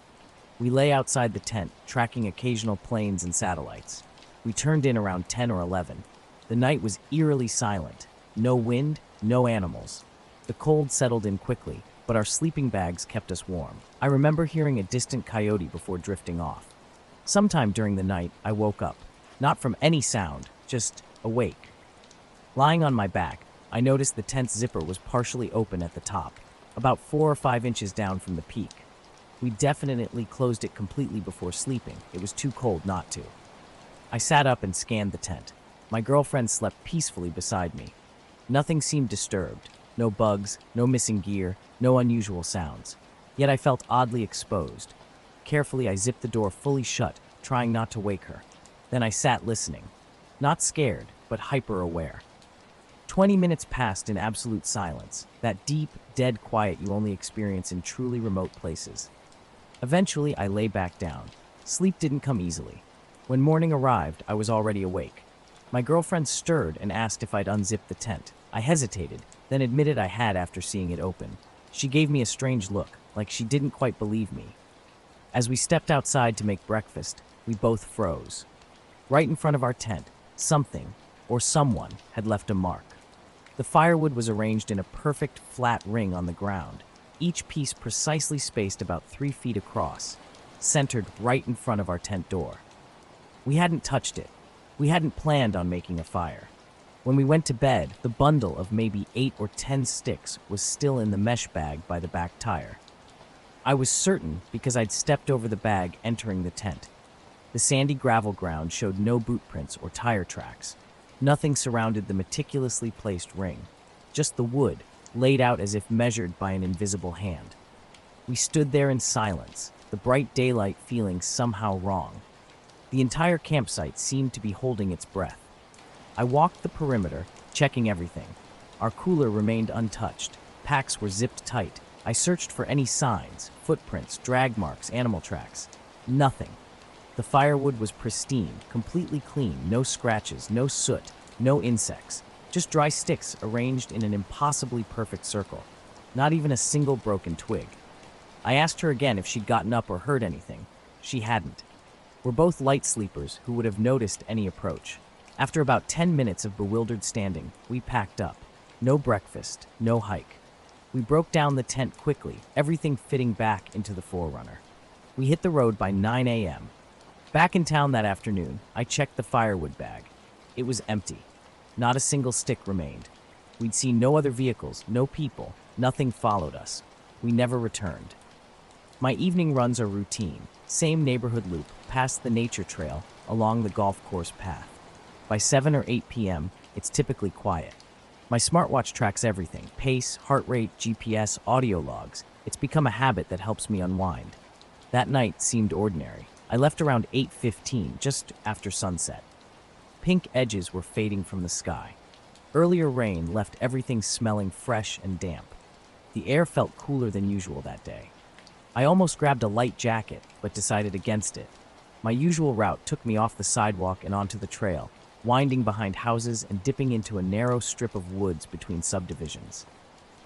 We lay outside the tent, tracking occasional planes and satellites. We turned in around 10 or 11. The night was eerily silent. No wind, no animals. The cold settled in quickly, but our sleeping bags kept us warm. I remember hearing a distant coyote before drifting off. Sometime during the night, I woke up. Not from any sound, just awake. Lying on my back, I noticed the tent's zipper was partially open at the top, about 4 or 5 inches down from the peak. We definitely closed it completely before sleeping. It was too cold not to. I sat up and scanned the tent. My girlfriend slept peacefully beside me. Nothing seemed disturbed. No bugs, no missing gear, no unusual sounds. Yet I felt oddly exposed. Carefully, I zipped the door fully shut, trying not to wake her. Then I sat listening. Not scared, but hyper-aware. 20 minutes passed in absolute silence, that deep, dead quiet you only experience in truly remote places. Eventually, I lay back down. Sleep didn't come easily. When morning arrived, I was already awake. My girlfriend stirred and asked if I'd unzipped the tent. I hesitated, then admitted I had after seeing it open. She gave me a strange look, like she didn't quite believe me. As we stepped outside to make breakfast, we both froze. Right in front of our tent, something, or someone, had left a mark. The firewood was arranged in a perfect flat ring on the ground, each piece precisely spaced about 3 feet across, centered right in front of our tent door. We hadn't touched it. We hadn't planned on making a fire. When we went to bed, the bundle of maybe 8 or 10 sticks was still in the mesh bag by the back tire. I was certain because I'd stepped over the bag entering the tent. The sandy gravel ground showed no boot prints or tire tracks. Nothing surrounded the meticulously placed ring, just the wood, laid out as if measured by an invisible hand. We stood there in silence, the bright daylight feeling somehow wrong. The entire campsite seemed to be holding its breath. I walked the perimeter, checking everything. Our cooler remained untouched. Packs were zipped tight. I searched for any signs, footprints, drag marks, animal tracks. Nothing. The firewood was pristine, completely clean, no scratches, no soot, no insects, just dry sticks arranged in an impossibly perfect circle. Not even a single broken twig. I asked her again if she'd gotten up or heard anything. She hadn't. We're both light sleepers who would have noticed any approach. After about 10 minutes of bewildered standing, we packed up. No breakfast, no hike. We broke down the tent quickly, everything fitting back into the Forerunner. We hit the road by 9 a.m. Back in town that afternoon, I checked the firewood bag. It was empty. Not a single stick remained. We'd seen no other vehicles, no people. Nothing followed us. We never returned. My evening runs are routine. Same neighborhood loop, past the nature trail, along the golf course path. By 7 or 8 p.m., it's typically quiet. My smartwatch tracks everything: pace, heart rate, GPS, audio logs. It's become a habit that helps me unwind. That night seemed ordinary. I left around 8:15, just after sunset. Pink edges were fading from the sky. Earlier rain left everything smelling fresh and damp. The air felt cooler than usual that day. I almost grabbed a light jacket, but decided against it. My usual route took me off the sidewalk and onto the trail, winding behind houses and dipping into a narrow strip of woods between subdivisions.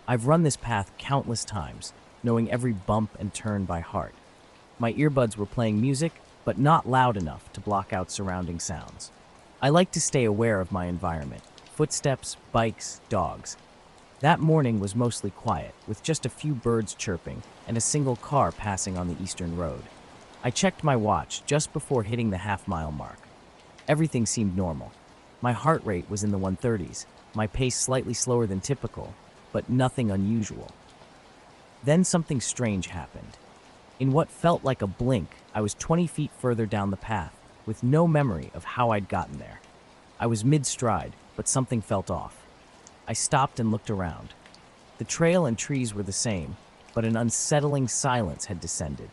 I've run this path countless times, knowing every bump and turn by heart. My earbuds were playing music, but not loud enough to block out surrounding sounds. I like to stay aware of my environment: footsteps, bikes, dogs. That morning was mostly quiet, with just a few birds chirping and a single car passing on the eastern road. I checked my watch just before hitting the half-mile mark. Everything seemed normal. My heart rate was in the 130s, my pace slightly slower than typical, but nothing unusual. Then something strange happened. In what felt like a blink, I was 20 feet further down the path, with no memory of how I'd gotten there. I was mid-stride, but something felt off. I stopped and looked around. The trail and trees were the same, but an unsettling silence had descended.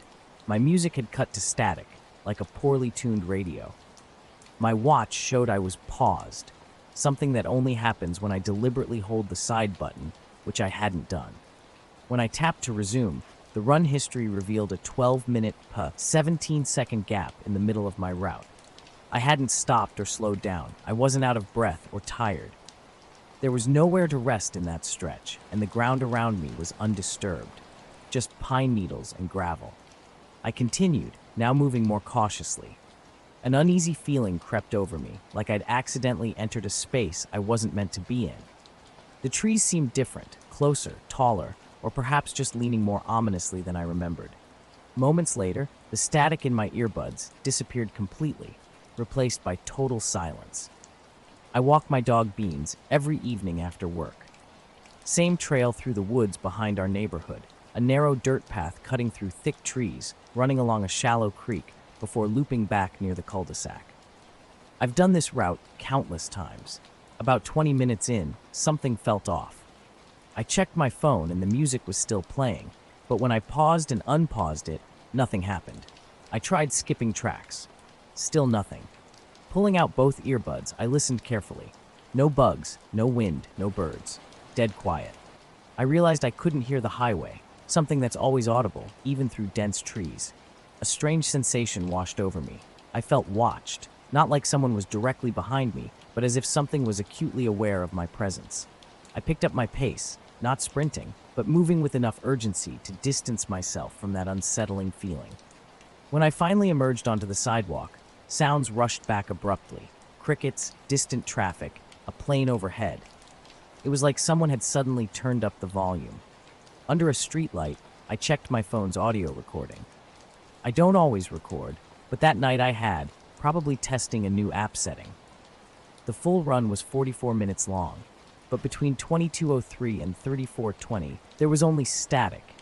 My music had cut to static, like a poorly tuned radio. My watch showed I was paused, something that only happens when I deliberately hold the side button, which I hadn't done. When I tapped to resume, the run history revealed a 12-minute, 17-second gap in the middle of my route. I hadn't stopped or slowed down. I wasn't out of breath or tired. There was nowhere to rest in that stretch, and the ground around me was undisturbed, just pine needles and gravel. I continued, now moving more cautiously. An uneasy feeling crept over me, like I'd accidentally entered a space I wasn't meant to be in. The trees seemed different, closer, taller, or perhaps just leaning more ominously than I remembered. Moments later, the static in my earbuds disappeared completely, replaced by total silence. I walk my dog Beans every evening after work. Same trail through the woods behind our neighborhood, a narrow dirt path cutting through thick trees, running along a shallow creek before looping back near the cul-de-sac. I've done this route countless times. About 20 minutes in, something felt off. I checked my phone and the music was still playing, but when I paused and unpaused it, nothing happened. I tried skipping tracks. Still nothing. Pulling out both earbuds, I listened carefully. No bugs, no wind, no birds. Dead quiet. I realized I couldn't hear the highway, something that's always audible, even through dense trees. A strange sensation washed over me. I felt watched, not like someone was directly behind me, but as if something was acutely aware of my presence. I picked up my pace, not sprinting, but moving with enough urgency to distance myself from that unsettling feeling. When I finally emerged onto the sidewalk, sounds rushed back abruptly. Crickets, distant traffic, a plane overhead. It was like someone had suddenly turned up the volume. Under a streetlight, I checked my phone's audio recording. I don't always record, but that night I had, probably testing a new app setting. The full run was 44 minutes long, but between 22:03 and 34:20, there was only static.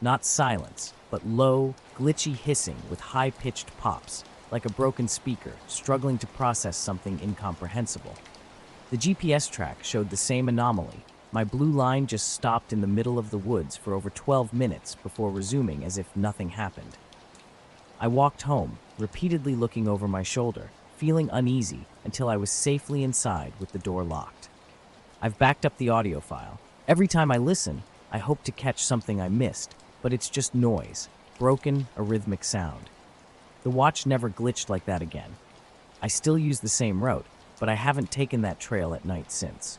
Not silence, but low, glitchy hissing with high-pitched pops, like a broken speaker struggling to process something incomprehensible. The GPS track showed the same anomaly. My blue line just stopped in the middle of the woods for over 12 minutes before resuming as if nothing happened. I walked home, repeatedly looking over my shoulder, feeling uneasy until I was safely inside with the door locked. I've backed up the audio file. Every time I listen, I hope to catch something I missed, but it's just noise, broken, arrhythmic sound. The watch never glitched like that again. I still use the same route, but I haven't taken that trail at night since.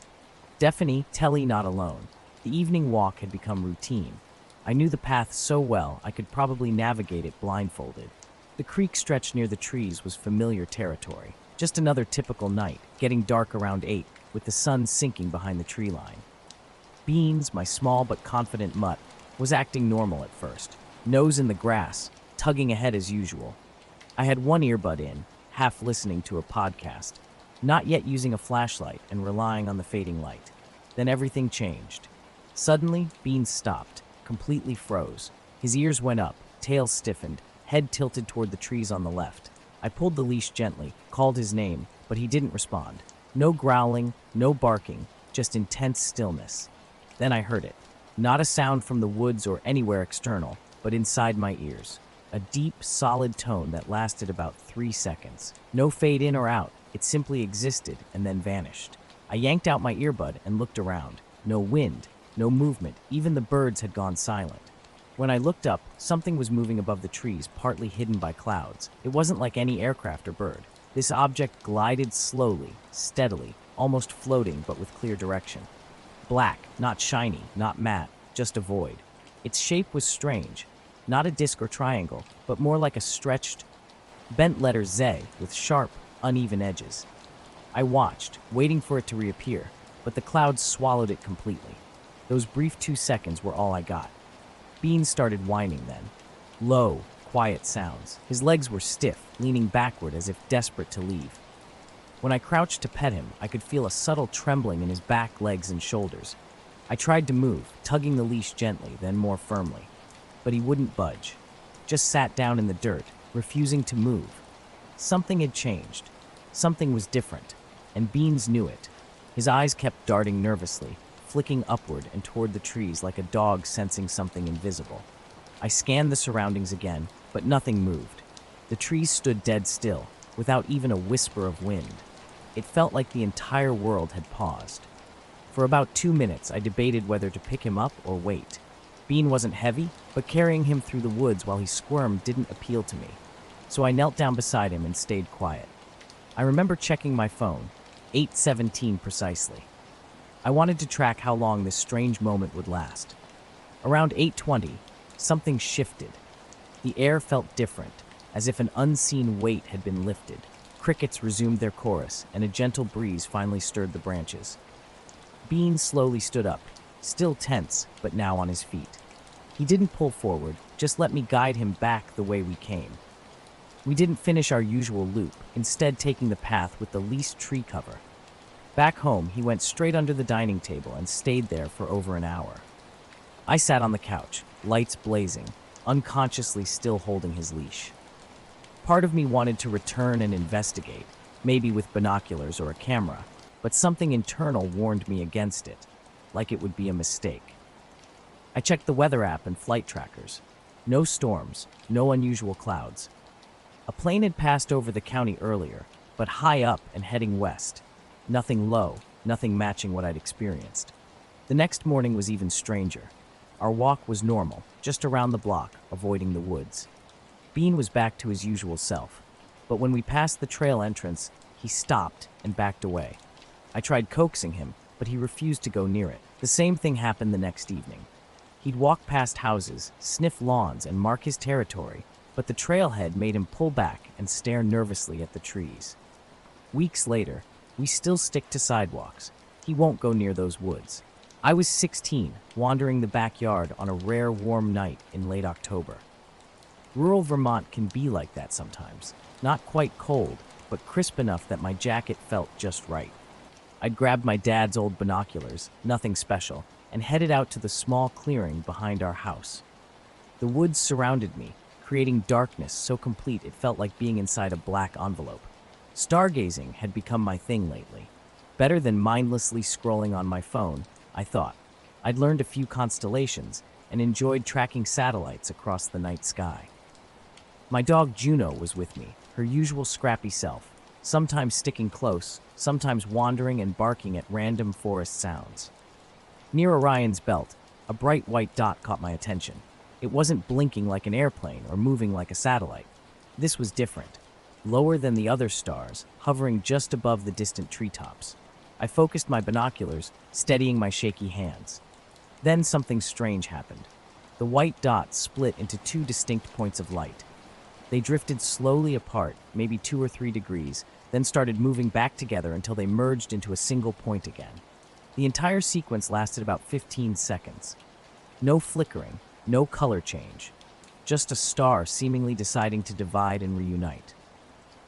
Definitely, Telly not alone. The evening walk had become routine. I knew the path so well I could probably navigate it blindfolded. The creek stretched near the trees was familiar territory. Just another typical night, getting dark around 8, with the sun sinking behind the tree line. Beans, my small but confident mutt, was acting normal at first, nose in the grass, tugging ahead as usual. I had one earbud in, half listening to a podcast, not yet using a flashlight and relying on the fading light. Then everything changed. Suddenly, Beans stopped, completely froze. His ears went up, tail stiffened, head tilted toward the trees on the left. I pulled the leash gently, called his name, but he didn't respond. No growling, no barking, just intense stillness. Then I heard it. Not a sound from the woods or anywhere external, but inside my ears. A deep, solid tone that lasted about 3 seconds. No fade in or out, it simply existed and then vanished. I yanked out my earbud and looked around. No wind, no movement, even the birds had gone silent. When I looked up, something was moving above the trees, partly hidden by clouds. It wasn't like any aircraft or bird. This object glided slowly, steadily, almost floating but with clear direction. Black, not shiny, not matte, just a void. Its shape was strange. Not a disc or triangle, but more like a stretched, bent letter Z with sharp, uneven edges. I watched, waiting for it to reappear, but the clouds swallowed it completely. Those brief 2 seconds were all I got. Beans started whining then. Low, quiet sounds. His legs were stiff, leaning backward as if desperate to leave. When I crouched to pet him, I could feel a subtle trembling in his back, legs, and shoulders. I tried to move, tugging the leash gently, then more firmly. But he wouldn't budge. Just sat down in the dirt, refusing to move. Something had changed. Something was different, and Beans knew it. His eyes kept darting nervously, flicking upward and toward the trees like a dog sensing something invisible. I scanned the surroundings again, but nothing moved. The trees stood dead still, without even a whisper of wind. It felt like the entire world had paused. For about 2 minutes, I debated whether to pick him up or wait. Bean wasn't heavy, but carrying him through the woods while he squirmed didn't appeal to me. So I knelt down beside him and stayed quiet. I remember checking my phone, 8:17 precisely. I wanted to track how long this strange moment would last. Around 8:20, something shifted. The air felt different, as if an unseen weight had been lifted. Crickets resumed their chorus, and a gentle breeze finally stirred the branches. Bean slowly stood up, still tense, but now on his feet. He didn't pull forward, just let me guide him back the way we came. We didn't finish our usual loop, instead taking the path with the least tree cover. Back home, he went straight under the dining table and stayed there for over an hour. I sat on the couch, lights blazing, unconsciously still holding his leash. Part of me wanted to return and investigate, maybe with binoculars or a camera, but something internal warned me against it, like it would be a mistake. I checked the weather app and flight trackers. No storms, no unusual clouds. A plane had passed over the county earlier, but high up and heading west. Nothing low, nothing matching what I'd experienced. The next morning was even stranger. Our walk was normal, just around the block, avoiding the woods. Bean was back to his usual self, but when we passed the trail entrance, he stopped and backed away. I tried coaxing him, but he refused to go near it. The same thing happened the next evening. He'd walk past houses, sniff lawns, and mark his territory, but the trailhead made him pull back and stare nervously at the trees. Weeks later, we still stick to sidewalks. He won't go near those woods. I was 16, wandering the backyard on a rare warm night in late October. Rural Vermont can be like that sometimes. Not quite cold, but crisp enough that my jacket felt just right. I'd grabbed my dad's old binoculars, nothing special, and headed out to the small clearing behind our house. The woods surrounded me, creating darkness so complete it felt like being inside a black envelope. Stargazing had become my thing lately. Better than mindlessly scrolling on my phone, I thought. I'd learned a few constellations and enjoyed tracking satellites across the night sky. My dog Juno was with me, her usual scrappy self, sometimes sticking close, sometimes wandering and barking at random forest sounds. Near Orion's belt, a bright white dot caught my attention. It wasn't blinking like an airplane or moving like a satellite. This was different. Lower than the other stars, hovering just above the distant treetops. I focused my binoculars, steadying my shaky hands. Then something strange happened. The white dot split into two distinct points of light. They drifted slowly apart, maybe 2 or 3 degrees, then started moving back together until they merged into a single point again. The entire sequence lasted about 15 seconds. No flickering, no color change. Just a star seemingly deciding to divide and reunite.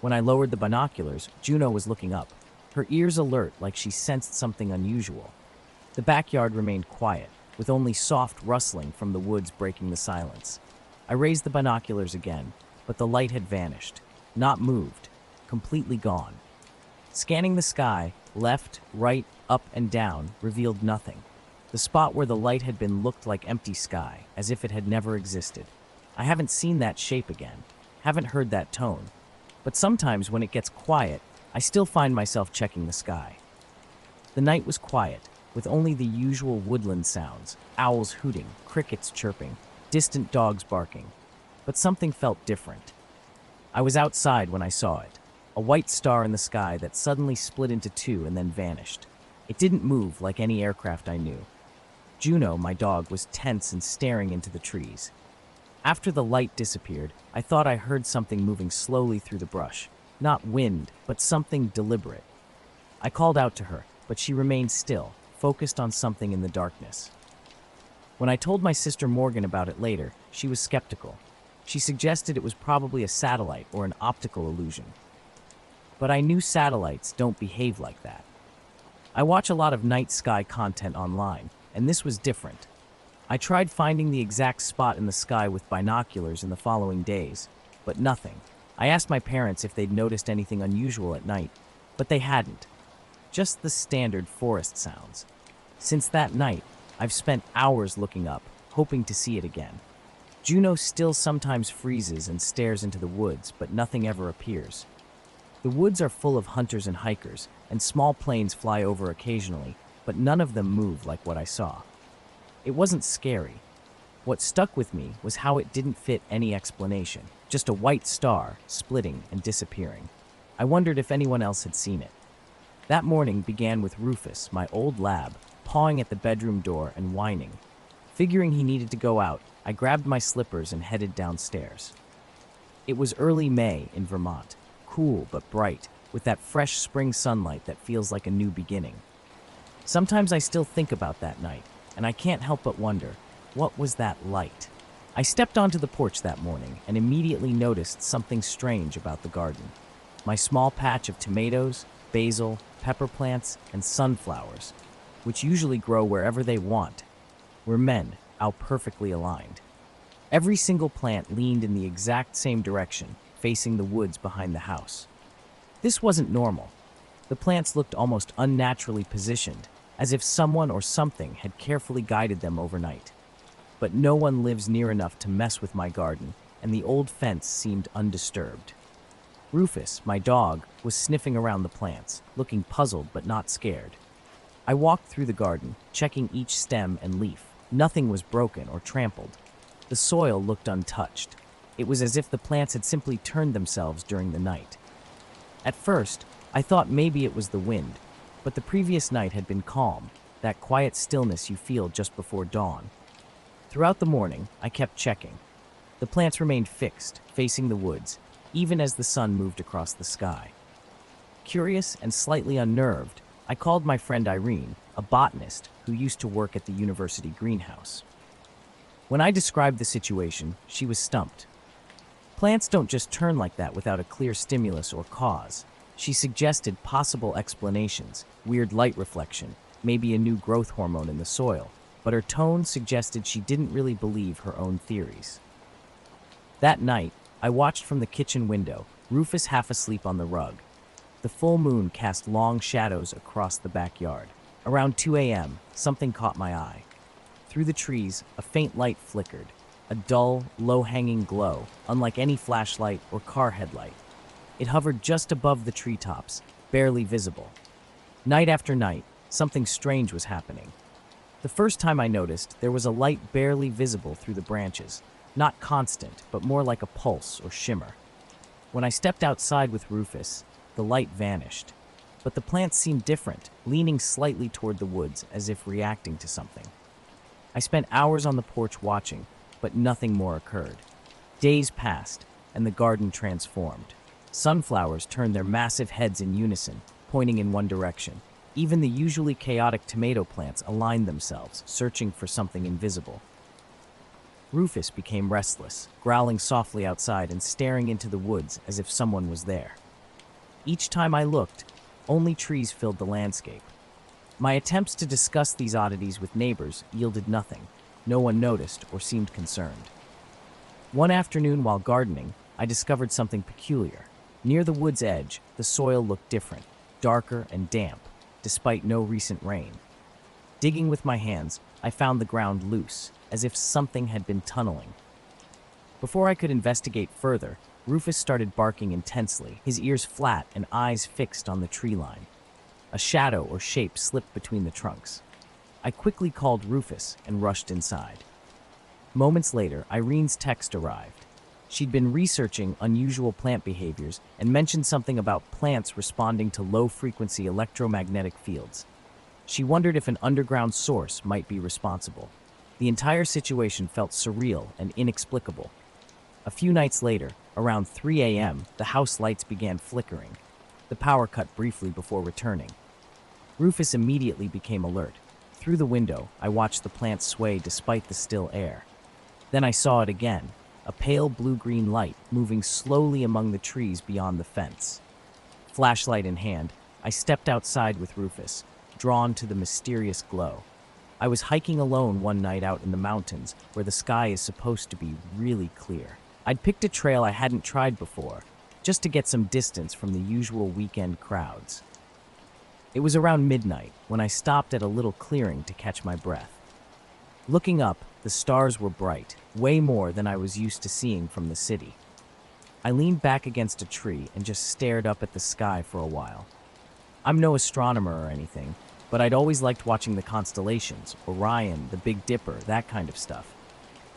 When I lowered the binoculars, Juno was looking up, her ears alert like she sensed something unusual. The backyard remained quiet, with only soft rustling from the woods breaking the silence. I raised the binoculars again, but the light had vanished, not moved, completely gone. Scanning the sky, left, right, up, and down, revealed nothing. The spot where the light had been looked like empty sky, as if it had never existed. I haven't seen that shape again, haven't heard that tone, but sometimes when it gets quiet, I still find myself checking the sky. The night was quiet, with only the usual woodland sounds, owls hooting, crickets chirping, distant dogs barking. But something felt different. I was outside when I saw it, a white star in the sky that suddenly split into two and then vanished. It didn't move like any aircraft I knew. Juno, my dog, was tense and staring into the trees. After the light disappeared, I thought I heard something moving slowly through the brush. Not wind, but something deliberate. I called out to her, but she remained still, focused on something in the darkness. When I told my sister Morgan about it later, she was skeptical. She suggested it was probably a satellite or an optical illusion. But I knew satellites don't behave like that. I watch a lot of night sky content online, and this was different. I tried finding the exact spot in the sky with binoculars in the following days, but nothing. I asked my parents if they'd noticed anything unusual at night, but they hadn't. Just the standard forest sounds. Since that night, I've spent hours looking up, hoping to see it again. Juno still sometimes freezes and stares into the woods, but nothing ever appears. The woods are full of hunters and hikers, and small planes fly over occasionally, but none of them move like what I saw. It wasn't scary. What stuck with me was how it didn't fit any explanation, just a white star splitting and disappearing. I wondered if anyone else had seen it. That morning began with Rufus, my old lab, pawing at the bedroom door and whining. Figuring he needed to go out, I grabbed my slippers and headed downstairs. It was early May in Vermont, cool but bright, with that fresh spring sunlight that feels like a new beginning. Sometimes I still think about that night, and I can't help but wonder, what was that light? I stepped onto the porch that morning and immediately noticed something strange about the garden. My small patch of tomatoes, basil, pepper plants, and sunflowers, which usually grow wherever they want, were out perfectly aligned. Every single plant leaned in the exact same direction, facing the woods behind the house. This wasn't normal. The plants looked almost unnaturally positioned, as if someone or something had carefully guided them overnight. But no one lives near enough to mess with my garden, and the old fence seemed undisturbed. Rufus, my dog, was sniffing around the plants, looking puzzled but not scared. I walked through the garden, checking each stem and leaf. Nothing was broken or trampled. The soil looked untouched. It was as if the plants had simply turned themselves during the night. At first, I thought maybe it was the wind, but the previous night had been calm, that quiet stillness you feel just before dawn. Throughout the morning, I kept checking. The plants remained fixed, facing the woods, even as the sun moved across the sky. Curious and slightly unnerved, I called my friend Irene, a botanist who used to work at the university greenhouse. When I described the situation, she was stumped. Plants don't just turn like that without a clear stimulus or cause. She suggested possible explanations, weird light reflection, maybe a new growth hormone in the soil, but her tone suggested she didn't really believe her own theories. That night, I watched from the kitchen window, Rufus half asleep on the rug. The full moon cast long shadows across the backyard. Around 2 a.m., something caught my eye. Through the trees, a faint light flickered, a dull, low-hanging glow, unlike any flashlight or car headlight. It hovered just above the treetops, barely visible. Night after night, something strange was happening. The first time I noticed, there was a light barely visible through the branches, not constant, but more like a pulse or shimmer. When I stepped outside with Rufus, the light vanished. But the plants seemed different, leaning slightly toward the woods as if reacting to something. I spent hours on the porch watching, but nothing more occurred. Days passed, and the garden transformed. Sunflowers turned their massive heads in unison, pointing in one direction. Even the usually chaotic tomato plants aligned themselves, searching for something invisible. Rufus became restless, growling softly outside and staring into the woods as if someone was there. Each time I looked, only trees filled the landscape. My attempts to discuss these oddities with neighbors yielded nothing. No one noticed or seemed concerned. One afternoon while gardening, I discovered something peculiar. Near the wood's edge, the soil looked different, darker and damp, despite no recent rain. Digging with my hands, I found the ground loose, as if something had been tunneling. Before I could investigate further, Rufus started barking intensely, his ears flat and eyes fixed on the tree line. A shadow or shape slipped between the trunks. I quickly called Rufus and rushed inside. Moments later, Irene's text arrived. She'd been researching unusual plant behaviors and mentioned something about plants responding to low-frequency electromagnetic fields. She wondered if an underground source might be responsible. The entire situation felt surreal and inexplicable. A few nights later, around 3 a.m., the house lights began flickering. The power cut briefly before returning. Rufus immediately became alert. Through the window, I watched the plants sway despite the still air. Then I saw it again, a pale blue-green light moving slowly among the trees beyond the fence. Flashlight in hand, I stepped outside with Rufus, drawn to the mysterious glow. I was hiking alone one night out in the mountains, where the sky is supposed to be really clear. I'd picked a trail I hadn't tried before, just to get some distance from the usual weekend crowds. It was around midnight when I stopped at a little clearing to catch my breath. Looking up, the stars were bright, way more than I was used to seeing from the city. I leaned back against a tree and just stared up at the sky for a while. I'm no astronomer or anything, but I'd always liked watching the constellations, Orion, the Big Dipper, that kind of stuff.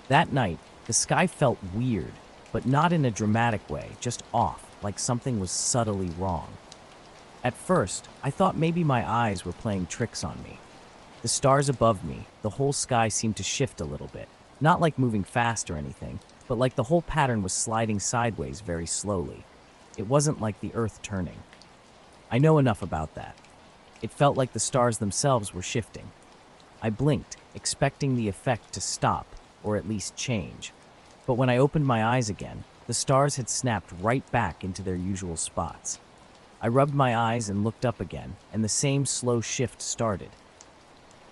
That night, the sky felt weird, but not in a dramatic way, just off, like something was subtly wrong. At first, I thought maybe my eyes were playing tricks on me. The stars above me, the whole sky seemed to shift a little bit, not like moving fast or anything, but like the whole pattern was sliding sideways very slowly. It wasn't like the Earth turning. I know enough about that. It felt like the stars themselves were shifting. I blinked, expecting the effect to stop, or at least change. But when I opened my eyes again, the stars had snapped right back into their usual spots. I rubbed my eyes and looked up again, and the same slow shift started.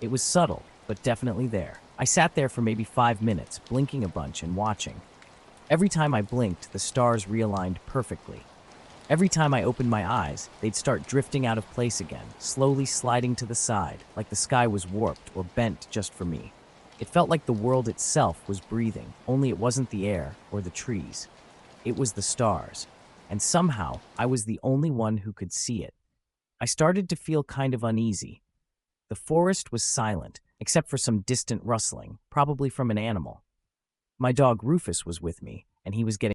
It was subtle, but definitely there. I sat there for maybe 5 minutes, blinking a bunch and watching. Every time I blinked, the stars realigned perfectly. Every time I opened my eyes, they'd start drifting out of place again, slowly sliding to the side, like the sky was warped or bent just for me. It felt like the world itself was breathing, only it wasn't the air or the trees. It was the stars. And somehow, I was the only one who could see it. I started to feel kind of uneasy. The forest was silent, except for some distant rustling, probably from an animal. My dog Rufus was with me, and he was getting